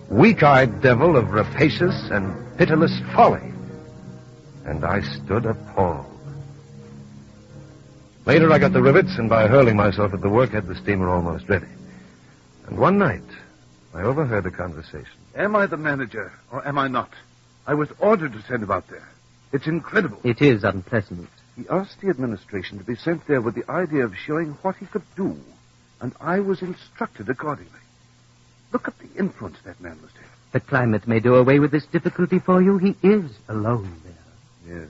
weak-eyed devil of rapacious and pitiless folly. And I stood appalled. Later I got the rivets, and by hurling myself at the work, had the steamer almost ready. And one night, I overheard a conversation. Am I the manager, or am I not? I was ordered to send him out there. It's incredible. It is unpleasant. He asked the administration to be sent there with the idea of showing what he could do, and I was instructed accordingly. Look at the influence that man must have. The climate may do away with this difficulty for you. He is alone there. Yes.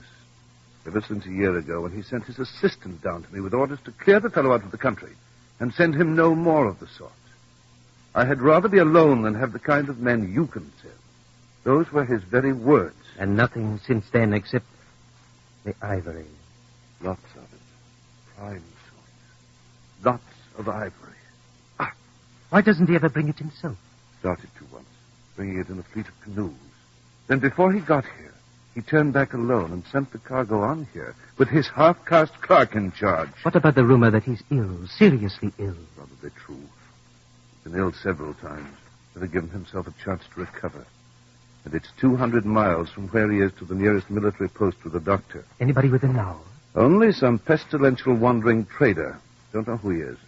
Ever since a year ago, when he sent his assistant down to me with orders to clear the fellow out of the country and send him no more of the sort. I had rather be alone than have the kind of men you can send. Those were his very words. And nothing since then except the ivory. Lots of it. Prime sort. Lots of ivory. Why doesn't he ever bring it himself? Started to once, bringing it in a fleet of canoes. Then before he got here, he turned back alone and sent the cargo on here with his half-caste clerk in charge. What about the rumor that he's ill, seriously ill? Probably true. He's been ill several times, never given himself a chance to recover. And it's 200 miles from where he is to the nearest military post with a doctor. Anybody within now? Only some pestilential wandering trader. Don't know who he is.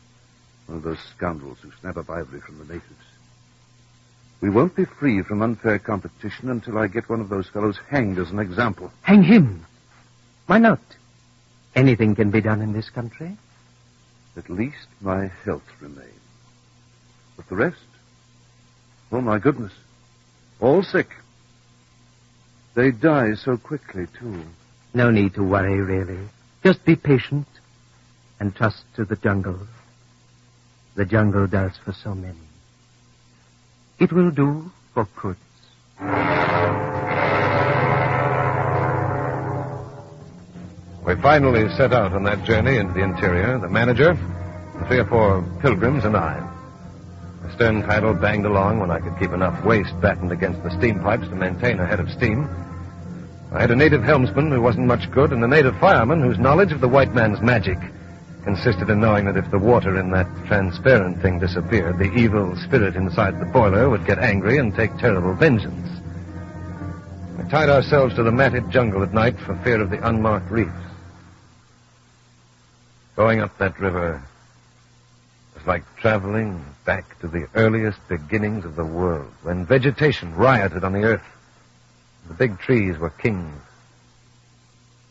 One of those scoundrels who snap up ivory from the natives. We won't be free from unfair competition until I get one of those fellows hanged as an example. Hang him? Why not? Anything can be done in this country. At least my health remains. But the rest? Oh, my goodness. All sick. They die so quickly, too. No need to worry, really. Just be patient and trust to the jungle. The jungle does for so many. It will do for Kurtz. We finally set out on that journey into the interior, the manager, the 3 or 4 pilgrims, and I. The stern paddle banged along when I could keep enough waste battened against the steam pipes to maintain a head of steam. I had a native helmsman who wasn't much good, and a native fireman whose knowledge of the white man's magic consisted in knowing that if the water in that transparent thing disappeared, the evil spirit inside the boiler would get angry and take terrible vengeance. We tied ourselves to the matted jungle at night for fear of the unmarked reefs. Going up that river was like traveling back to the earliest beginnings of the world, when vegetation rioted on the earth. The big trees were kings.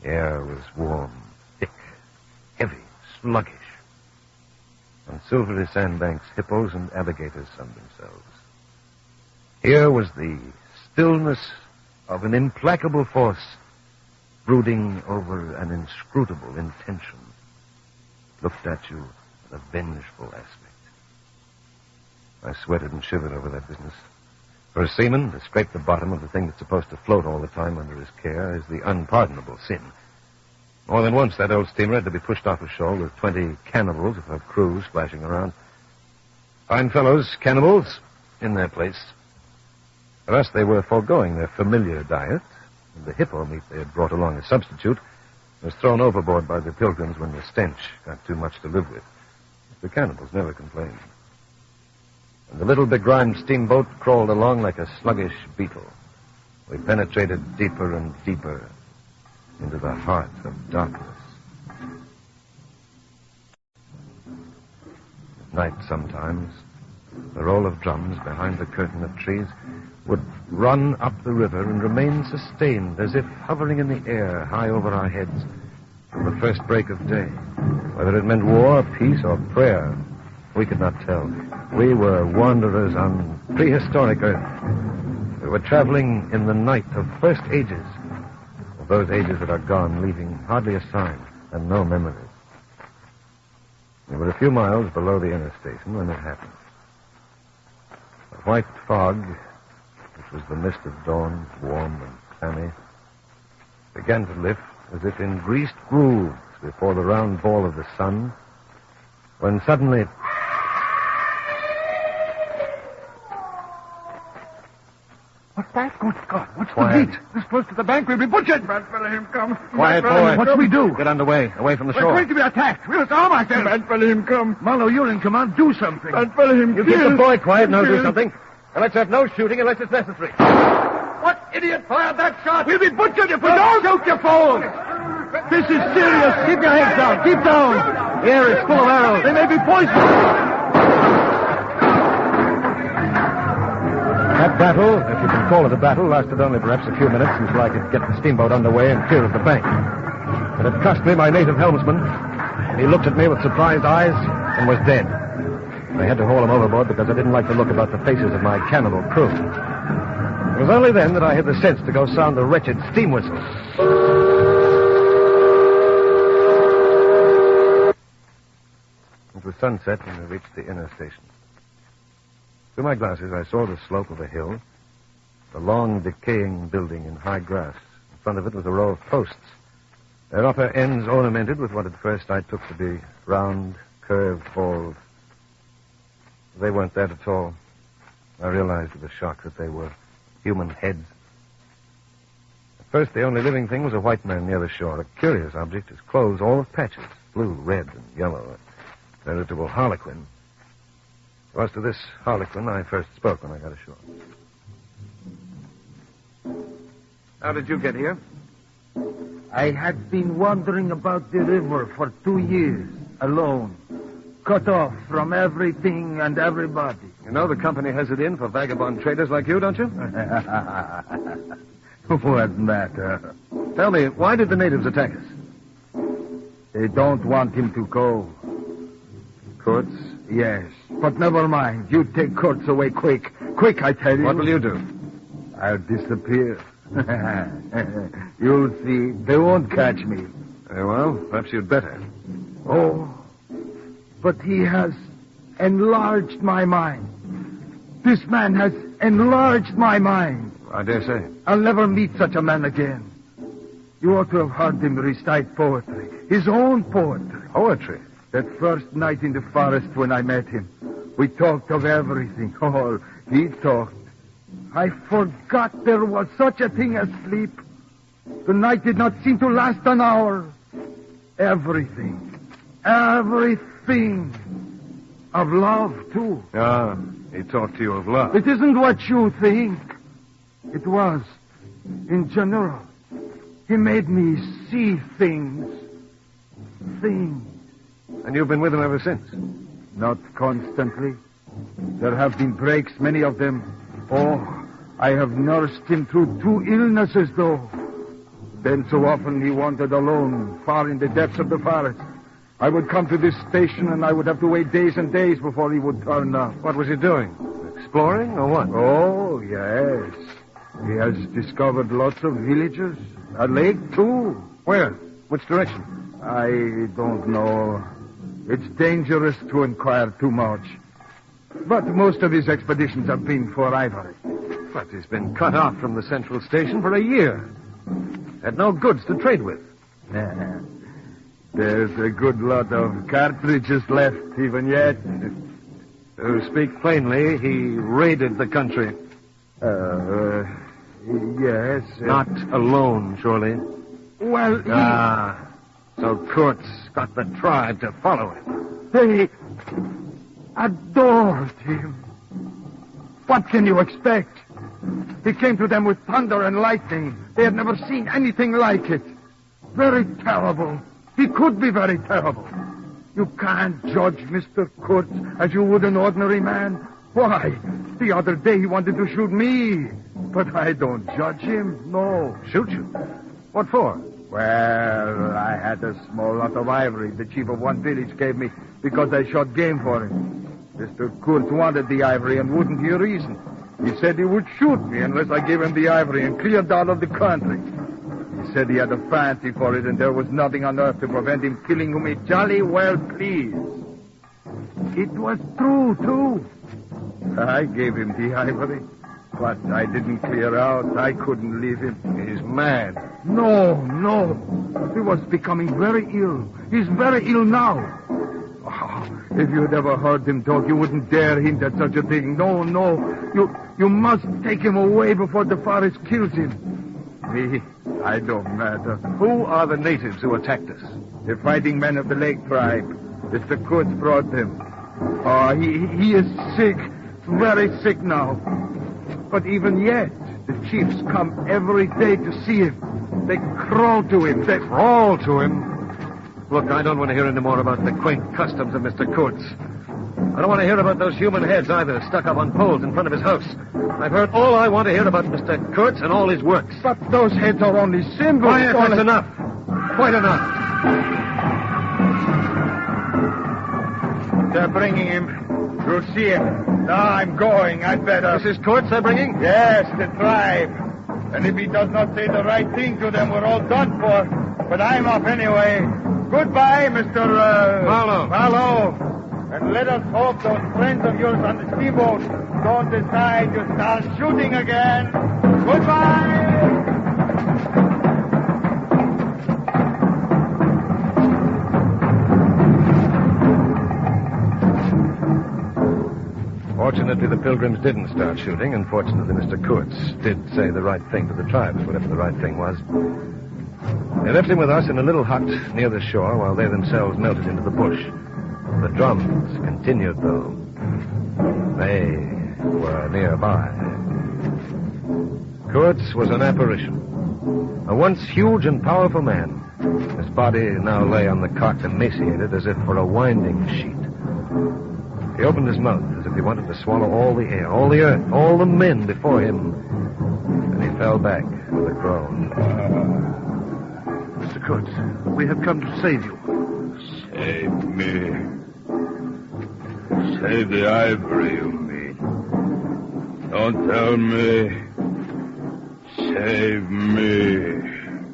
The air was warm, thick, heavy, sluggish. On silvery sandbanks, hippos and alligators sunned themselves. Here was the stillness of an implacable force brooding over an inscrutable intention. Looked at you with a vengeful aspect. I sweated and shivered over that business. For a seaman, to scrape the bottom of the thing that's supposed to float all the time under his care is the unpardonable sin. More than once, that old steamer had to be pushed off a shoal with 20 cannibals of her crew splashing around. Fine fellows, cannibals, in their place. For us, they were foregoing their familiar diet, and the hippo meat they had brought along as substitute was thrown overboard by the pilgrims when the stench got too much to live with. The cannibals never complained. And the little begrimed steamboat crawled along like a sluggish beetle. We penetrated deeper and deeper into the heart of darkness. At night sometimes, the roll of drums behind the curtain of trees would run up the river and remain sustained as if hovering in the air high over our heads till the first break of day. Whether it meant war, peace, or prayer, We could not tell. We were wanderers on prehistoric Earth. We were traveling in the night of first ages. Of those ages that are gone, leaving hardly a sign and no memories. We were a few miles below the interstation when it happened. The white fog, which was the mist of dawn, warm and clammy, began to lift as if in greased grooves before the round ball of the sun, when suddenly... What's that? Good God, what's Quiet. the heat? This close to the bank, we'll be butchered. Bad fellow, him come. Quiet, Bad fellow, boy. what do we do? Get underway, away from the We're shore. going to be attacked. We must arm ourselves. Bad fellow, him come. Marlowe, you're in command. Do something. Bad fellow, him You keep the boy quiet and I'll do something. And let's have no shooting unless it's necessary. What idiot fired that shot? We'll be butchered if we don't. Shoot your fools. This is serious. Keep your heads down. Keep down. The air is full of arrows. They may be poisonous. That battle, if you can call it a battle, lasted only perhaps a few minutes until I could get the steamboat underway and clear of the bank. But it cost me my native helmsman. He looked at me with surprised eyes and was dead. I had to haul him overboard because I didn't like to look about the faces of my cannibal crew. It was only then that I had the sense to go sound the wretched steam whistle. It was sunset when we reached the inner station. Through my glasses, I saw the slope of a hill, a long, decaying building in high grass. In front of it was a row of posts, their upper ends ornamented with what at first I took to be round, curved balls. They weren't that at all. I realized with a shock that they were human heads. At first, the only living thing was a white man near the shore, a curious object, his clothes all of patches, blue, red, and yellow, a veritable harlequin. It was to this harlequin I first spoke when I got ashore. How did you get here? I had been wandering about the river for 2 years, alone, cut off from everything and everybody. You know the company has it in for vagabond traders like you, don't you? What matter? Tell me, why did the natives attack us? They don't want him to go. Kurtz? Yes, but never mind. You take Kurtz away quick. Quick, I tell you. What will you do? I'll disappear. You'll see. They won't catch me. Very well, perhaps you'd better. Oh, but he has enlarged my mind. This man has enlarged my mind. I dare say. I'll never meet such a man again. You ought to have heard him recite poetry. His own poetry. Poetry? That first night in the forest when I met him. We talked of everything. Oh, he talked. I forgot there was such a thing as sleep. The night did not seem to last an hour. Everything. Everything. Of love, too. Ah, he talked to you of love. It isn't what you think. It was. In general. He made me see things. Things. And you've been with him ever since? Not constantly. There have been breaks, many of them. Oh, I have nursed him through 2 illnesses, though. Then so often he wandered alone, far in the depths of the forest. I would come to this station and I would have to wait days and days before he would turn up. What was he doing? Exploring or what? Oh, yes. He has discovered lots of villages. A lake, too. Where? Which direction? I don't know. It's dangerous to inquire too much. But most of his expeditions have been for ivory. But he's been cut off from the central station for a year. Had no goods to trade with. There's a good lot of cartridges left even yet. To speak plainly, he raided the country. Yes. Not alone, surely. Well, so Kurtz got the tribe to follow him. They adored him. What can you expect? He came to them with thunder and lightning. They had never seen anything like it. Very terrible. He could be very terrible. You can't judge Mr. Kurtz as you would an ordinary man. Why? The other day he wanted to shoot me. But I don't judge him, no. Shoot you? What for? Well, I had a small lot of ivory the chief of one village gave me because I shot game for him. Mr. Kurtz wanted the ivory and wouldn't hear reason. He said he would shoot me unless I gave him the ivory and cleared out of the country. He said he had a fancy for it and there was nothing on earth to prevent him killing whom he jolly well pleased. It was true, too. I gave him the ivory, but I didn't clear out. I couldn't leave him. He's mad. No. He was becoming very ill. He's very ill now. Oh, if you'd ever heard him talk, you wouldn't dare hint at such a thing. No. You must take him away before the forest kills him. Me, I don't matter. Who are the natives who attacked us? The fighting men of the Lake tribe. Mr. Kurtz brought them. Oh, he is sick. Very sick now. But even yet, the chiefs come every day to see him. They crawl to him. They crawl to him? Look, I don't want to hear any more about the quaint customs of Mr. Kurtz. I don't want to hear about those human heads either, stuck up on poles in front of his house. I've heard all I want to hear about Mr. Kurtz and all his works. But those heads are only symbols. Quiet, that's enough. Quite enough. They're bringing him. You'll see him. Now I'm going. I'd better. This is Kurtz they're bringing? Yes, the tribe. And if he does not say the right thing to them, we're all done for. But I'm off anyway. Goodbye, Mr. Marlowe. And let us hope those friends of yours on the steamboat don't decide to start shooting again. Goodbye! Fortunately, the pilgrims didn't start shooting, and fortunately, Mr. Kurtz did say the right thing to the tribes, whatever the right thing was. They left him with us in a little hut near the shore while they themselves melted into the bush. The drums continued, though. They were nearby. Kurtz was an apparition. A once huge and powerful man. His body now lay on the cot emaciated as if for a winding sheet. He opened his mouth as if he wanted to swallow all the air, all the earth, all the men before him. And he fell back with a groan. Mr. Kurtz, we have come to save you. Save me. Save the ivory, you mean. Don't tell me. Save me.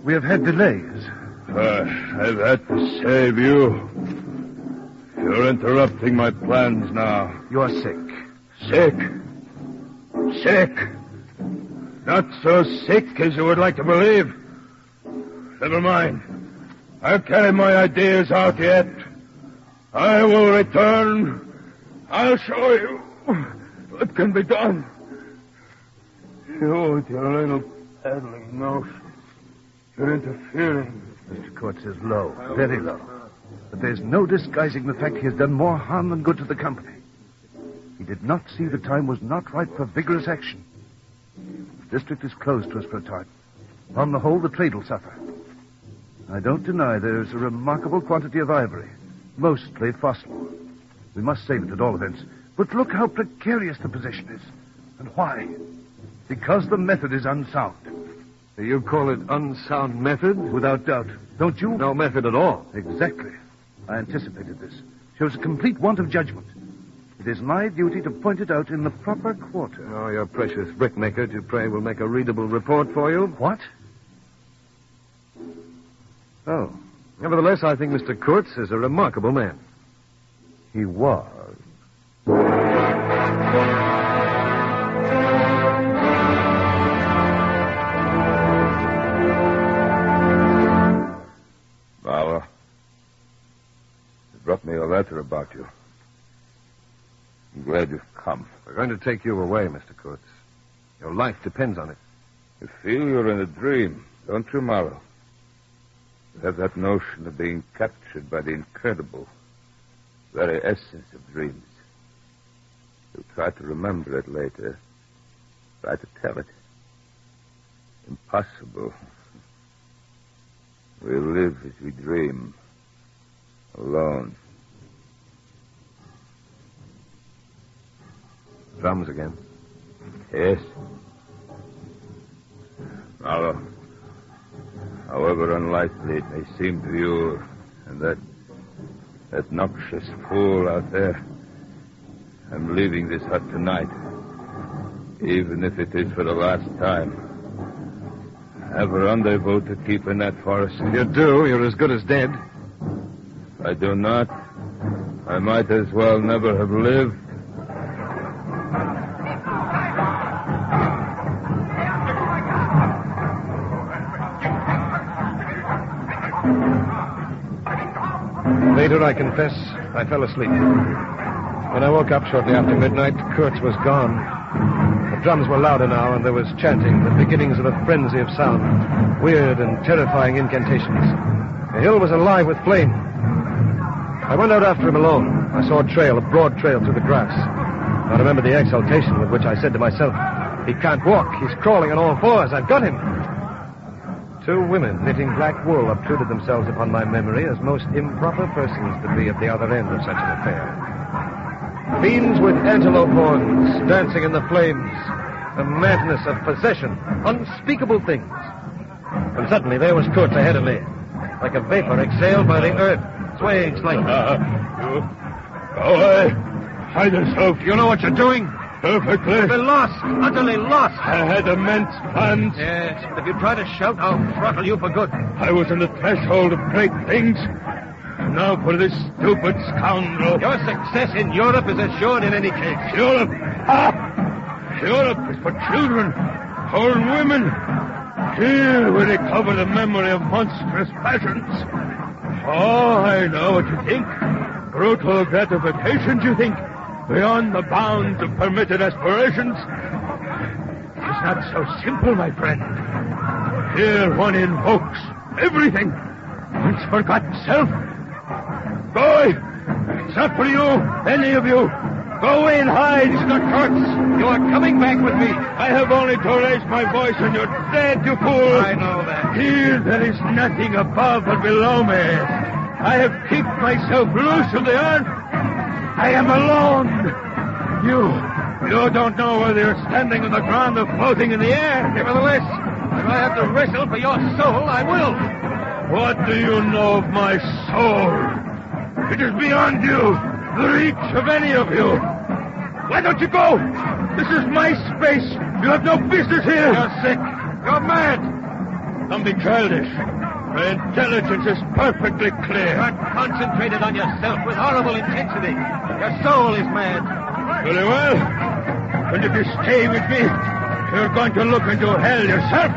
We have had delays. I've had to save you. You're interrupting my plans now. You're sick. Sick? Sick? Not so sick as you would like to believe. Never mind. I'll carry my ideas out yet. I will return. I'll show you what can be done. You with your little peddling notion. You're interfering. Mr. Kurtz is low, very low. But there's no disguising the fact he has done more harm than good to the company. He did not see the time was not right for vigorous action. The district is closed to us for a time. On the whole, the trade will suffer. I don't deny there's a remarkable quantity of ivory, mostly fossil. We must save it at all events. But look how precarious the position is. And why? Because the method is unsound. You call it unsound method? Without doubt. Don't you? No method at all. Exactly. I anticipated this. Shows a complete want of judgment. It is my duty to point it out in the proper quarter. Oh, your precious brickmaker, Dupre, will make a readable report for you. What? Oh. Nevertheless, I think Mr. Kurtz is a remarkable man. He was. Marlowe, you brought me a letter about you. I'm glad you've come. We're going to take you away, Mr. Kurtz. Your life depends on it. You feel you're in a dream, don't you, Marlowe? You have that notion of being captured by the incredible, very essence of dreams. You'll try to remember it later. Try to tell it. Impossible. We live as we dream. Alone. Drums again. Yes. Marlowe, however unlikely it may seem to you, and that noxious fool out there, I'm leaving this hut tonight, even if it is for the last time. I have a rendezvous to keep in that forest. If you do, you're as good as dead. If I do not, I might as well never have lived. Later, I confess, I fell asleep. When I woke up shortly after midnight, Kurtz was gone. The drums were louder now, and there was chanting, the beginnings of a frenzy of sound, weird and terrifying incantations. The hill was alive with flame. I went out after him alone. I saw a trail, a broad trail through the grass. I remember the exultation with which I said to myself, he can't walk, he's crawling on all fours, I've got him. 2 women knitting black wool obtruded themselves upon my memory as most improper persons to be at the other end of such an affair. Fiends with antelope horns dancing in the flames, a madness of possession, unspeakable things. And suddenly there was Kurtz ahead of me, like a vapor exhaled by the earth, swaying slightly. Go away. Hide yourself. You know what you're doing? Perfectly. You've been lost, utterly lost. I had immense plans. Yes, but if you try to shout, I'll throttle you for good. I was on the threshold of great things. And now for this stupid scoundrel. Your success in Europe is assured in any case. Europe? Europe is for children, old women. Here we recover the memory of monstrous passions. Oh, I know what you think. Brutal gratifications, you think. Beyond the bounds of permitted aspirations. It's not so simple, my friend. Here one invokes everything. One's forgotten self. Go away. It's not for you, any of you. Go away and hide. Mr. Kurtz, you are coming back with me. I have only to raise my voice and you're dead, you fool. I know that. Here there is nothing above or below me. I have kicked myself loose from the earth. I am alone. You don't know whether you're standing on the ground or floating in the air. Nevertheless, if I have to wrestle for your soul, I will. What do you know of my soul? It is beyond you, the reach of any of you. Why don't you go? This is my space. You have no business here. You're sick. You're mad. Don't be childish. My intelligence is perfectly clear. You're concentrated on yourself with horrible intensity. Your soul is mad. Very well. And if you stay with me, you're going to look into hell yourself.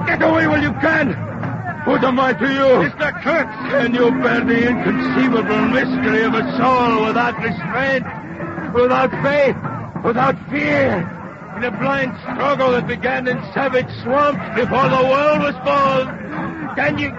Get away while you can. What am I to you? Mr. Kurtz! Can you bear the inconceivable mystery of a soul without restraint, without faith, without fear, in a blind struggle that began in savage swamps before the world was born? Can you...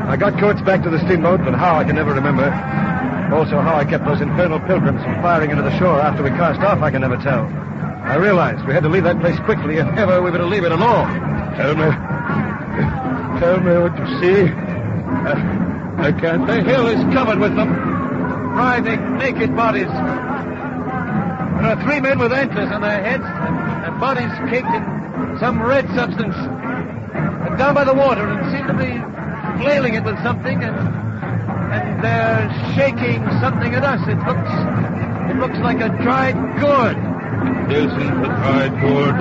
I got Kurtz back to the steamboat, but how I can never remember. Also, how I kept those infernal pilgrims from firing into the shore after we cast off, I can never tell. I realized we had to leave that place quickly if ever we were to leave it at all. Tell me what you see. I can't... The hill is covered with them. Writhing, naked bodies. There are 3 men with antlers on their heads and bodies caked in some red substance. They're down by the water and seem to be flailing it with something, and they're shaking something at us. It looks like a dried gourd. It isn't a dried gourd.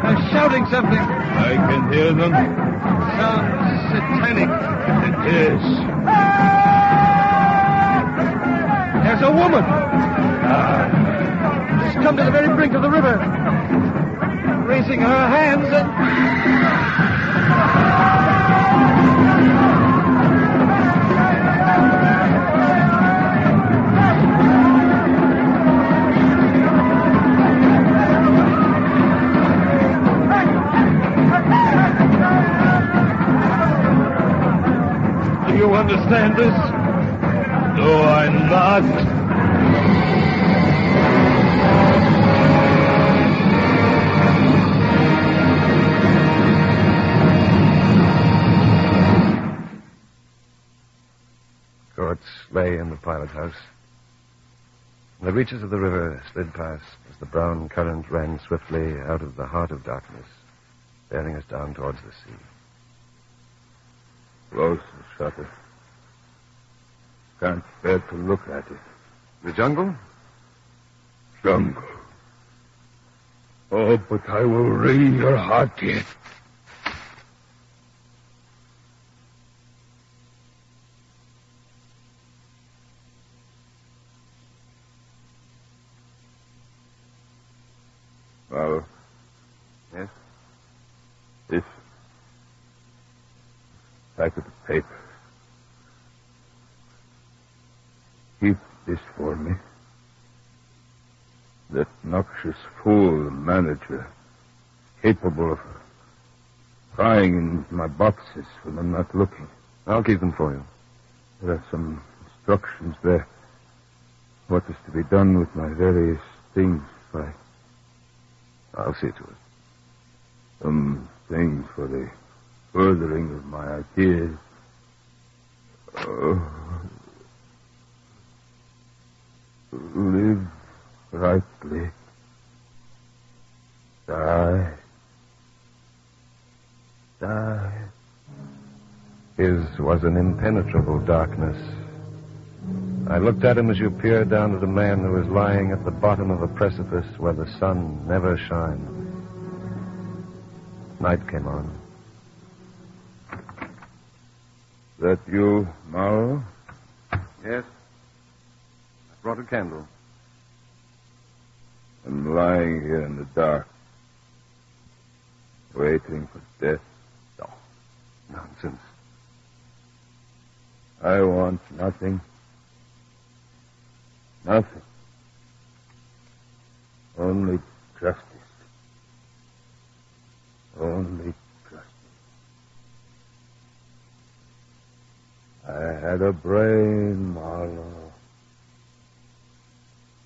They're shouting something. I can hear them. Sounds satanic. It is. There's a woman. She's come to the very brink of the river, raising her hands and... Do you understand this? Do I not? Kurtz lay in the pilot house. The reaches of the river slid past as the brown current ran swiftly out of the heart of darkness, bearing us down towards the sea. Close the shutter. Can't bear to look at it. The jungle? Jungle. Oh, but I will wring your heart yet. Well, yes? This packet of paper. Keep this for me. That noxious fool, the manager, capable of prying in my boxes when I'm not looking. I'll keep them for you. There are some instructions there. What is to be done with my various things, I'll see to it. Some things for the furthering of my ideas. Live rightly. Die. His was an impenetrable darkness. I looked at him as you peered down at a man who was lying at the bottom of a precipice where the sun never shines. Night came on. That you, Morrow? Yes. I brought a candle. I'm lying here in the dark, waiting for death. Oh, nonsense. I want nothing. Nothing. Only justice. Only justice. I had a brain, Marlowe.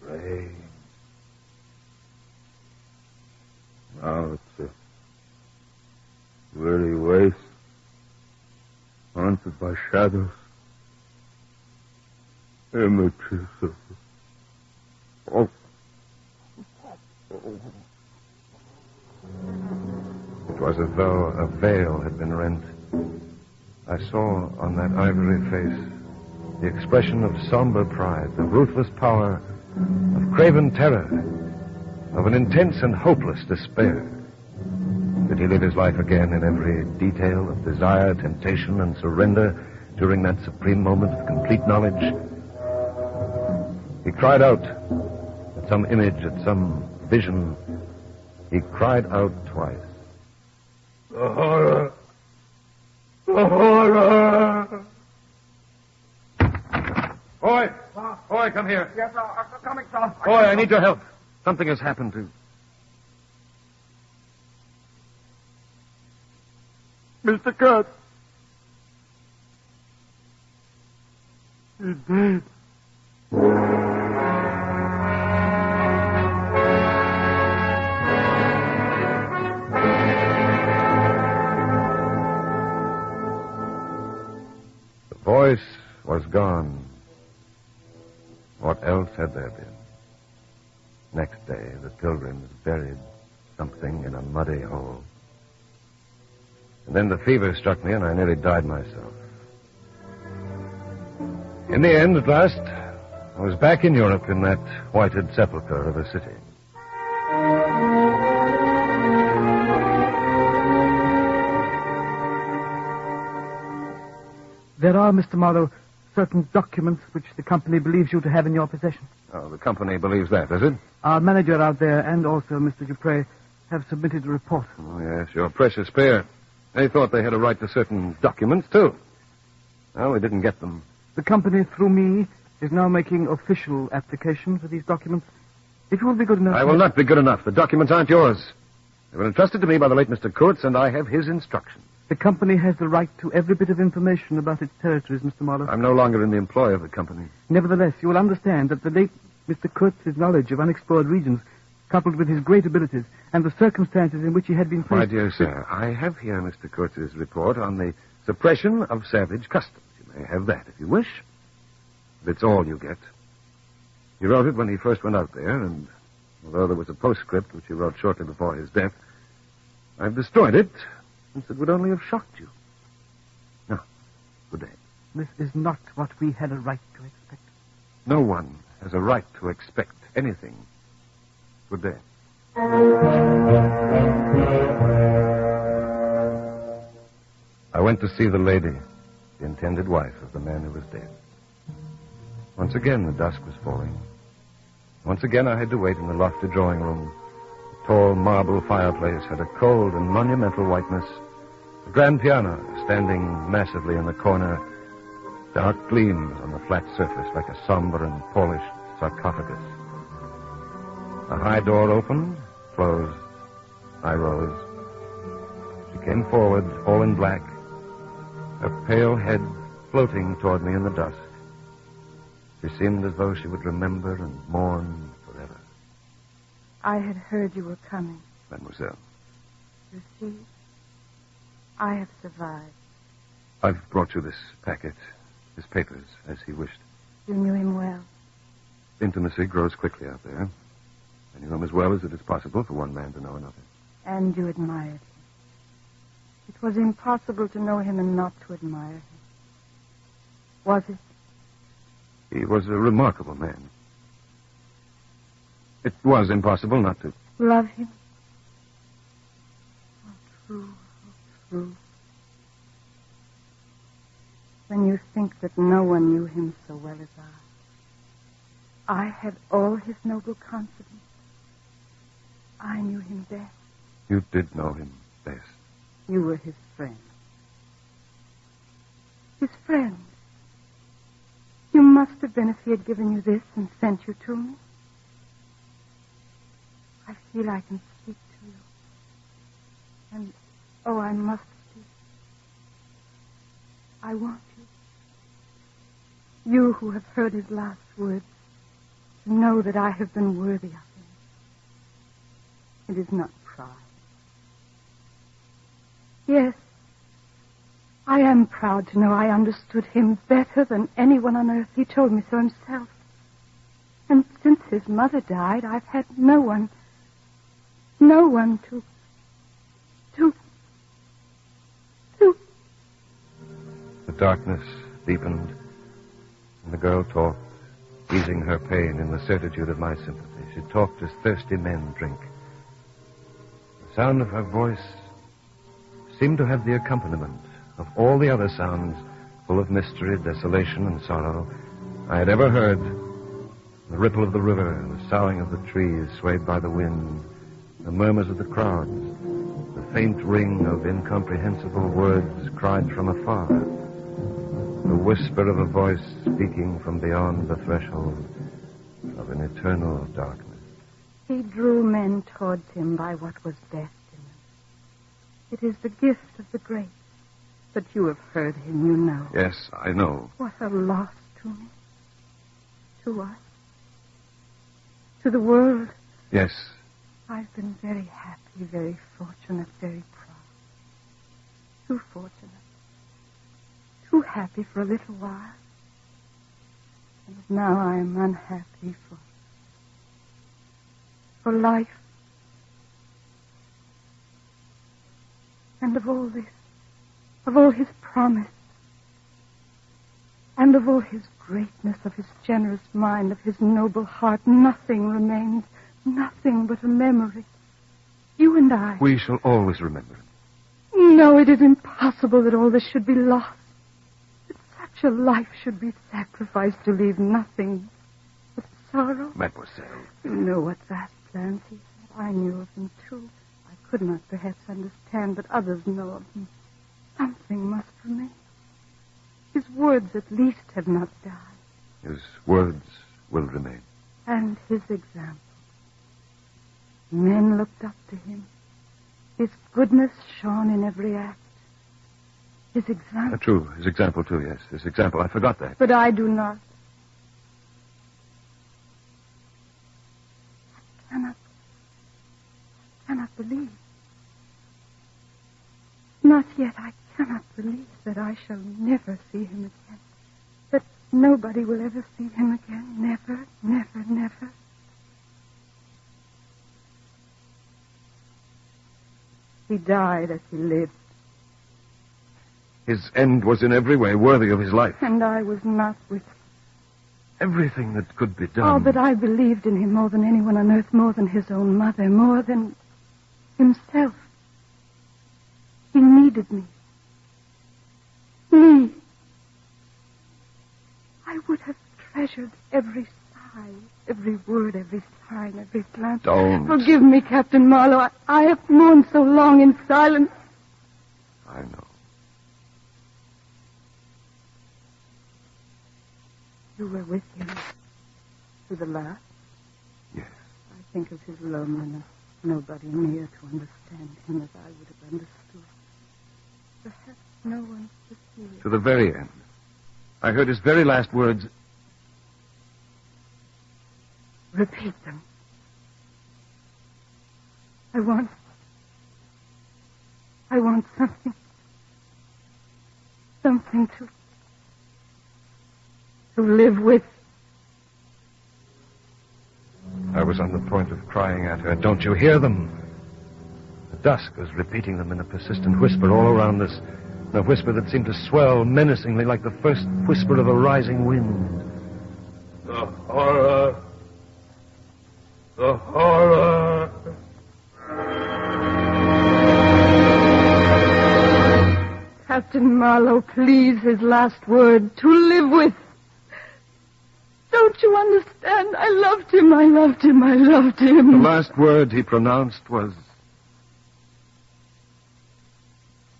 Brain. Now it's a weary waste, haunted by shadows, images of... Oh. It was as though a veil had been rent. I saw on that ivory face the expression of somber pride, of ruthless power, of craven terror, of an intense and hopeless despair. Did he live his life again in every detail of desire, temptation, and surrender during that supreme moment of complete knowledge? He cried out at some image, at some vision. He cried out twice. The horror! The horror! Boy! Boy, come here. Yes, sir. I'm coming, sir. Boy, I need your help. Something has happened to... Mr. Kurtz. He's dead. The voice was gone. What else had there been? Next day, the pilgrims buried something in a muddy hole. And then the fever struck me and I nearly died myself. In the end, at last, I was back in Europe in that whited sepulchre of a city. There are, Mr. Marlowe, certain documents which the company believes you to have in your possession. Oh, the company believes that, does it? Our manager out there and also Mr. Dupre have submitted a report. Oh, yes, your precious pair. They thought they had a right to certain documents, too. Well, we didn't get them. The company, through me, is now making official application for these documents. If you will be good enough... I will not be good enough. The documents aren't yours. They were entrusted to me by the late Mr. Kurtz, and I have his instructions. The company has the right to every bit of information about its territories, Mr. Marlowe. I'm no longer in the employ of the company. Nevertheless, you will understand that the late Mr. Kurtz's knowledge of unexplored regions, coupled with his great abilities and the circumstances in which he had been placed... My dear sir, I have here Mr. Kurtz's report on the suppression of savage customs. You may have that if you wish. But it's all you get. He wrote it when he first went out there, and although there was a postscript which he wrote shortly before his death, I've destroyed it since it would only have shocked you. Now, good day. This is not what we had a right to expect. No one has a right to expect anything. Good day. I went to see the lady, the intended wife of the man who was dead. Once again, the dusk was falling. Once again, I had to wait in the lofty drawing room. The tall marble fireplace had a cold and monumental whiteness. The grand piano, standing massively in the corner, dark gleams on the flat surface like a somber and polished sarcophagus. The high door opened, closed. I rose. She came forward, all in black, her pale head floating toward me in the dusk. She seemed as though she would remember and mourn forever. I had heard you were coming. Mademoiselle. You see, I have survived. I've brought you this packet, his papers, as he wished. You knew him well. Intimacy grows quickly out there. I knew him as well as it is possible for one man to know another. And you admired him. It was impossible to know him and not to admire him. Was it? He was a remarkable man. It was impossible not to. Love him? Oh, true, oh, true. When you think that no one knew him so well as I had all his noble confidence. I knew him best. You did know him best. You were his friend. His friend. You must have been if he had given you this and sent you to me. I feel I can speak to you. And, oh, I must speak. I want you. You who have heard his last words, to know that I have been worthy of him. It is not pride. Yes, I am proud to know I understood him better than anyone on earth. He told me so himself. And since his mother died, I've had no one to... The darkness deepened, and the girl talked, easing her pain in the certitude of my sympathy. She talked as thirsty men drink. The sound of her voice seemed to have the accompaniment of all the other sounds, full of mystery, desolation, and sorrow, I had ever heard. The ripple of the river, the soughing of the trees swayed by the wind, the murmurs of the crowds, the faint ring of incomprehensible words cried from afar, the whisper of a voice speaking from beyond the threshold of an eternal darkness. He drew men towards him by what was best in them. It is the gift of the great. But you have heard him, you know. Yes, I know. What a loss to me. To us. To the world. Yes. I've been very happy, very fortunate, very proud. Too fortunate. Too happy for a little while. And now I am unhappy for life. And of all this, of all his promise, and of all his greatness, of his generous mind, of his noble heart, nothing remains, nothing but a memory. You and I. We shall always remember him. No, it is impossible that all this should be lost. That such a life should be sacrificed to leave nothing but sorrow. Mademoiselle. You know what vast plans he had. I knew of them, too. I could not perhaps understand, but others know of them. Something must remain. His words at least have not died. His words will remain. And his example. Men looked up to him. His goodness shone in every act. His example. True, his example, too, yes. His example, I forgot that. But I do not. I cannot believe. Not yet. I cannot believe that I shall never see him again. Nobody will ever see him again. Never, never, never. He died as he lived. His end was in every way worthy of his life. And I was not with him. Everything that could be done. Oh, but I believed in him more than anyone on earth, more than his own mother, more than himself. He needed me. Me. I would have treasured every sigh, every word, every sign, every glance. Don't. Forgive me, Captain Marlowe. I have mourned so long in silence. I know. You were with him to the last? Yes. I think of his loneliness. Nobody near to understand him as I would have understood. Perhaps no one to see it. To the very end. I heard his very last words. Repeat them. I want something. Something to live with. I was on the point of crying at her. Don't you hear them? The dusk was repeating them in a persistent whisper all around us. A whisper that seemed to swell menacingly like the first whisper of a rising wind. The horror. The horror. Captain Marlowe, please, his last word, to live with. Don't you understand? I loved him, I loved him, I loved him. The last word he pronounced was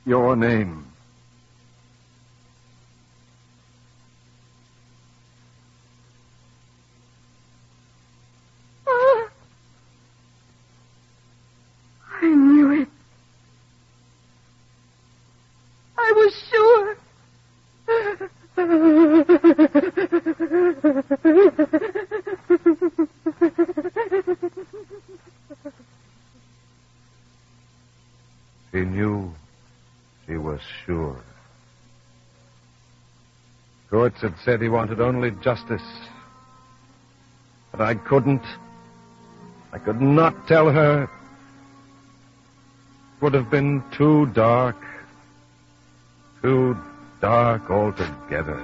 your name. I knew it. I was sure. She knew. She was sure. Courts had said he wanted only justice. But I couldn't. I could not tell her. It would have been too dark. Too dark altogether.